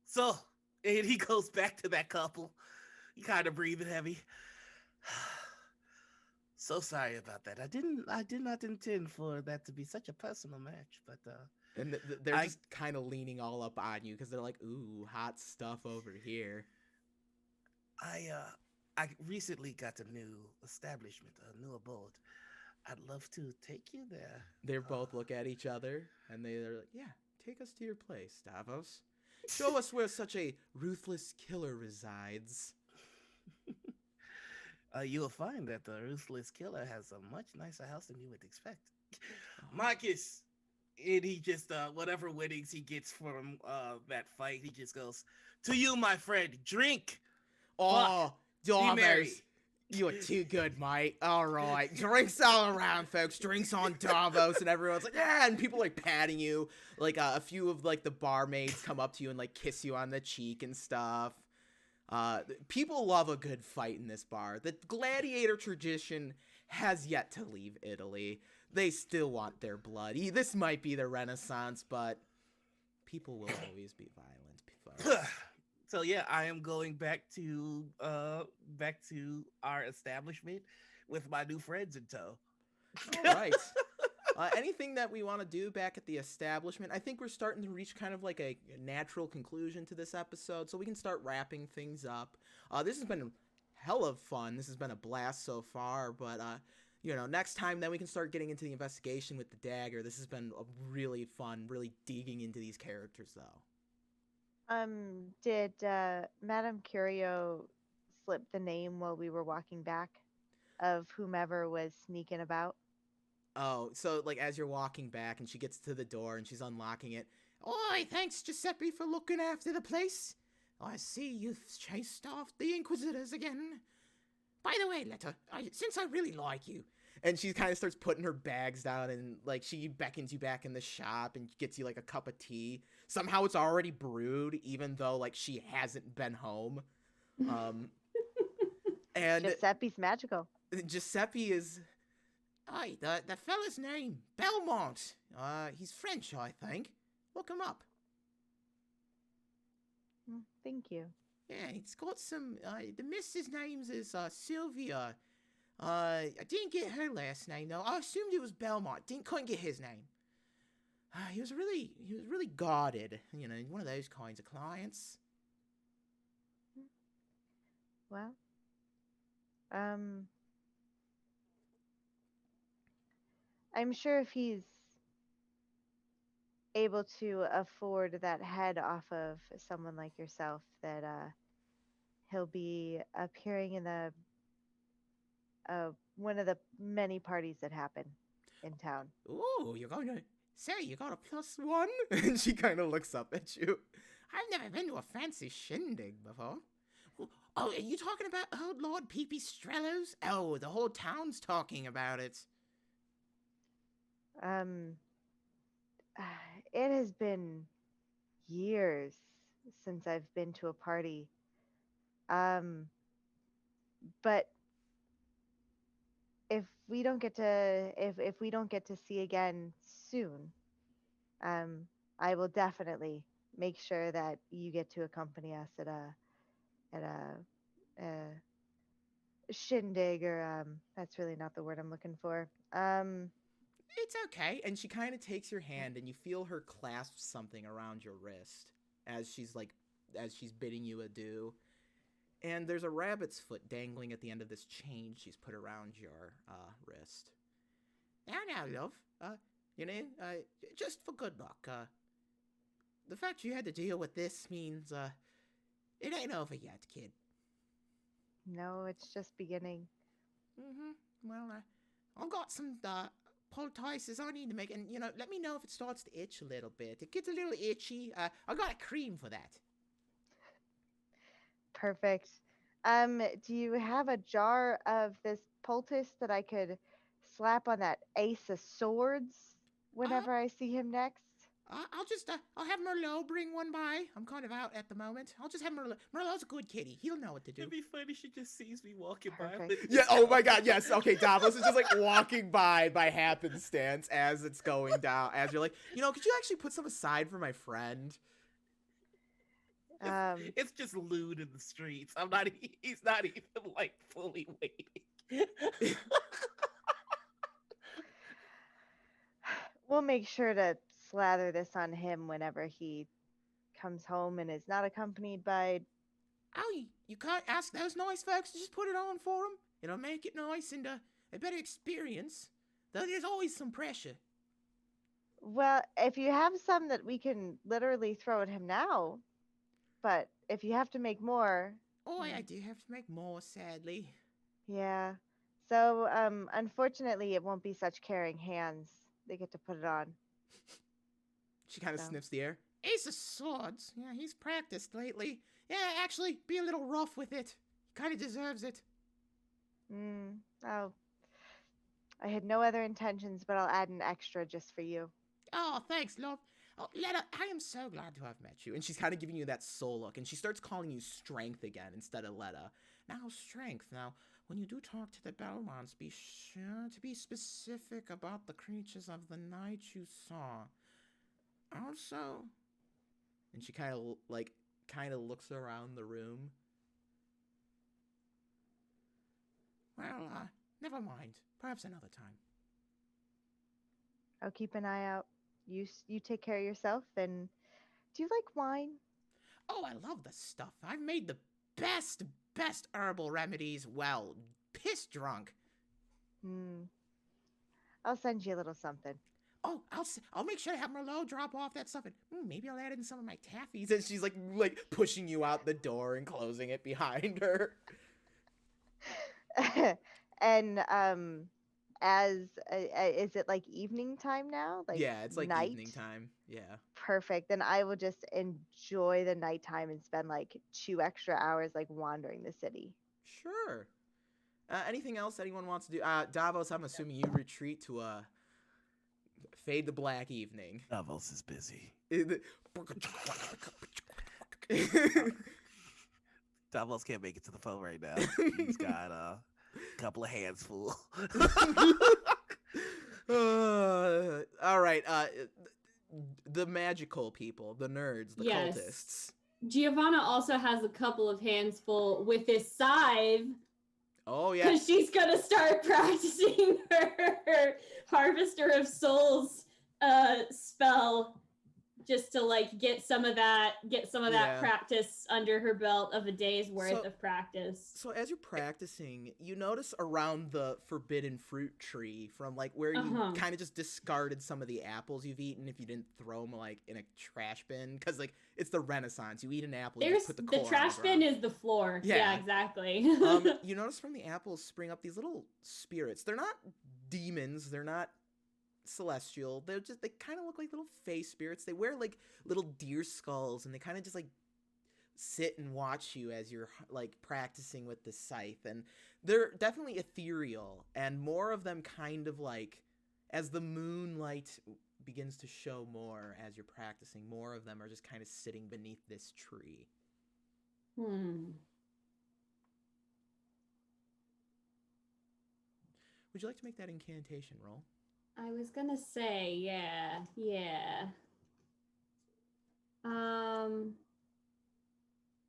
So, and he goes back to that couple. He kind of breathing heavy. So sorry about that. I did not intend for that to be such a personal match, but and they're just kind of leaning all up on you because they're like, "Ooh, hot stuff over here." I recently got a new establishment, a new abode. I'd love to take you there. They both look at each other and they're like, "Yeah, take us to your place, Davos. Show us where such a ruthless killer resides." You will find that the ruthless killer has a much nicer house than you would expect. Marcus, and he just whatever winnings he gets from that fight, he just goes, "To you, my friend, drink." Oh, Be merry. Davos, You are too good, mate. All right. Drinks all around, folks. Drinks on Davos, and everyone's like, yeah, and people like patting you. Like a few of like the barmaids come up to you and like kiss you on the cheek and stuff. People love a good fight in this bar. The gladiator tradition has yet to leave Italy. They still want their blood. This might be the Renaissance, but people will always be violent, folks. So yeah, I am going back to our establishment with my new friends in tow. All right. Anything that we want to do back at the establishment? I think we're starting to reach kind of like a natural conclusion to this episode, so we can start wrapping things up. This has been hell of fun. This has been a blast so far, but next time then we can start getting into the investigation with the dagger. This has been really fun, really digging into these characters, though. Did Madame Curio slip the name while we were walking back of whomever was sneaking about? Oh, so like as you're walking back and she gets to the door and she's unlocking it. Oi, thanks Giuseppe for looking after the place. I see you've chased off the Inquisitors again. By the way, Letta, since I really like you. And she kind of starts putting her bags down and like she beckons you back in the shop and gets you like a cup of tea. Somehow it's already brewed, even though like she hasn't been home. And Giuseppe's magical. Giuseppe is... Aye, the fella's name, Belmont. He's French, I think. Look him up. Thank you. Yeah, he's got some, the missus' names is, Sylvia. I didn't get her last name, though. I assumed it was Belmont. Couldn't get his name. He was really guarded. One of those kinds of clients. Well, I'm sure if he's able to afford that head off of someone like yourself, that he'll be appearing in the one of the many parties that happen in town. Ooh, you're going to say you got a +1? And she kind of looks up at you. I've never been to a fancy shindig before. Oh, are you talking about old Lord Pipistrello's? Oh, the whole town's talking about it. It has been years since I've been to a party. But if we don't get to see again soon, I will definitely make sure that you get to accompany us at a shindig, or that's really not the word I'm looking for. It's okay. And she kind of takes your hand and you feel her clasp something around your wrist as she's bidding you adieu. And there's a rabbit's foot dangling at the end of this chain she's put around your wrist. Now, love. Just for good luck. The fact you had to deal with this means it ain't over yet, kid. No, it's just beginning. Well, I've got some poultices I need to make, and let me know if it starts to itch a little bit. It gets a little itchy. I got a cream for that. Perfect. Do you have a jar of this poultice that I could slap on that ace of swords whenever I see him next? I'll have Merlot bring one by. I'm kind of out at the moment. I'll just have Merlot. Merlot's a good kitty. He'll know what to do. It'd be funny. She just sees me walking Perfect. by. Yeah. Oh my God. Yes. Okay. Davos is just like walking by happenstance as it's going down. As you're like, could you actually put some aside for my friend? It's just lewd in the streets. He's not even like fully waiting. We'll make sure to slather this on him whenever he comes home and is not accompanied by... Oh, you can't ask those nice folks to just put it on for him? It'll make it nice and a better experience. Though there's always some pressure. Well, if you have some that we can literally throw at him now, but if you have to make more... Oh, I do have to make more, sadly. Yeah. So, unfortunately, it won't be such caring hands. They get to put it on. She kind of sniffs the air. Ace of Swords. Yeah, he's practiced lately. Yeah, actually, be a little rough with it. He kind of deserves it. Oh, I had no other intentions, but I'll add an extra just for you. Oh, thanks, love. Oh, Letta, I am so glad to have met you. And she's kind of giving you that soul look, and she starts calling you Strength again instead of Letta. Now, Strength. Now, when you do talk to the Belmonts, be sure to be specific about the creatures of the night you saw. Also, and she kind of looks around the room. Well, never mind. Perhaps another time. I'll keep an eye out. You take care of yourself. And do you like wine? Oh, I love the stuff. I've made the best herbal remedies. Well, piss drunk. I'll send you a little something. Oh, I'll make sure to have Merlot drop off that stuff, and maybe I'll add in some of my taffies. And she's like pushing you out the door and closing it behind her. And as is it like evening time now? Like Yeah, it's like night? evening time. Yeah. Perfect. Then I will just enjoy the nighttime and spend like 2 extra hours like wandering the city. Sure. Anything else anyone wants to do? Davos, I'm assuming you retreat to fade to black evening. Davos is busy. Davos can't make it to the phone right now. He's got a couple of hands full. All right. The magical people, the nerds, the Yes. cultists. Giovanna also has a couple of hands full with this scythe. Oh yeah. Because she's gonna start practicing her Harvester of Souls spell, just to like get some of that practice under her belt of a day's worth of practice. So as you're practicing, you notice around the forbidden fruit tree from like where you kind of just discarded some of the apples you've eaten if you didn't throw them like in a trash bin, because like it's the Renaissance. You eat an apple, you just put the core trash on the bin ground. is the floor. Yeah. Exactly. You notice from the apples spring up these little spirits. They're not demons. They're not celestial. They kind of look like little fey spirits. They wear like little deer skulls, and they kind of just like sit and watch you as you're like practicing with the scythe. And they're definitely ethereal, and more of them kind of like as the moonlight begins to show more as you're practicing, more of them are just kind of sitting beneath this tree. Would you like to make that incantation roll? I was gonna say, yeah.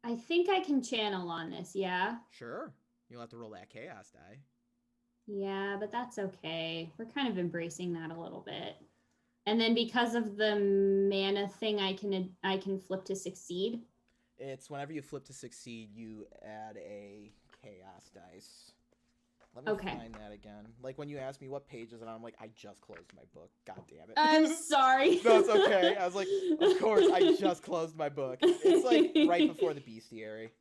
I think I can channel on this, yeah? Sure. You'll have to roll that chaos die. Yeah, but that's okay. We're kind of embracing that a little bit. And then because of the mana thing, I can flip to succeed. It's whenever you flip to succeed, you add a chaos dice. Let me find that again. Like when you asked me what page is it on, I'm like, I just closed my book. God damn it. I'm sorry. No, it's okay. I was like, of course, I just closed my book. It's like right before the bestiary.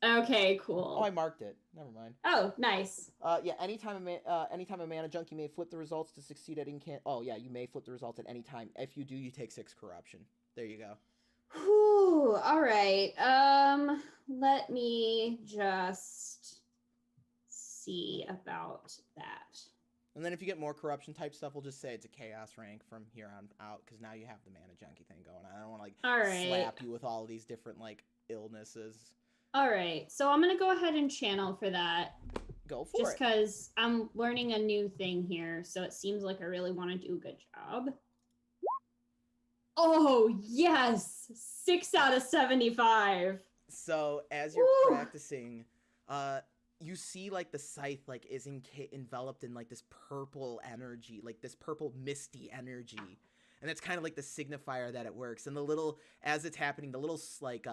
Okay, cool. Oh, I marked it. Never mind. Oh, nice. Yeah. Anytime a mana junk, you may flip the results to succeed at incant. Oh yeah, you may flip the results at any time. If you do, you take 6 corruption. There you go. Whew, all right. Let me just see about that. And then if you get more corruption type stuff, we'll just say it's a chaos rank from here on out, because now you have the mana junkie thing going on. I don't want to slap you with all these different like illnesses. All right, so I'm gonna go ahead and channel for that. Go for it. Just because I'm learning a new thing here, so it seems like I really want to do a good job. Oh yes, 6 out of 75. So as you're practicing, you see like the scythe like is enveloped in like this purple energy, like this purple misty energy, and that's kind of like the signifier that it works. And the little, as it's happening, the little like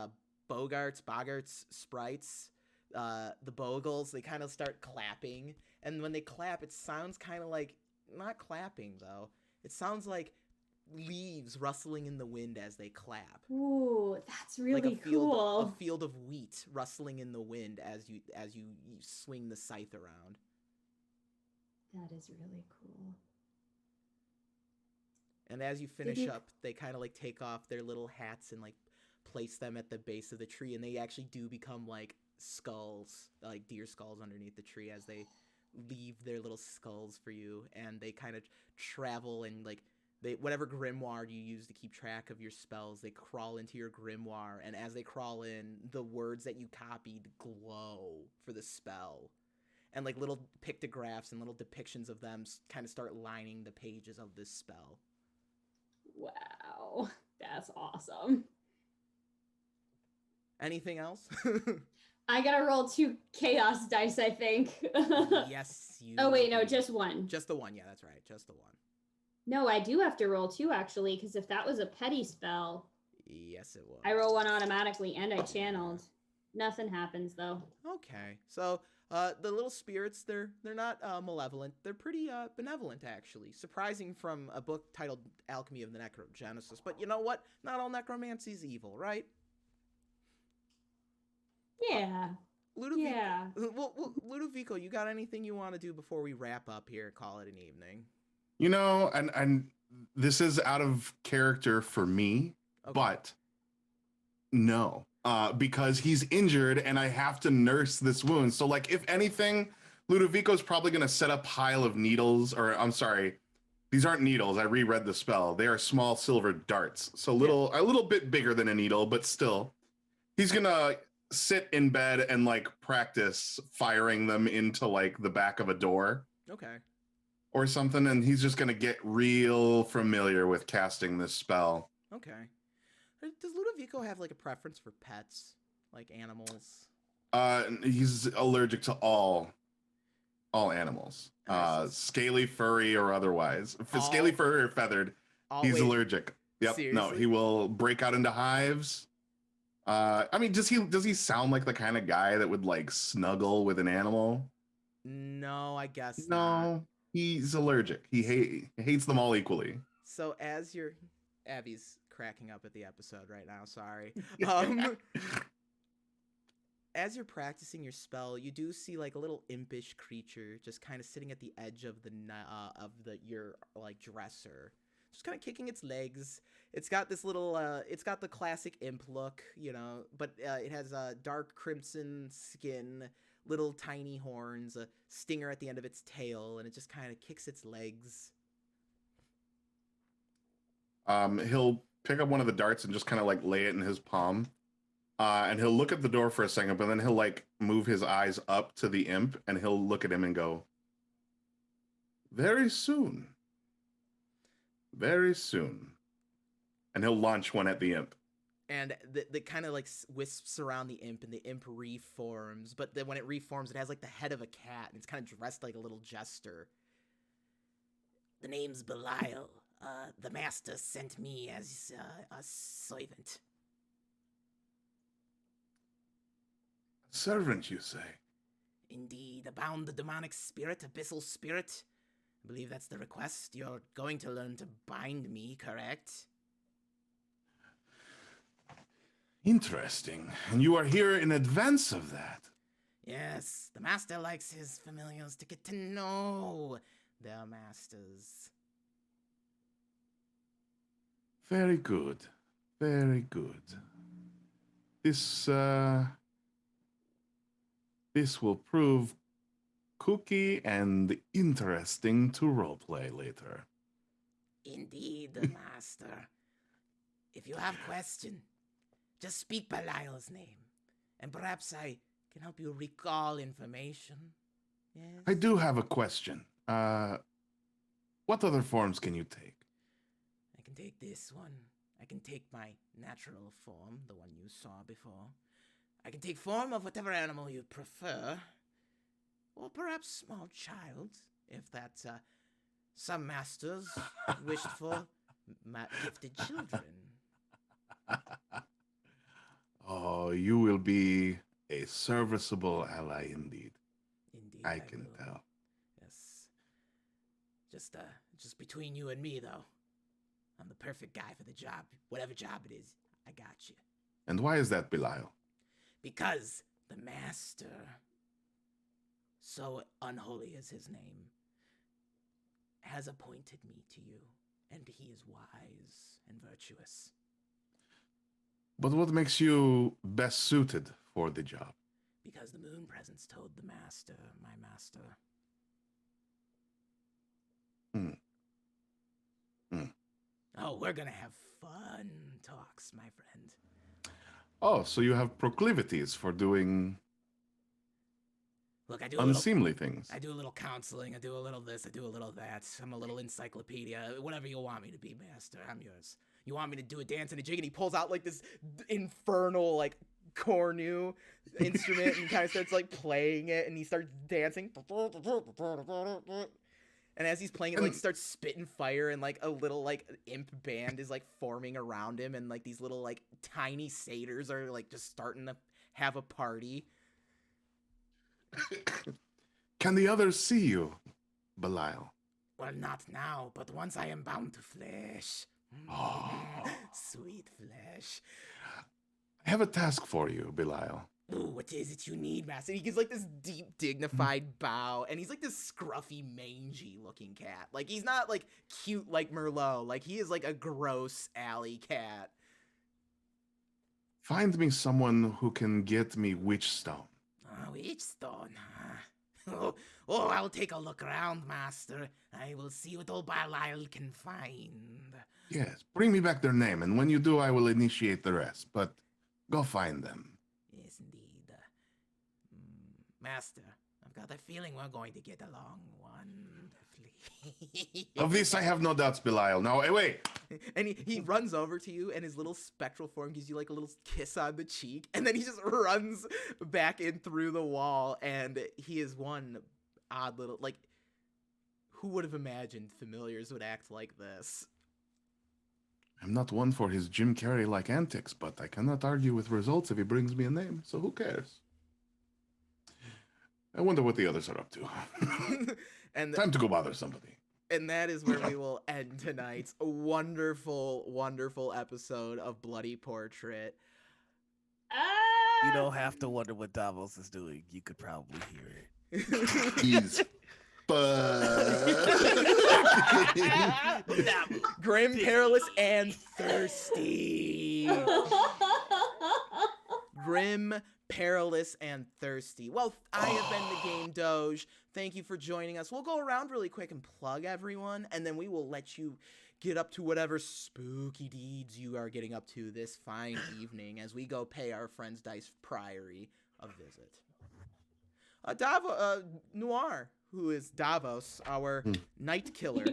boggarts sprites, the bogles, they kind of start clapping, and when they clap, it sounds kind of like, not clapping though, it sounds like leaves rustling in the wind as they clap. Ooh, that's really like cool. A field of wheat rustling in the wind as you swing the scythe around. That is really cool. And as you finish up, they kind of like take off their little hats and like place them at the base of the tree, and they actually do become like skulls, like deer skulls underneath the tree as they leave their little skulls for you, and they kind of travel and like they whatever grimoire you use to keep track of your spells, they crawl into your grimoire, and as they crawl in, the words that you copied glow for the spell. And like little pictographs and little depictions of them kind of start lining the pages of this spell. Wow, that's awesome. Anything else? I gotta roll 2 chaos dice, I think. Yes, you. Oh wait, no, just one. Just the one. Yeah, that's right. Just the one. No, I do have to roll 2 actually, because if that was a petty spell, yes, it was. I roll 1 automatically, and I channeled. Nothing happens though. Okay, so the little spirits, they're not malevolent. They're pretty benevolent, actually. Surprising from a book titled Alchemy of the Necrogenesis. But you know what? Not all necromancy is evil, right? Yeah. Ludovico, Yeah. Well, Ludovico, you got anything you want to do before we wrap up here and call it an evening? You know, and this is out of character for me, Okay. but no, because he's injured and I have to nurse this wound. So, like, if anything, Ludovico's probably going to set a pile of needles, or I'm sorry, these aren't needles. I reread the spell. They are small silver darts. So a little bit bigger than a needle, but still. He's going to sit in bed and like practice firing them into like the back of a door. Okay. Or something, and he's just gonna get real familiar with casting this spell. Okay. Does Ludovico have like a preference for pets, like animals? He's allergic to all animals, scaly, furry, or otherwise. If it's scaly, furry, or feathered, he's allergic. Yep. Seriously? No, he will break out into hives. I mean, does he sound like the kind of guy that would like snuggle with an animal? No, I guess no. not. He's allergic. He hates them all equally. So as Abby's cracking up at the episode right now, sorry. As you're practicing your spell, you do see like a little impish creature just kind of sitting at the edge of your like dresser, just kind of kicking its legs. It's got this little it's got the classic imp look, you know, but it has dark crimson skin, little tiny horns, a stinger at the end of its tail, and it just kind of kicks its legs. He'll pick up one of the darts and just kind of like lay it in his palm. And he'll look at the door for a second, but then he'll like move his eyes up to the imp and he'll look at him and go, "Very soon. Very soon." And he'll launch one at the imp. And the kind of like wisps around the imp, and the imp reforms. But then when it reforms, it has like the head of a cat, and it's kind of dressed like a little jester. The name's Belial. The master sent me as a servant. Servant, you say? Indeed, abound the demonic spirit, abyssal spirit. I believe that's the request. You're going to learn to bind me, correct? Interesting. And you are here in advance of that. Yes, the master likes his familiars to get to know their masters. Very good. Very good. This will prove kooky and interesting to roleplay later. Indeed, master. If you have question, just speak Belial's name, and perhaps I can help you recall information. Yes? I do have a question. What other forms can you take? I can take this one. I can take my natural form, the one you saw before. I can take form of whatever animal you prefer. Or perhaps small child, if that's some masters wished for gifted children. Oh, you will be a serviceable ally indeed. Indeed, I can will. tell. Yes. Just between you and me, though. I'm the perfect guy for the job. Whatever job it is, I got you. And why is that, Belial? Because the master, so unholy is his name, has appointed me to you, and he is wise and virtuous. But what makes you best suited for the job? Because the moon presence told the master, my master, Hmm. Hmm. Oh, we're gonna have fun talks, my friend. Oh, so you have proclivities for doing Look, I do a unseemly things. I do a little counseling. I do a little this. I do a little that. I'm a little encyclopedia. Whatever you want me to be, master, I'm yours. You want me to do a dance and a jig? And he pulls out like this infernal like cornu instrument and kind of starts like playing it, and he starts dancing. And as he's playing it, like starts spitting fire, and like a little like imp band is like forming around him, and like these little like tiny satyrs are like just starting to have a party. Can the others see you, Belial? Well, not now, but once I am bound to flesh. Oh. Sweet flesh. I have a task for you, Belial. Ooh, what is it you need, master? He gives like this deep, dignified bow, and he's like this scruffy, mangy looking cat. Like he's not like cute like Merlot. Like he is like a gross alley cat. Find me someone who can get me Witchstone. Oh, Witchstone, huh? Oh, I'll take a look around, master. I will see what old Belial can find. Yes, bring me back their name, and when you do, I will initiate the rest. But go find them. Yes, indeed. Master, I've got a feeling we're going to get along wonderfully. Of this, I have no doubts, Belial. Now, wait. And he runs over to you, and his little spectral form gives you like a little kiss on the cheek, and then he just runs back in through the wall, and he is one odd little, like, who would have imagined familiars would act like this? I'm not one for his Jim Carrey-like antics, but I cannot argue with results if he brings me a name, so who cares? I wonder what the others are up to. And Time to go bother somebody. And that is where we will end tonight's wonderful, wonderful episode of Bloody Portrait. You don't have to wonder what Davos is doing. You could probably hear it. He's Grim, perilous, and thirsty. Grim, perilous, and thirsty. Well, I have been the Game Doge. Thank you for joining us. We'll go around really quick and plug everyone, and then we will let you get up to whatever spooky deeds you are getting up to this fine evening as we go pay our friends Dice Priory a visit. Noir, who is Davos, our night killer.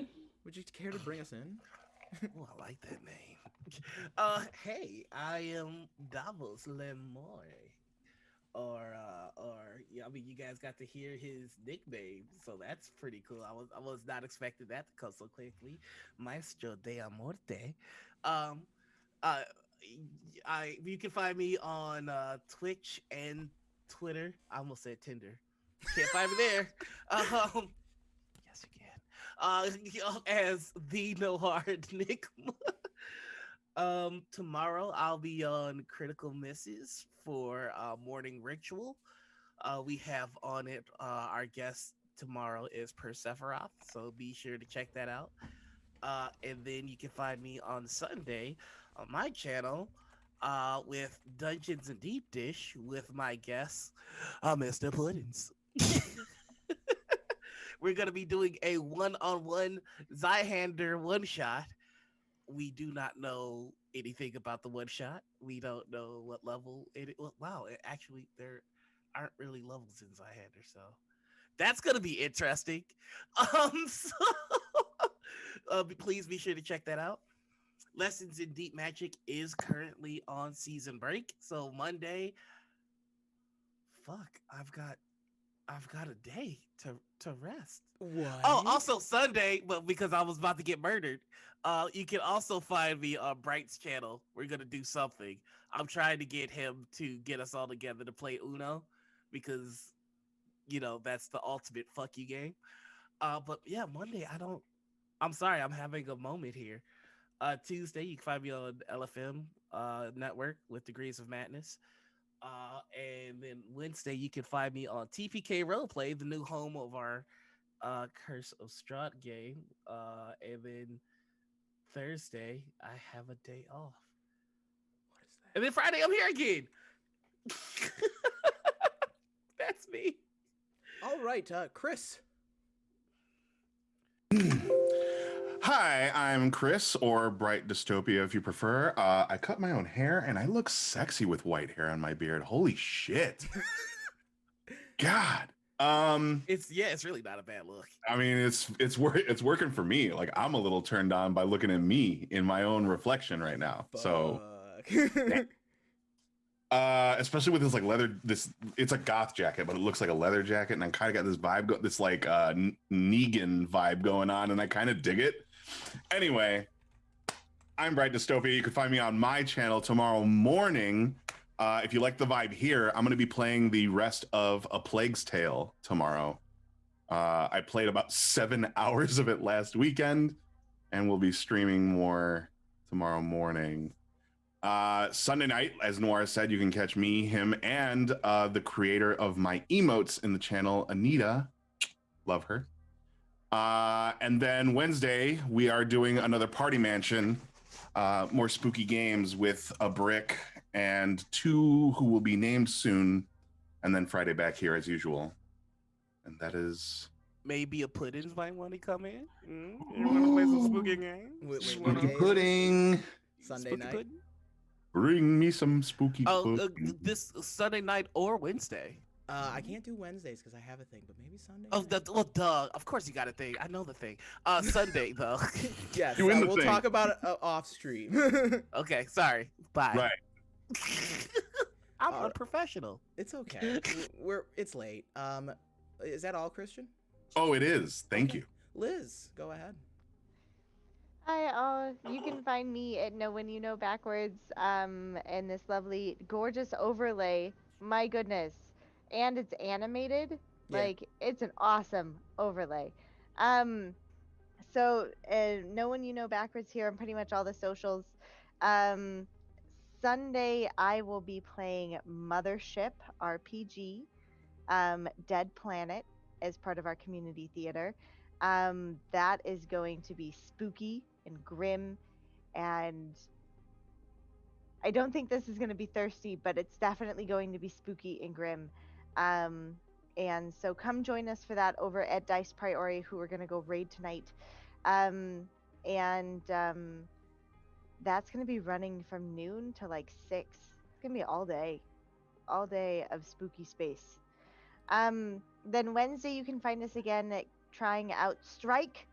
Would you care to bring us in? Oh, I like that name. Hey, I am Davos Lemoy. Yeah, I mean, you guys got to hear his nickname, so that's pretty cool. I was not expecting that to come so quickly. Maestro de Amorte. You can find me on Twitch and Twitter. I almost said Tinder. Can't find me there. Yes, you can. As the No Hard Nick. Tomorrow I'll be on Critical Misses for Morning Ritual. We have on it our guest tomorrow is Persephoroth, so be sure to check that out. And then you can find me on Sunday on my channel with Dungeons and Deep Dish with my guest, Mr. Puddins. We're gonna be doing a one-on-one Zweihander one-shot. We do not know anything about the one shot. We don't know what level it. Wow, actually, there aren't really levels in Zweihander, so that's gonna be interesting. Please be sure to check that out. Lessons in Deep Magic is currently on season break, so Monday. Fuck, I've got a day to rest. What? Oh, also Sunday, but because I was about to get murdered, you can also find me on Bright's channel. We're gonna do something. I'm trying to get him to get us all together to play Uno, because that's the ultimate fuck you game. But yeah, Monday I'm sorry, I'm having a moment here. Tuesday you can find me on LFM network with Degrees of Madness. And then Wednesday you can find me on TPK Roleplay, the new home of our Curse of Strahd game. And then Thursday I have a day off. What is that? And then Friday I'm here again. That's me. All right, Chris. Hi, I'm Chris, or Bright Dystopia if you prefer. I cut my own hair, and I look sexy with white hair on my beard. Holy shit. God. It's really not a bad look. I mean, it's working for me. Like, I'm a little turned on by looking at me in my own reflection right now. So, especially with this like leather, it's a goth jacket, but it looks like a leather jacket, and I kind of got this vibe, this like Negan vibe going on, and I kind of dig it. Anyway, I'm Bright Dystopia. You can find me on my channel tomorrow morning. If you like the vibe here, I'm going to be playing the rest of A Plague's Tale tomorrow. I played about 7 hours of it last weekend, and we'll be streaming more tomorrow morning. Sunday night, as Noir said, you can catch me, him, and the creator of my emotes in the channel, Anita. Love her. And then Wednesday, we are doing another Party Mansion, more spooky games with a brick and 2 who will be named soon. And then Friday back here as usual. And that is... Maybe a puddings might want to come in. You want to play some spooky games? Spooky pudding. Sunday Spooky night. pudding? Bring me some spooky pudding. This Sunday night or Wednesday. I can't do Wednesdays because I have a thing, but maybe Sunday. Oh, night. well, duh. Of course you got a thing. I know the thing. Sunday though. Yes, Doing the we'll thing. talk about it off stream. Okay, sorry. Bye. Right. I'm a professional. It's okay. It's late. Is that all, Christian? Oh, it is. Thank you. Liz, go ahead. Hi, all. You can find me at Know When You Know Backwards, and this lovely, gorgeous overlay. My goodness. And it's animated. Yeah. Like, it's an awesome overlay. So, Know When You Know Backwards here on pretty much all the socials. Sunday, I will be playing Mothership RPG, Dead Planet, as part of our community theater. That is going to be spooky and grim, and I don't think this is going to be thirsty, but it's definitely going to be spooky and grim. And so come join us for that over at Dice Priori, who are going to go raid tonight. That's going to be running from noon to like 6. It's going to be all day of spooky space. Then Wednesday, you can find us again at trying out Strike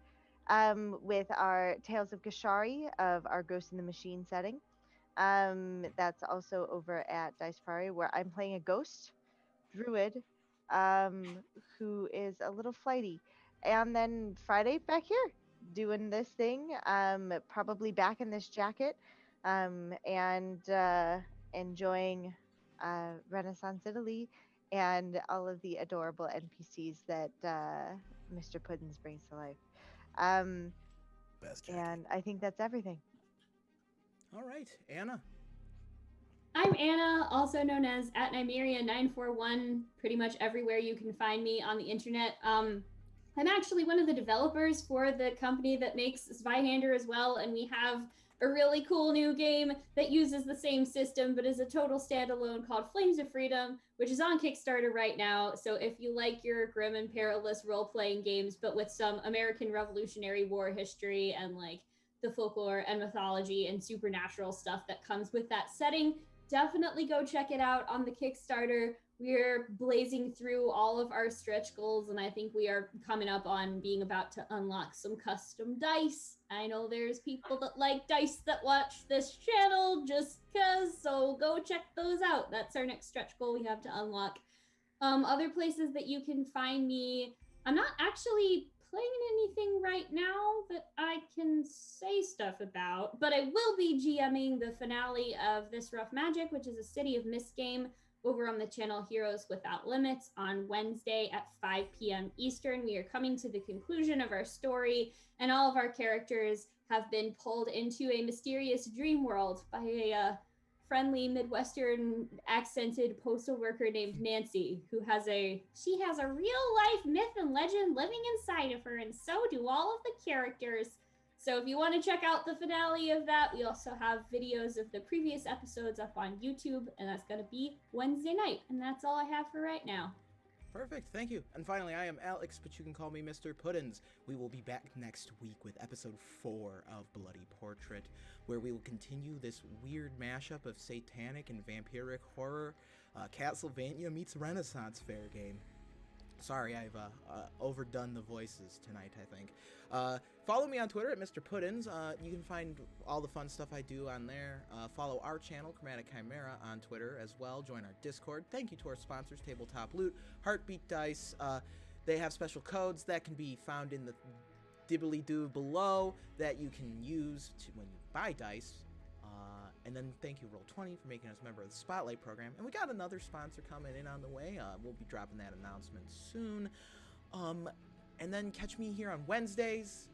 with our Tales of Gashari of our Ghost in the Machine setting. That's also over at Dice Priori, where I'm playing a ghost druid who is a little flighty. And then Friday, back here, doing this thing, probably back in this jacket, and enjoying Renaissance Italy and all of the adorable NPCs that Mr. Puddins brings to life. Best jacket. And I think that's everything. All right, Anna. I'm Anna, also known as @Nymeria941, pretty much everywhere you can find me on the internet. I'm actually one of the developers for the company that makes Zweihander as well, and we have a really cool new game that uses the same system but is a total standalone called Flames of Freedom, which is on Kickstarter right now. So if you like your grim and perilous role-playing games but with some American Revolutionary War history and like the folklore and mythology and supernatural stuff that comes with that setting, definitely go check it out on the Kickstarter. We're blazing through all of our stretch goals, and I think we are coming up on being about to unlock some custom dice. I know there's people that like dice that watch this channel just because, so go check those out. That's our next stretch goal we have to unlock. Other places that you can find me, I'm not actually playing anything right now that I can say stuff about, but I will be GMing the finale of This Rough Magic, which is a City of Mist game, over on the channel Heroes Without Limits on Wednesday at 5 p.m. Eastern. We are coming to the conclusion of our story, and all of our characters have been pulled into a mysterious dream world by a friendly Midwestern accented postal worker named Nancy, who has a real life myth and legend living inside of her, and so do all of the characters. So if you want to check out the finale of that, we also have videos of the previous episodes up on YouTube, and that's going to be Wednesday night. And that's all I have for right now. Perfect, thank you. And finally, I am Alex, but you can call me Mr. Puddins. We will be back next week with episode 4 of Bloody Portrait, where we will continue this weird mashup of satanic and vampiric horror, Castlevania meets Renaissance Fair game. Sorry, I've overdone the voices tonight, I think. Follow me on Twitter at Mr. Puddins. You can find all the fun stuff I do on there. Follow our channel, Chromatic Chimera, on Twitter as well. Join our Discord. Thank you to our sponsors, Tabletop Loot, Heartbeat Dice. They have special codes that can be found in the dibbly-doo below that you can use when you buy dice. And then thank you, Roll20, for making us a member of the Spotlight program. And we got another sponsor coming in on the way. We'll be dropping that announcement soon. And then catch me here on Wednesdays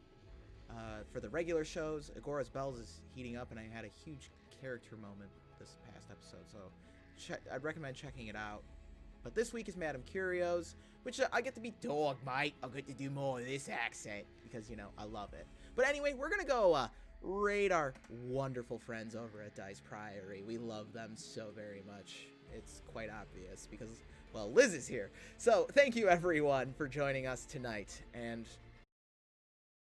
for the regular shows. Agora's Bells is heating up, and I had a huge character moment this past episode, so I'd recommend checking it out. But this week is Madame Curio's, which I get to be dog, mate. I'll get to do more of this accent because, you know, I love it. But anyway, we're going to go raid our wonderful friends over at Dice Priory. We love them so very much. It's quite obvious because, well, Liz is here. So thank you, everyone, for joining us tonight. And